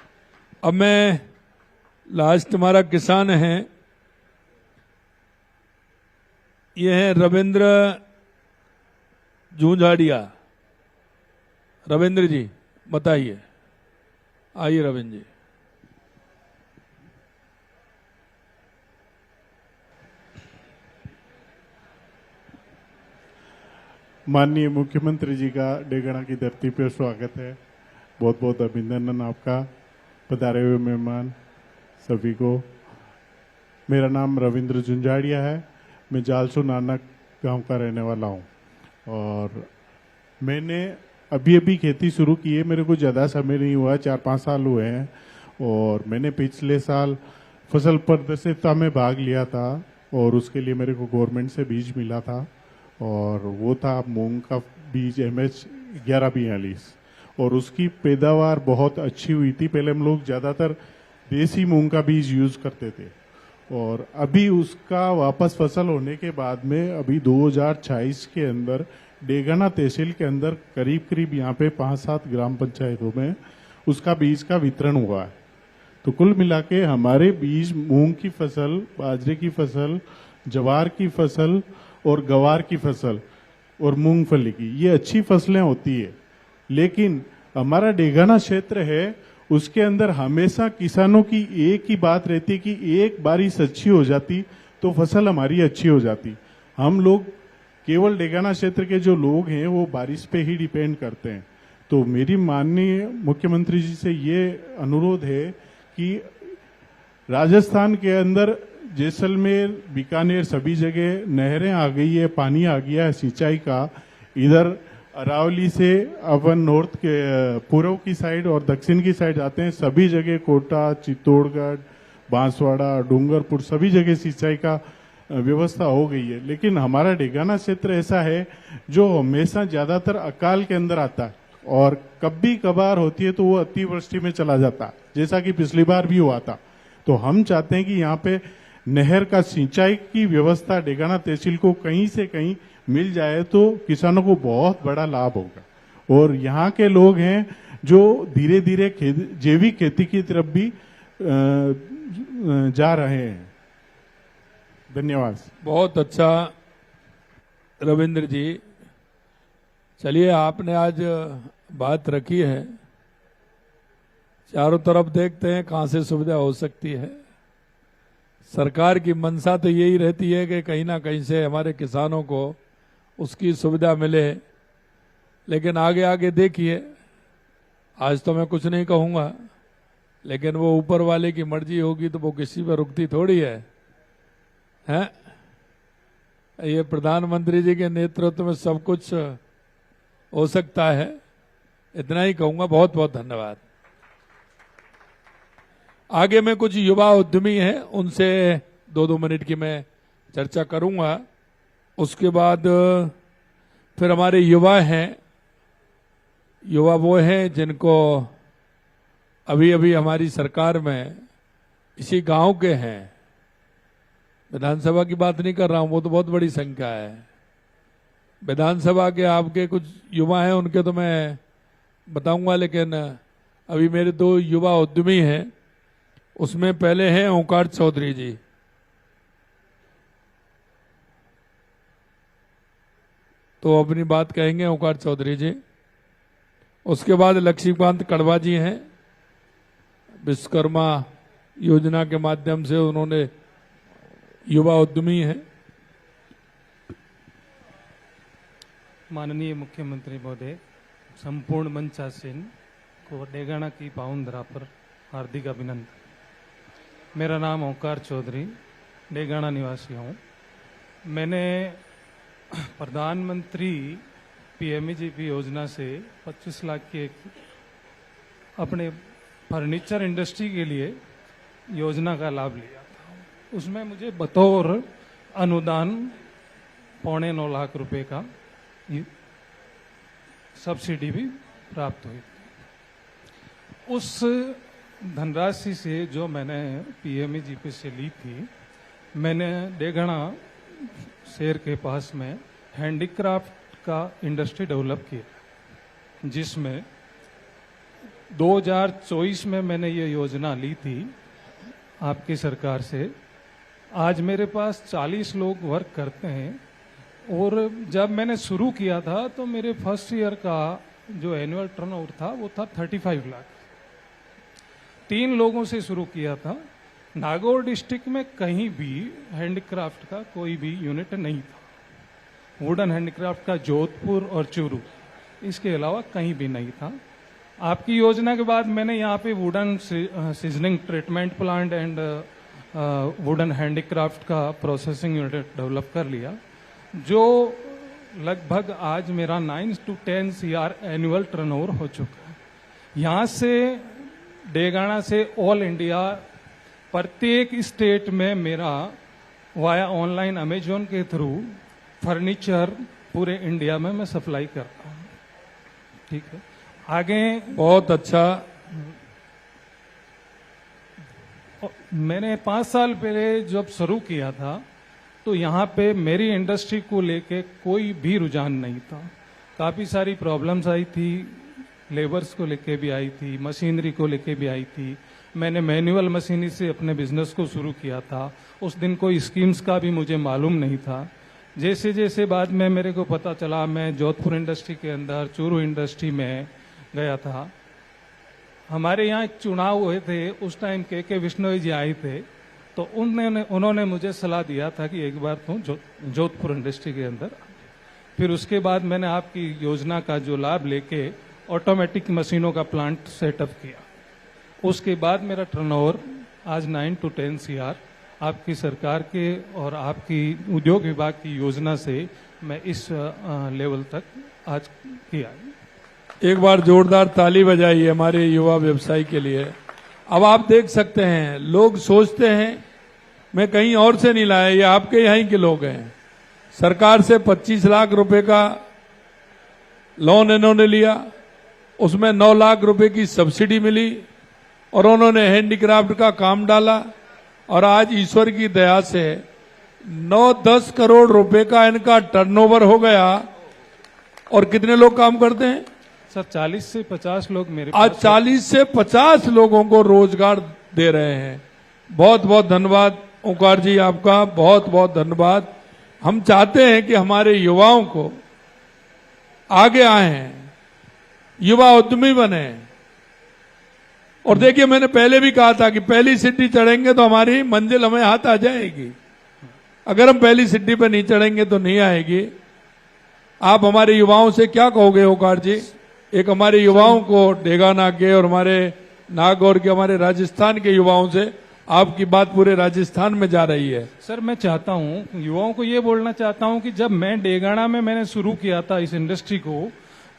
अब मैं लास्ट हमारा किसान है, ये है रविंद्र जूंझाड़िया। रविंद्र जी बताइए, आइए रविंद्र जी। माननीय मुख्यमंत्री जी का डेगना की धरती पर स्वागत है, बहुत बहुत अभिनंदन आपका, पधारे हुए मेहमान सभी को। मेरा नाम रविंद्र जुंझाड़िया है, मैं जालसू नानक गांव का रहने वाला हूं, और मैंने अभी अभी खेती शुरू की है, मेरे को ज़्यादा समय नहीं हुआ, 4-5 साल हुए हैं, और मैंने पिछले साल फसल प्रदर्शिता में भाग लिया था, और उसके लिए मेरे को गवर्नमेंट से बीज मिला था, और वो था मूंग का बीज MH 1142, और उसकी पैदावार बहुत अच्छी हुई थी। पहले हम लोग ज़्यादातर देसी मूंग का बीज यूज करते थे, और अभी उसका वापस फसल होने के बाद में अभी 2026 के अंदर डेगना तहसील के अंदर करीब करीब यहाँ पे 5-7 ग्राम पंचायतों में उसका बीज का वितरण हुआ है। तो कुल मिला के हमारे बीज मूंग की फसल, बाजरे की फसल, जवार की फसल और गवार की फसल और मूंगफली की, ये अच्छी फसलें होती है। लेकिन हमारा डेगाना क्षेत्र है, उसके अंदर हमेशा किसानों की एक ही बात रहती कि एक बारिश अच्छी हो जाती तो फसल हमारी अच्छी हो जाती। हम लोग केवल डेगाना क्षेत्र के जो लोग हैं वो बारिश पे ही डिपेंड करते हैं। तो मेरी माननीय मुख्यमंत्री जी से ये अनुरोध है कि राजस्थान के अंदर जैसलमेर, बीकानेर सभी जगह नहरें आ गई है, पानी आ गया है सिंचाई का। इधर अरावली से अपन नॉर्थ के पूर्व की साइड और दक्षिण की साइड जाते हैं, सभी जगह कोटा, चित्तौड़गढ़, बांसवाड़ा, डूंगरपुर सभी जगह सिंचाई का व्यवस्था हो गई है। लेकिन हमारा डेगाना क्षेत्र ऐसा है जो हमेशा ज्यादातर अकाल के अंदर आता है और कभी कभार होती है तो वो अतिवृष्टि में चला जाता है, जैसा कि पिछली बार भी हुआ था। तो हम चाहते हैं कि यहाँ पे नहर का सिंचाई की व्यवस्था डेगाना तहसील को कहीं से कहीं मिल जाए तो किसानों को बहुत बड़ा लाभ होगा। और यहाँ के लोग हैं जो धीरे धीरे जैविक खेती की तरफ भी जा रहे हैं। धन्यवाद। बहुत अच्छा रविंद्र जी। चलिए, आपने आज बात रखी है, चारों तरफ देखते हैं कहां से सुविधा हो सकती है। सरकार की मंशा तो यही रहती है कि कहीं ना कहीं से हमारे किसानों को उसकी सुविधा मिले, लेकिन आगे आगे देखिए। आज तो मैं कुछ नहीं कहूंगा, लेकिन वो ऊपर वाले की मर्जी होगी तो वो किसी पर रुकती थोड़ी है, हैं? ये प्रधानमंत्री जी के नेतृत्व में सब कुछ हो सकता है। इतना ही कहूंगा। बहुत बहुत धन्यवाद। आगे में कुछ युवा उद्यमी हैं, उनसे 2-2 मिनट की मैं चर्चा करूंगा। उसके बाद फिर हमारे युवा हैं, युवा वो हैं जिनको अभी अभी हमारी सरकार में इसी गांव के हैं, विधानसभा की बात नहीं कर रहा हूं, वो तो बहुत बड़ी संख्या है। विधानसभा के आपके कुछ युवा हैं, उनके तो मैं बताऊंगा, लेकिन अभी मेरे 2 युवा उद्यमी हैं। उसमें पहले हैं ओंकार चौधरी जी। तो अपनी बात कहेंगे ओंकार चौधरी जी। उसके बाद लक्ष्मीकांत कड़वा जी हैं, विश्वकर्मा योजना के माध्यम से उन्होंने युवा उद्यमी हैं। माननीय मुख्यमंत्री महोदय, संपूर्ण मंचासीन को डेगाना की पावन धरा पर हार्दिक अभिनंदन। मेरा नाम ओंकार चौधरी, डेगाना निवासी हूँ। मैंने प्रधानमंत्री पीएमजीपी योजना से 25 लाख के अपने फर्नीचर इंडस्ट्री के लिए योजना का लाभ लिया था। उसमें मुझे बतौर अनुदान 9.25 लाख रुपए का सब्सिडी भी प्राप्त हुई। उस धनराशि से जो मैंने पीएमजीपी से ली थी, मैंने डेगाना शहर के पास में हैंडीक्राफ्ट का इंडस्ट्री डेवलप किया, जिसमें 2024 में मैंने ये योजना ली थी आपकी सरकार से। आज मेरे पास 40 लोग वर्क करते हैं और जब मैंने शुरू किया था तो मेरे फर्स्ट ईयर का जो एनुअल टर्नओवर था वो था 35 लाख। 3 लोगों से शुरू किया था। नागौर डिस्ट्रिक्ट में कहीं भी हैंडीक्राफ्ट का कोई भी यूनिट नहीं था। वुडन हैंडीक्राफ्ट का जोधपुर और चूरू, इसके अलावा कहीं भी नहीं था। आपकी योजना के बाद मैंने यहाँ पे wooden seasoning treatment plant and wooden handicraft का प्रोसेसिंग यूनिट डेवलप कर लिया, जो लगभग आज मेरा 9 to 10 CR एनुअल टर्नओवर हो चुका है। यहाँ से डेगाना से ऑल इंडिया प्रत्येक स्टेट में मेरा वाया ऑनलाइन अमेजोन के थ्रू फर्नीचर पूरे इंडिया में मैं सप्लाई करता हूँ। ठीक है, आगे बहुत अच्छा। मैंने 5 साल पहले जब शुरू किया था तो यहाँ पे मेरी इंडस्ट्री को लेके कोई भी रुझान नहीं था। काफ़ी सारी प्रॉब्लम्स आई थी, लेबर्स को लेके भी आई थी, मशीनरी को लेके भी आई थी, मैंने मैनुअल मशीनरी से अपने बिजनेस को शुरू किया था। उस दिन कोई स्कीम्स का भी मुझे मालूम नहीं था। जैसे जैसे बाद में मेरे को पता चला, मैं जोधपुर इंडस्ट्री के अंदर चूरू इंडस्ट्री में गया था। हमारे यहाँ एक चुनाव हुए थे, उस टाइम के विश्नोई जी आए थे, तो उन्होंने मुझे सलाह दिया था कि एक बार तुम जोधपुर इंडस्ट्री के अंदर। फिर उसके बाद मैंने आपकी योजना का जो लाभ लेके ऑटोमेटिक मशीनों का प्लांट सेटअप किया। उसके बाद मेरा टर्नओवर आज 9 to 10 CR आपकी सरकार के और आपकी उद्योग विभाग की योजना से मैं इस लेवल तक आज किया। एक बार जोरदार ताली बजाइए हमारे युवा व्यवसायी के लिए। अब आप देख सकते हैं, लोग सोचते हैं मैं कहीं और से नहीं लाया, ये आपके यहीं के लोग हैं। सरकार से 25 लाख रुपए का लोन इन्होंने लिया, उसमें 9 लाख रुपए की सब्सिडी मिली और उन्होंने हैंडीक्राफ्ट का काम डाला और आज ईश्वर की दया से 9-10 करोड़ रुपए का इनका टर्नओवर हो गया। और कितने लोग काम करते हैं सर? 40 से 50 लोग मेरे आज 40 से 50 लोगों को रोजगार दे रहे हैं। बहुत बहुत धन्यवाद ओंकार जी, आपका बहुत बहुत धन्यवाद। हम चाहते हैं कि हमारे युवाओं को आगे आए, युवा उद्यमी बने। और देखिए, मैंने पहले भी कहा था कि पहली सीढ़ी चढ़ेंगे तो हमारी मंजिल हमें हाथ आ जाएगी, अगर हम पहली सीढ़ी पर नहीं चढ़ेंगे तो नहीं आएगी। आप हमारे युवाओं से क्या कहोगे ओंकार जी? एक हमारे युवाओं को, डेगाना के और हमारे नागौर के, हमारे राजस्थान के युवाओं से, आपकी बात पूरे राजस्थान में जा रही है। सर, मैं चाहता हूं, युवाओं को ये बोलना चाहता हूं कि जब मैं डेगाना में मैंने शुरू किया था इस इंडस्ट्री को,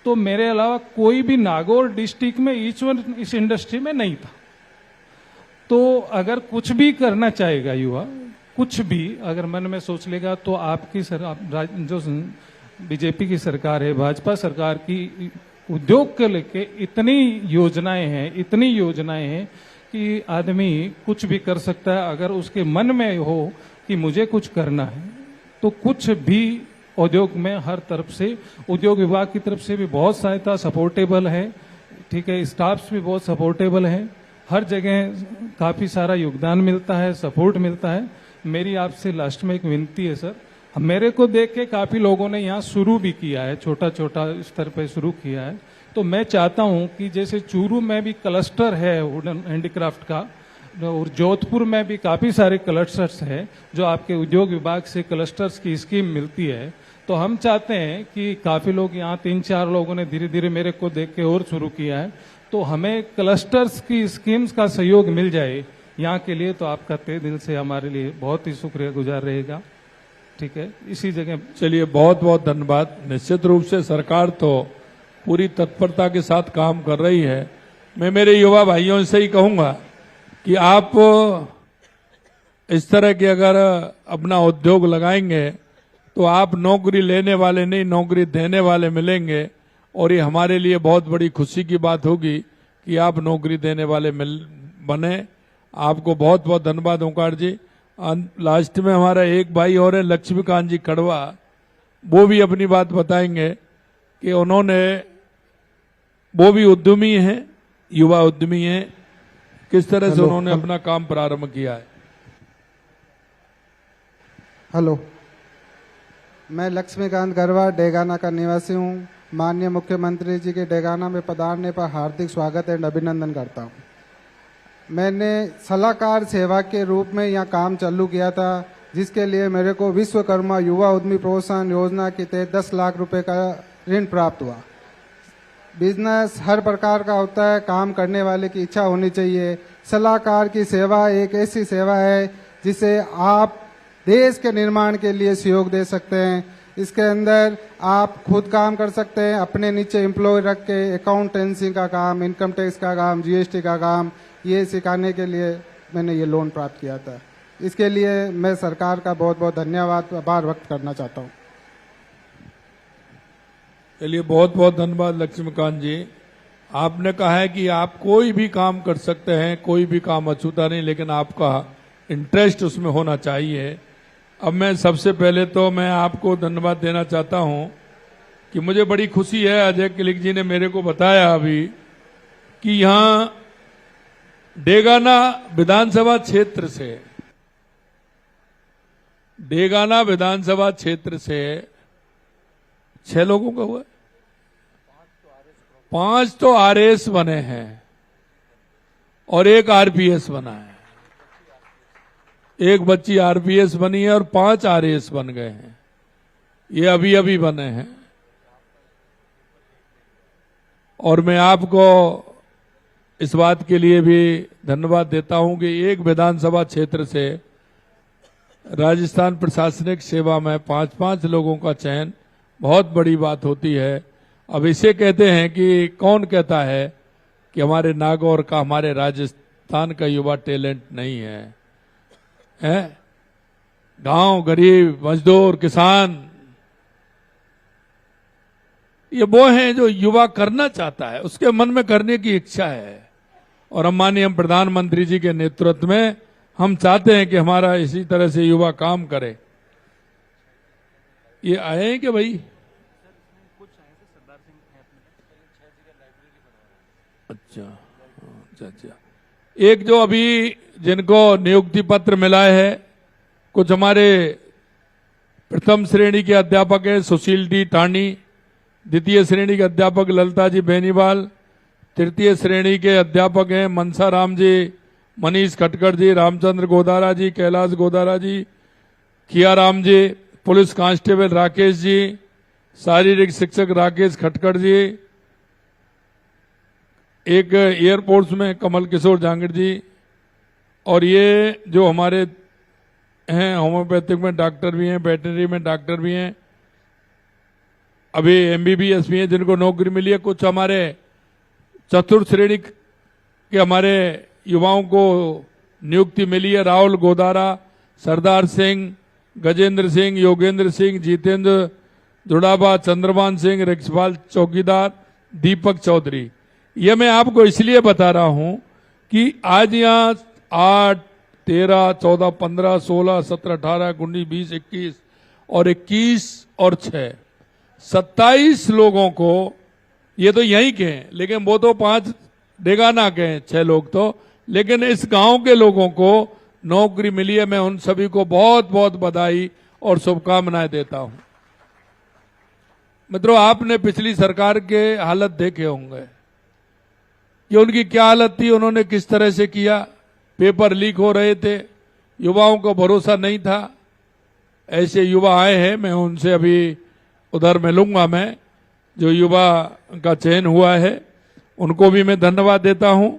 तो मेरे अलावा कोई भी नागौर डिस्ट्रिक्ट में इस इंडस्ट्री में नहीं था। तो अगर कुछ भी करना चाहेगा युवा, कुछ भी अगर मन में सोच लेगा, तो आपकी जो बीजेपी की सरकार है, भाजपा सरकार की उद्योग के लेके इतनी योजनाएं हैं कि आदमी कुछ भी कर सकता है। अगर उसके मन में हो कि मुझे कुछ करना है, तो कुछ भी उद्योग में हर तरफ से, उद्योग विभाग की तरफ से भी बहुत सहायता सपोर्टेबल है, ठीक है, स्टाफ्स भी बहुत सपोर्टेबल है, हर जगह काफी सारा योगदान मिलता है, सपोर्ट मिलता है। मेरी आपसे लास्ट में एक विनती है सर, मेरे को देख के काफी लोगों ने यहाँ शुरू भी किया है, छोटा छोटा स्तर पे शुरू किया है। तो मैं चाहता हूँ कि जैसे चूरू में भी क्लस्टर है वुडन हैंडीक्राफ्ट का, और जोधपुर में भी काफी सारे क्लस्टर्स हैं जो आपके उद्योग विभाग से क्लस्टर्स की स्कीम मिलती है। तो हम चाहते हैं कि काफी लोग यहाँ 3-4 लोगों ने धीरे धीरे मेरे को देख के और शुरू किया है, तो हमें क्लस्टर्स की स्कीम्स का सहयोग मिल जाए यहाँ के लिए, तो आपका तहे दिल से हमारे लिए बहुत ही शुक्रिया गुजार रहेगा। ठीक है, इसी जगह चलिए, बहुत बहुत धन्यवाद। निश्चित रूप से सरकार तो पूरी तत्परता के साथ काम कर रही है। मैं मेरे युवा भाइयों से ही कहूंगा कि आप इस तरह के अगर अपना उद्योग लगाएंगे तो आप नौकरी लेने वाले नहीं, नौकरी देने वाले मिलेंगे। और ये हमारे लिए बहुत बड़ी खुशी की बात होगी कि आप नौकरी देने वाले बने। आपको बहुत बहुत धन्यवाद ओंकार जी। लास्ट में हमारा एक भाई और है, लक्ष्मीकांत जी कड़वा, वो भी अपनी बात बताएंगे कि वो भी उद्यमी हैं, युवा उद्यमी हैं, किस तरह से उन्होंने अपना काम प्रारंभ किया है। हेलो, मैं लक्ष्मीकांत गरवा डेगाना का निवासी हूँ। माननीय मुख्यमंत्री जी के डेगाना में पधारने पर हार्दिक स्वागत एवं अभिनंदन करता हूँ। मैंने सलाहकार सेवा के रूप में यहाँ काम चालू किया था, जिसके लिए मेरे को विश्वकर्मा युवा उद्यमी प्रोत्साहन योजना के तहत 10 लाख रुपए का ऋण प्राप्त हुआ। बिजनेस हर प्रकार का होता है, काम करने वाले की इच्छा होनी चाहिए। सलाहकार की सेवा एक ऐसी सेवा है जिसे आप देश के निर्माण के लिए सहयोग दे सकते हैं। इसके अंदर आप खुद काम कर सकते हैं, अपने नीचे एम्प्लॉय रख के अकाउंटेंसी का काम, इनकम टैक्स का काम, जीएसटी का काम, ये सिखाने के लिए मैंने ये लोन प्राप्त किया था। इसके लिए मैं सरकार का बहुत बहुत धन्यवाद, आभार व्यक्त करना चाहता हूँ। चलिए, बहुत बहुत धन्यवाद लक्ष्मीकांत जी। आपने कहा है कि आप कोई भी काम कर सकते हैं, कोई भी काम अछूता नहीं, लेकिन आपका इंटरेस्ट उसमें होना चाहिए। अब मैं सबसे पहले तो मैं आपको धन्यवाद देना चाहता हूं कि मुझे बड़ी खुशी है, अजय किलिक जी ने मेरे को बताया अभी कि यहाँ डेगाना विधानसभा क्षेत्र से 6 लोगों का हुआ, 5 तो आरएस बने हैं और 1 आरपीएस बना है। 1 बच्ची आरपीएस बनी है और 5 आरएस बन गए हैं। ये अभी अभी बने हैं। और मैं आपको इस बात के लिए भी धन्यवाद देता हूं कि एक विधानसभा क्षेत्र से राजस्थान प्रशासनिक सेवा में 5-5 लोगों का चयन बहुत बड़ी बात होती है। अब इसे कहते हैं कि कौन कहता है कि हमारे नागौर का, हमारे राजस्थान का युवा टैलेंट नहीं है, हैं? गांव, गरीब, मजदूर, किसान, ये वो हैं जो युवा करना चाहता है, उसके मन में करने की इच्छा है। और माननीय प्रधानमंत्री जी के नेतृत्व में हम चाहते हैं कि हमारा इसी तरह से युवा काम करे। ये आए हैं कि भाई? अच्छा। एक जो अभी जिनको नियुक्ति पत्र मिला है, कुछ हमारे प्रथम श्रेणी के अध्यापक हैं सुशील डी टानी, द्वितीय श्रेणी के अध्यापक ललिता जी बेनीवाल, तृतीय श्रेणी के अध्यापक हैं मनसा राम जी, मनीष खटकर जी, रामचंद्र गोदारा जी, कैलाश गोदारा जी, खिया राम जी, पुलिस कांस्टेबल राकेश जी, शारीरिक शिक्षक राकेश खटकर जी, एक एयरफोर्स में कमल किशोर जांगड़ जी, और ये जो हमारे हैं होम्योपैथिक में डॉक्टर भी हैं, वेटनरी में डॉक्टर भी हैं, अभी एमबीबीएस भी हैं जिनको नौकरी मिली है। कुछ हमारे चतुर्थ श्रेणी के हमारे युवाओं को नियुक्ति मिली है, राहुल गोदारा, सरदार सिंह, गजेंद्र सिंह, योगेंद्र सिंह, जितेंद्र जुड़ाबा, चंद्रमान सिंह, रिक्सपाल चौकीदार, दीपक चौधरी। ये मैं आपको इसलिए बता रहा हूं कि आज यहाँ 8, 13, 14, 15, 16, 17, 18, 19, 20, 21 और 21 और 6, 27 लोगों को, ये तो यहीं के हैं, लेकिन वो तो 5 डेगाना के हैं, 6 लोग तो, लेकिन इस गांव के लोगों को नौकरी मिली है। मैं उन सभी को बहुत बहुत बधाई और शुभकामनाएं देता हूं। मित्रों, आपने पिछली सरकार के हालत देखे होंगे कि उनकी क्या हालत थी, उन्होंने किस तरह से किया। पेपर लीक हो रहे थे, युवाओं को भरोसा नहीं था। ऐसे युवा आए हैं, मैं उनसे अभी उधर मिलूंगा। मैं जो युवा का चयन हुआ है उनको भी मैं धन्यवाद देता हूं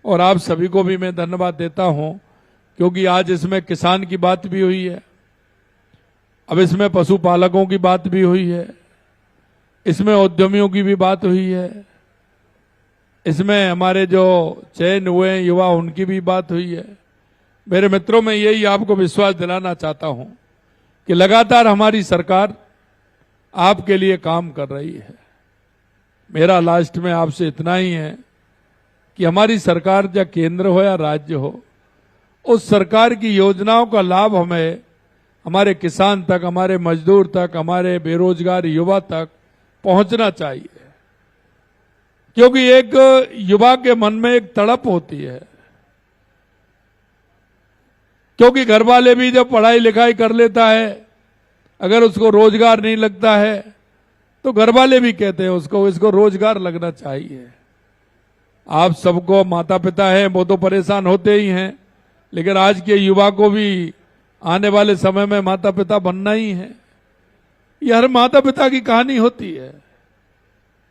और आप सभी को भी मैं धन्यवाद देता हूं, क्योंकि आज इसमें किसान की बात भी हुई है, अब इसमें पशुपालकों की बात भी हुई है, इसमें उद्यमियों की भी बात हुई है, इसमें हमारे जो चयन हुए हैं युवा उनकी भी बात हुई है। मेरे मित्रों, मैं यही आपको विश्वास दिलाना चाहता हूं कि लगातार हमारी सरकार आपके लिए काम कर रही है। मेरा लास्ट में आपसे इतना ही है कि हमारी सरकार, या केंद्र हो या राज्य हो, उस सरकार की योजनाओं का लाभ हमें हमारे किसान तक, हमारे मजदूर तक, हमारे बेरोजगार युवा तक पहुंचना चाहिए। क्योंकि एक युवा के मन में एक तड़प होती है, क्योंकि घर वाले भी जब पढ़ाई लिखाई कर लेता है, अगर उसको रोजगार नहीं लगता है तो घर वाले भी कहते हैं इसको रोजगार लगना चाहिए। आप सबको माता पिता हैं, वो तो परेशान होते ही हैं, लेकिन आज के युवा को भी आने वाले समय में माता पिता बनना ही है। ये हर माता पिता की कहानी होती है।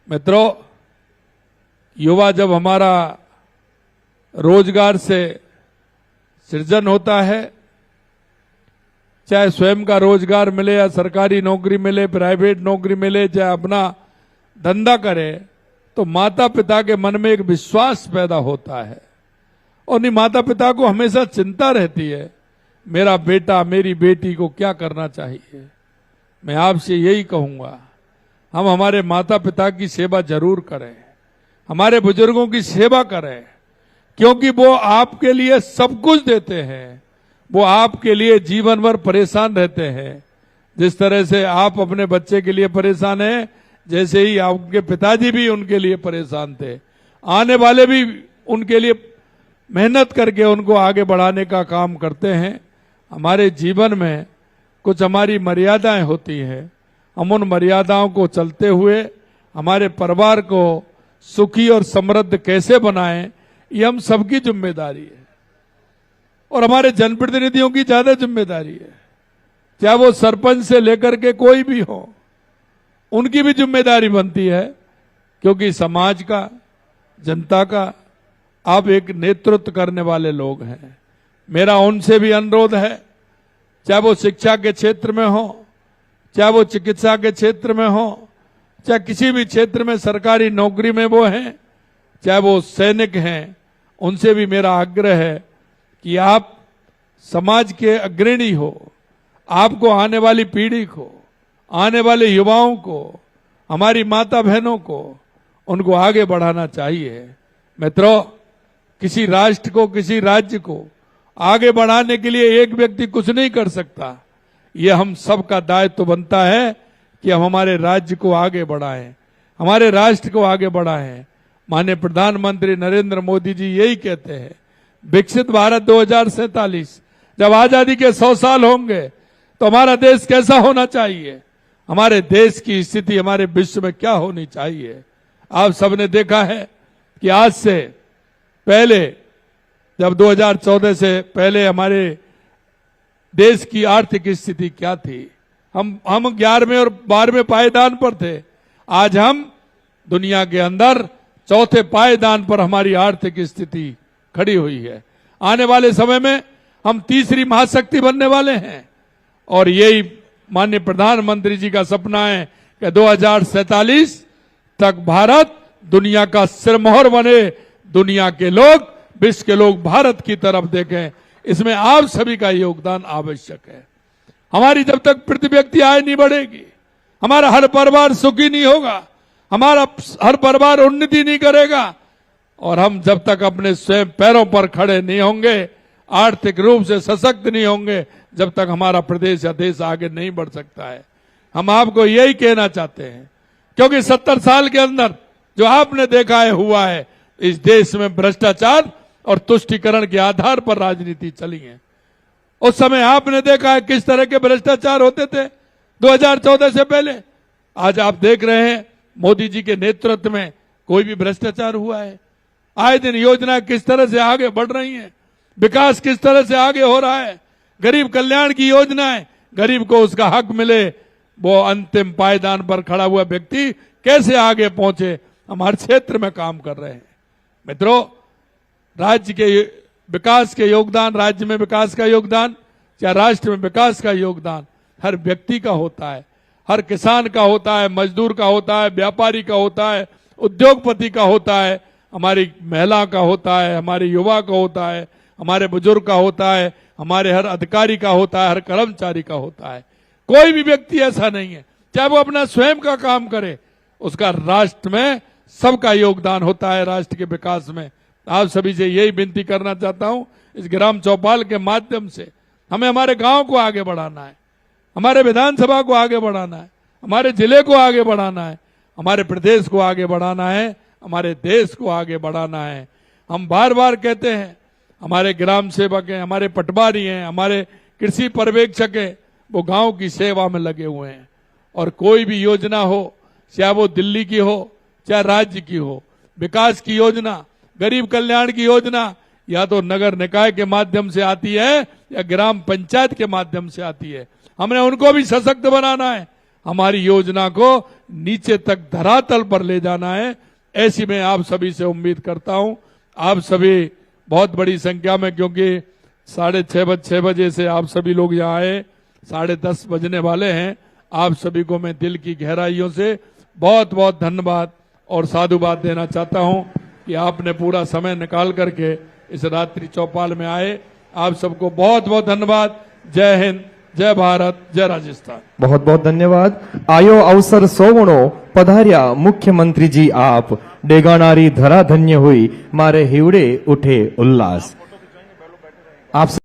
मित्रों, युवा जब हमारा रोजगार से सृजन होता है, चाहे स्वयं का रोजगार मिले या सरकारी नौकरी मिले, प्राइवेट नौकरी मिले, चाहे अपना धंधा करे, तो माता पिता के मन में एक विश्वास पैदा होता है। और नहीं, माता पिता को हमेशा चिंता रहती है, मेरा बेटा मेरी बेटी को क्या करना चाहिए। मैं आपसे यही कहूंगा, हम हमारे माता पिता की सेवा जरूर करें, हमारे बुजुर्गों की सेवा करें, क्योंकि वो आपके लिए सब कुछ देते हैं, वो आपके लिए जीवन भर परेशान रहते हैं। जिस तरह से आप अपने बच्चे के लिए परेशान हैं, जैसे ही आपके पिताजी भी उनके लिए परेशान थे, आने वाले भी उनके लिए मेहनत करके उनको आगे बढ़ाने का काम करते हैं। हमारे जीवन में कुछ हमारी मर्यादाएं होती हैं, हम उन मर्यादाओं को चलते हुए हमारे परिवार को सुखी और समृद्ध कैसे बनाएं, ये हम सबकी जिम्मेदारी है और हमारे जनप्रतिनिधियों की ज्यादा जिम्मेदारी है। चाहे वो सरपंच से लेकर के कोई भी हो, उनकी भी जिम्मेदारी बनती है, क्योंकि समाज का, जनता का आप एक नेतृत्व करने वाले लोग हैं। मेरा उनसे भी अनुरोध है, चाहे वो शिक्षा के क्षेत्र में हो, चाहे वो चिकित्सा के क्षेत्र में हो, चाहे किसी भी क्षेत्र में सरकारी नौकरी में वो हैं, चाहे वो सैनिक हैं, उनसे भी मेरा आग्रह है कि आप समाज के अग्रणी हो। आपको आने वाली पीढ़ी को, आने वाले युवाओं को, हमारी माता बहनों को, उनको आगे बढ़ाना चाहिए। मित्रों, किसी राष्ट्र को, किसी राज्य को आगे बढ़ाने के लिए एक व्यक्ति कुछ नहीं कर सकता। ये हम सबका दायित्व बनता है कि हम हमारे राज्य को आगे बढ़ाएं, हमारे राष्ट्र को आगे बढ़ाएं। माननीय प्रधानमंत्री नरेंद्र मोदी जी यही कहते हैं, विकसित भारत 2047, जब आजादी के 100 साल होंगे तो हमारा देश कैसा होना चाहिए, हमारे देश की स्थिति हमारे विश्व में क्या होनी चाहिए। आप सबने देखा है कि आज से पहले, जब 2014 से पहले हमारे देश की आर्थिक स्थिति क्या थी, हम 11वें और 12वें पायदान पर थे। आज हम दुनिया के अंदर 4थे पायदान पर हमारी आर्थिक स्थिति खड़ी हुई है। आने वाले समय में हम तीसरी महाशक्ति बनने वाले हैं और यही माननीय प्रधानमंत्री जी का सपना है कि 2047 तक भारत दुनिया का सिरमोहर बने, दुनिया के लोग, विश्व के लोग भारत की तरफ देखें। इसमें आप सभी का योगदान आवश्यक है। हमारी जब तक प्रति व्यक्ति आय नहीं बढ़ेगी, हमारा हर परिवार सुखी नहीं होगा, हमारा हर परिवार उन्नति नहीं करेगा और हम जब तक अपने स्वयं पैरों पर खड़े नहीं होंगे, आर्थिक रूप से सशक्त नहीं होंगे, जब तक हमारा प्रदेश या देश आगे नहीं बढ़ सकता है। हम आपको यही कहना चाहते हैं, क्योंकि 70 साल के अंदर जो आपने देखा है हुआ है, इस देश में भ्रष्टाचार और तुष्टीकरण के आधार पर राजनीति चली है। उस समय आपने देखा है किस तरह के भ्रष्टाचार होते थे 2014 से पहले। आज आप देख रहे हैं मोदी जी के नेतृत्व में कोई भी भ्रष्टाचार हुआ है? आए दिन योजनाएं किस तरह से आगे बढ़ रही हैं, विकास किस तरह से आगे हो रहा है, गरीब कल्याण की योजनाएं, गरीब को उसका हक मिले, वो अंतिम पायदान पर खड़ा हुआ व्यक्ति कैसे आगे पहुंचे, हम हर क्षेत्र में काम कर रहे हैं। मित्रों, राज्य के विकास के योगदान, राज्य में विकास का योगदान, चाहे राष्ट्र में विकास का योगदान हर व्यक्ति का होता है, हर किसान का होता है, मजदूर का होता है, व्यापारी का होता है, उद्योगपति का होता है, हमारी महिला का होता है, हमारे युवा का होता है, हमारे बुजुर्ग का होता है, हमारे हर अधिकारी का होता है, हर कर्मचारी का होता है। कोई भी व्यक्ति ऐसा नहीं है, चाहे वो अपना स्वयं का काम करे, उसका राष्ट्र में सबका योगदान होता है, राष्ट्र के विकास में। आप सभी से यही विनती करना चाहता हूं, इस ग्राम चौपाल के माध्यम से हमें हमारे गांव को आगे बढ़ाना है, हमारे विधानसभा को आगे बढ़ाना है, हमारे जिले को आगे बढ़ाना है, हमारे प्रदेश को आगे बढ़ाना है, हमारे देश को आगे बढ़ाना है। हम बार बार कहते हैं, हमारे ग्राम सेवक हैं, हमारे पटवारी हैं, हमारे कृषि पर्यवेक्षक हैं, वो गांव की सेवा में लगे हुए हैं और कोई भी योजना हो, चाहे वो दिल्ली की हो, चाहे राज्य की हो, विकास की योजना, गरीब कल्याण की योजना या तो नगर निकाय के माध्यम से आती है या ग्राम पंचायत के माध्यम से आती है, हमने उनको भी सशक्त बनाना है, हमारी योजना को नीचे तक धरातल पर ले जाना है। ऐसी मैं आप सभी से उम्मीद करता हूं। आप सभी बहुत बड़ी संख्या में, क्योंकि 6:30 बजे से आप सभी लोग यहाँ आए, 10:30 बजने वाले हैं। आप सभी को मैं दिल की गहराइयों से बहुत बहुत धन्यवाद और साधुवाद देना चाहता हूं कि आपने पूरा समय निकाल करके इस रात्रि चौपाल में आए। आप सबको बहुत बहुत धन्यवाद। जय हिंद, जय भारत, जय राजस्थान। बहुत बहुत धन्यवाद। आयो अवसर सोवणो पधार्या मुख्यमंत्री जी आप, डेगाणारी धरा धन्य हुई, मारे हिवड़े उठे उल्लास। आप